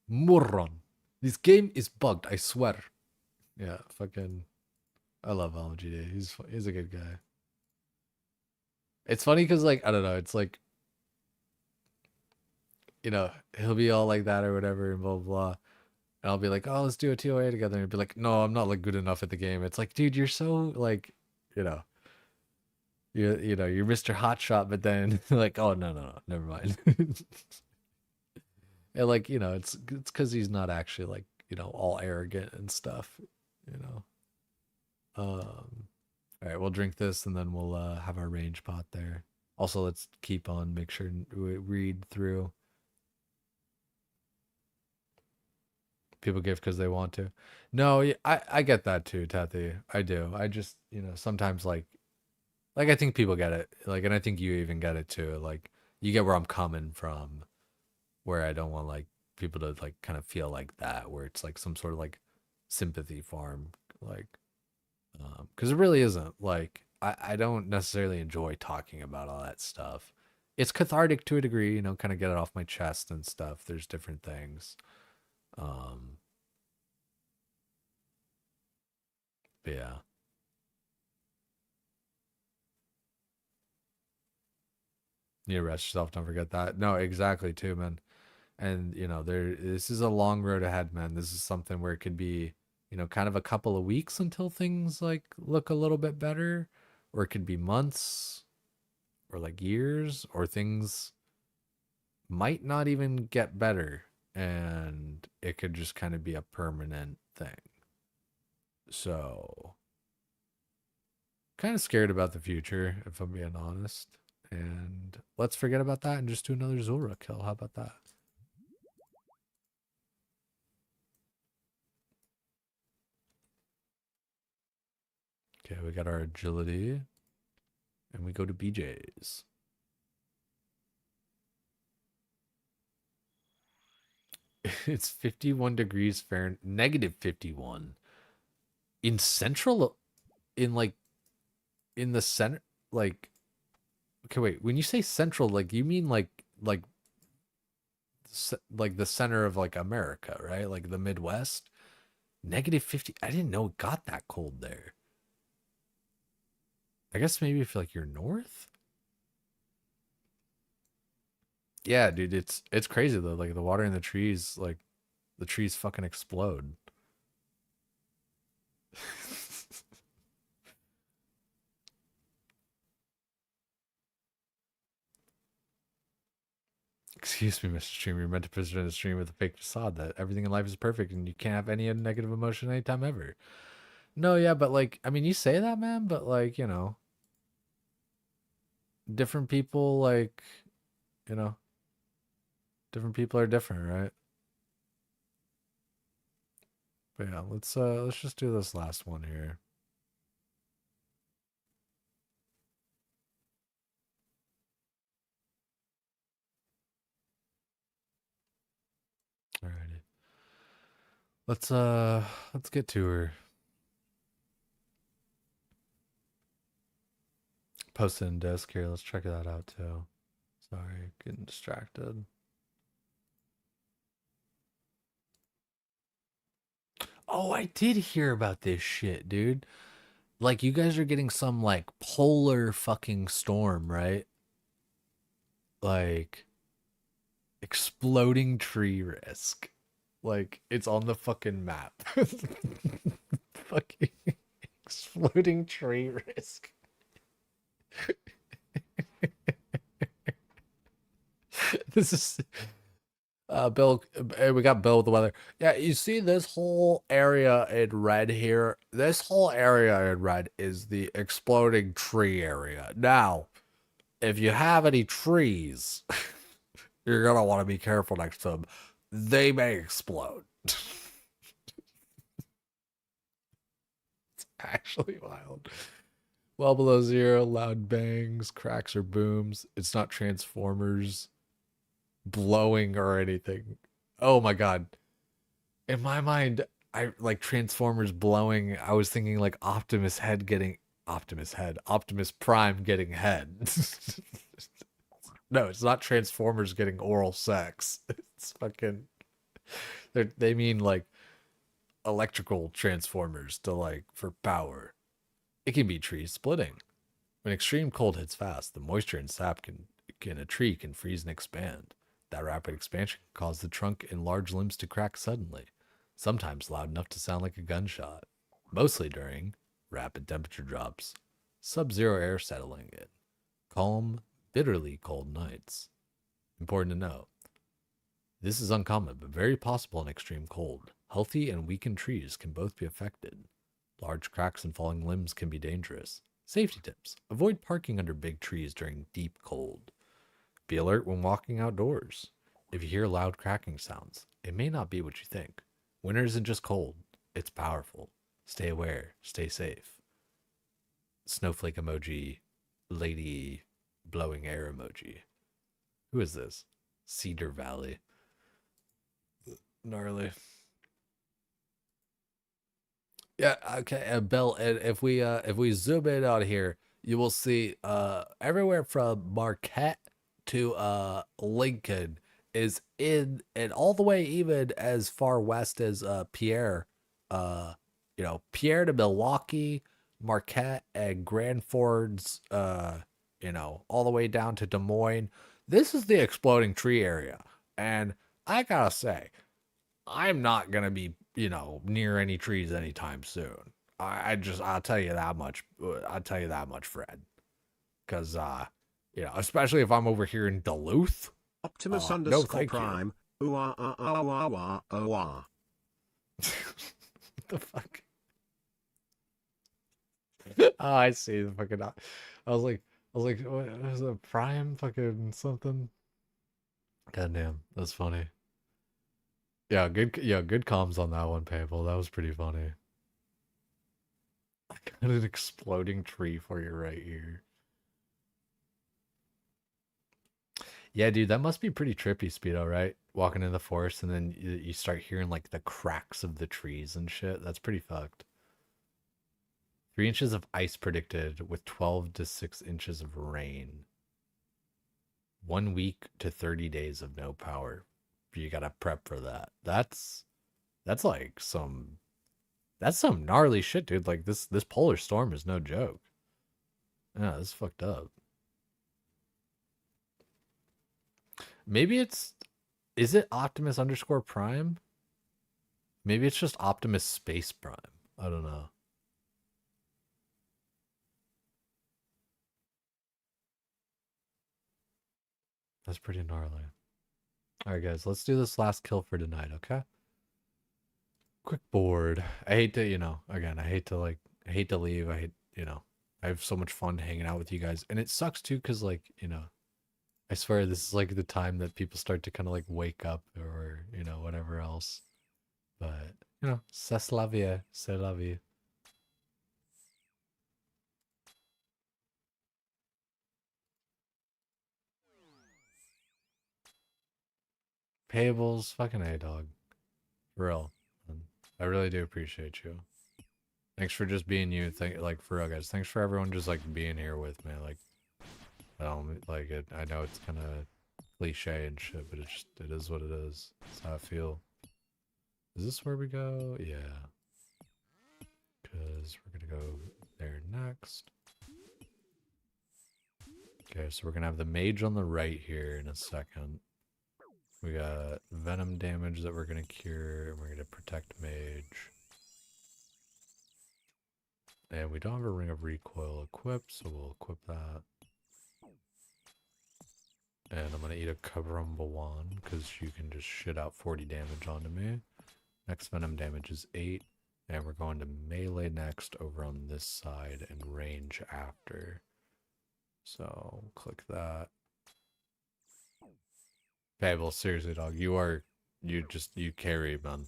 Speaker 1: Moron. This game is bugged, I swear. Yeah, fucking I love LMGD. He's a good guy. It's funny because like I don't know, it's like he'll be all like that or whatever and blah blah blah. And I'll be like, oh, let's do a TOA together. And he'll be like, no, I'm not like good enough at the game. It's like, dude, you're so like, you know, you're Mr. Hotshot, but then like, oh no, never mind. And like, it's because he's not actually like, all arrogant and stuff, you know. All right, we'll drink this and then we'll have our range pot there. Also, let's keep on, make sure we read through. People give because they want to. No, I get that too, Tathy. I do. I just, sometimes like I think people get it. Like, and I think you even get it too. Like, you get where I'm coming from, where I don't want like people to like kind of feel like that, where it's like some sort of like sympathy farm, like, because it really isn't. Like, I don't necessarily enjoy talking about all that stuff. It's cathartic to a degree, kind of get it off my chest and stuff. There's different things. Um, but yeah. You need to rest yourself. Don't forget that. No, exactly too, man. And this is a long road ahead, man. This is something where it could be, kind of a couple of weeks until things like look a little bit better, or it could be months, or like years, or things might not even get better, and it could just kind of be a permanent thing. So, kind of scared about the future, if I'm being honest. And let's forget about that and just do another Zulrah kill. How about that? Okay, we got our agility. And we go to BJ's. It's 51 degrees Fahrenheit, negative 51. In central, in like, in the center, like, okay, wait, when you say central, like, you mean like the center of like America, right? Like the Midwest? Negative 50. I didn't know it got that cold there. I guess maybe if like you're north. Yeah, dude, it's crazy though. Like the water in the trees, like the trees fucking explode. Excuse me, Mr. Streamer. You're meant to present a stream with a fake facade that everything in life is perfect and you can't have any negative emotion anytime ever. No, yeah, but like, I mean, you say that, man, but like, you know, different people, like, you know, different people are different, right? But yeah, let's just do this last one here. Alrighty. Let's get to her. Post it in disc here. Let's check that out too. Sorry, getting distracted. Oh, I did hear about this shit, dude. Like, you guys are getting some, like, polar fucking storm, right? Like, exploding tree risk. Like, it's on the fucking map. Fucking exploding tree risk. This is Bill. We got Bill with the weather. Yeah, you see this whole area in red here. This whole area in red is the exploding tree area. Now, if you have any trees, you're gonna want to be careful next to them. They may explode. It's actually wild. Well below zero, loud bangs, cracks, or booms. It's not Transformers blowing or anything. Oh my god. In my mind, I like Transformers blowing. I was thinking like Optimus Prime getting head. No, it's not Transformers getting oral sex. It's fucking they mean like electrical transformers to like for power. It can be tree splitting. When extreme cold hits fast, the moisture and sap can a tree can freeze and expand. That rapid expansion can cause the trunk and large limbs to crack suddenly, sometimes loud enough to sound like a gunshot. Mostly during rapid temperature drops, sub-zero air settling in, calm, bitterly cold nights. Important to note, this is uncommon but very possible in extreme cold. Healthy and weakened trees can both be affected. Large cracks and falling limbs can be dangerous. Safety tips: avoid parking under big trees during deep cold. Be alert when walking outdoors. If you hear loud cracking sounds, it may not be what you think. Winter isn't just cold, it's powerful. Stay aware, stay safe. Snowflake emoji, lady blowing air emoji. Who is this? Cedar Valley. Gnarly. Yeah, okay, Bill, and if we zoom in out here, you will see everywhere from Marquette to Lincoln is in, and all the way even as far west as Pierre, Pierre to Milwaukee, Marquette and Grand Fords, all the way down to Des Moines. This is the exploding tree area, and I gotta say, I'm not gonna be, near any trees anytime soon. I'll tell you that much. I'll tell you that much, Fred. Because especially if I'm over here in Duluth.
Speaker 6: Optimus
Speaker 1: No,
Speaker 6: underscore
Speaker 1: thank you.
Speaker 6: Prime. Ooh ah ah ah ah ah ah ah.
Speaker 1: What the fuck? Oh, I see the fucking. I was like, what is a Prime fucking something? Goddamn, that's funny. Yeah, good comms on that one, Payable. That was pretty funny. I got an exploding tree for you right here. Yeah, dude, that must be pretty trippy, Speedo, right? Walking in the forest and then you start hearing like the cracks of the trees and shit. That's pretty fucked. 3 inches of ice predicted with 12 to 6 inches of rain. 1 week to 30 days of no power. You gotta prep for that. That's like some gnarly shit, dude. Like this polar storm is no joke. Yeah, this is fucked up. Maybe is it Optimus underscore Prime? Maybe it's just Optimus Space Prime. I don't know. That's pretty gnarly. Alright, guys, let's do this last kill for tonight, okay? Quick board. I hate to, again, I hate to leave. I have so much fun hanging out with you guys. And it sucks too, because, like, I swear this is like the time that people start to kind of like wake up or, whatever else. But, c'est la vie, c'est la vie. Payables, fucking A, dog. For real. I really do appreciate you. Thanks for just being you. Like, for real, guys. Thanks for everyone just, like, being here with me. Like, I know it's kind of cliche and shit, but it is what it is. That's how I feel. Is this where we go? Yeah. Because we're going to go there next. Okay, so we're going to have the mage on the right here in a second. We got venom damage that we're going to cure, and we're going to protect mage. And we don't have a ring of recoil equipped, so we'll equip that. And I'm going to eat a Kabrumbawan, because you can just shit out 40 damage onto me. Next venom damage is 8. And we're going to melee next over on this side and range after. So, click that. Okay, well, seriously, dog, you carry, man.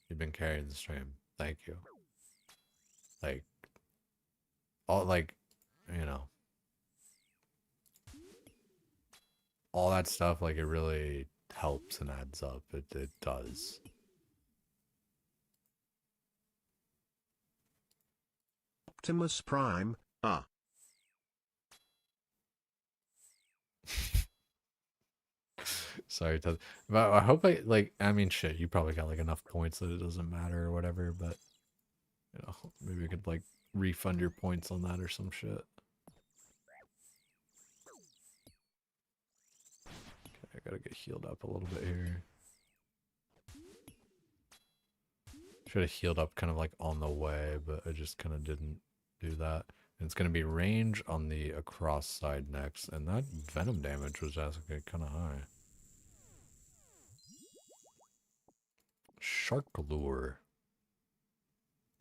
Speaker 1: You've been carrying the stream. Thank you. Like, all that stuff, like, it really helps and adds up. It does.
Speaker 6: Optimus Prime,
Speaker 1: Sorry, but I hope I mean, shit, you probably got, like, enough points that it doesn't matter or whatever, but, maybe I could, like, refund your points on that or some shit. Okay, I gotta get healed up a little bit here. Should have healed up kind of, like, on the way, but I just kind of didn't do that. And it's going to be range on the across side next, and that venom damage was actually kind of high. Shark lure.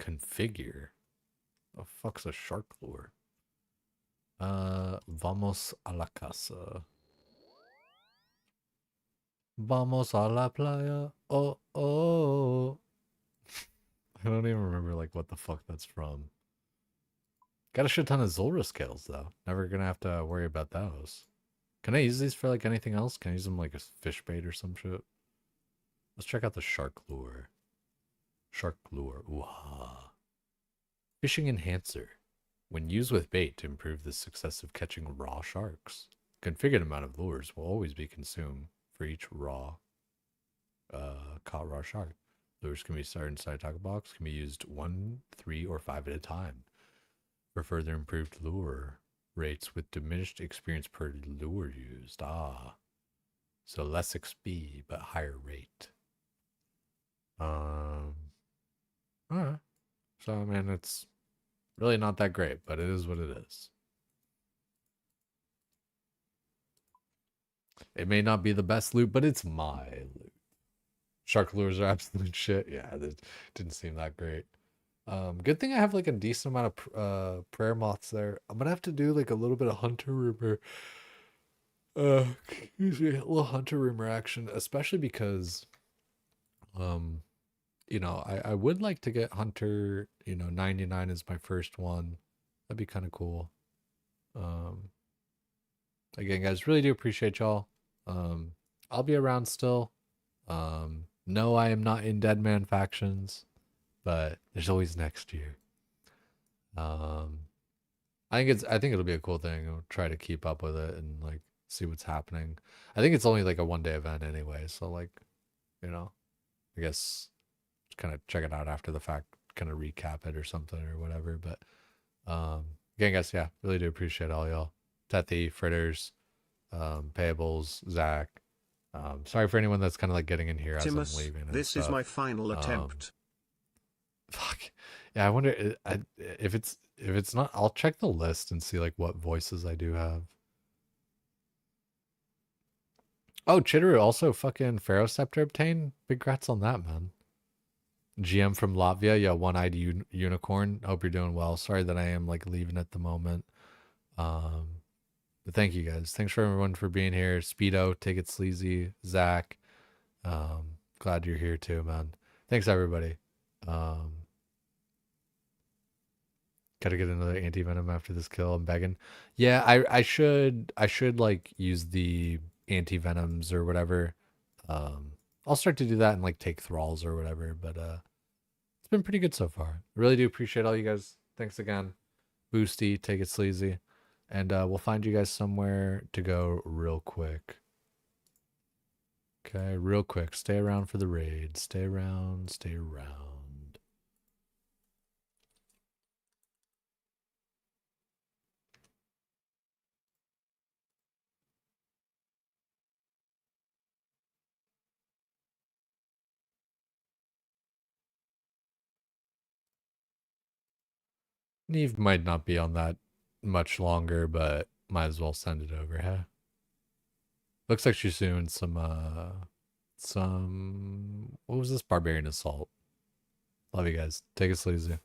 Speaker 1: Configure. The fuck's a shark lure? Vamos a la casa. Vamos a la playa. Oh, oh. I don't even remember, like, what the fuck that's from. Got a shit ton of Zulrah scales, though. Never gonna have to worry about those. Can I use these for, like, anything else? Can I use them like a fish bait or some shit? Let's check out the shark lure. Shark lure. Ooh-ha. Fishing enhancer. When used with bait to improve the success of catching raw sharks. Configured amount of lures will always be consumed for each caught raw shark. Lures can be started inside a tackle box, can be used 1, 3, or 5 at a time. For further improved lure rates with diminished experience per lure used. So less XP, but higher rate. Alright. So, I mean, it's really not that great, but it is what it is. It may not be the best loot, but it's my loot. Shark lures are absolute shit. Yeah, that didn't seem that great. Good thing I have like a decent amount of prayer moths there. I'm gonna have to do like a little bit of hunter rumor. Excuse me, a little hunter rumor action, especially because, I would like to get hunter. 99 is my first one. That'd be kind of cool. Again, guys, really do appreciate y'all. I'll be around still. No, I am not in Dead Man factions, but there's always next year. I think it'll be a cool thing. I'll try to keep up with it and like see what's happening. I think it's only like a 1-day event anyway, so like, I guess just kind of check it out after the fact, kind of recap it or something or whatever. But again, guys, yeah, really do appreciate all y'all. Tethy, Fritters, Payables, Zach. Sorry for anyone that's kind of like getting in here as I'm leaving.
Speaker 6: This is my final attempt.
Speaker 1: Fuck. Yeah, I wonder if it's not. I'll check the list and see like what voices I do have. Oh, Chitteru also fucking Pharaoh Scepter obtained. Big congrats on that, man. GM from Latvia, yeah, one-eyed unicorn. Hope you're doing well. Sorry that I am like leaving at the moment. But thank you guys. Thanks for everyone for being here. Speedo, Take It Sleazy, Zach. Glad you're here too, man. Thanks everybody. Gotta get another anti-venom after this kill. I'm begging. Yeah, I should like use the anti-venoms or whatever. I'll start to do that and like take thralls or whatever, but it's been pretty good so far. Really do appreciate all you guys. Thanks again. Boosty, Take It Sleazy. And we'll find you guys somewhere to go real quick. Okay, real quick. Stay around for the raid. Stay around, stay around. Neve might not be on that much longer, but might as well send it over, huh? Looks like she's doing some what was this? Barbarian Assault. Love you guys. Take it sleazy.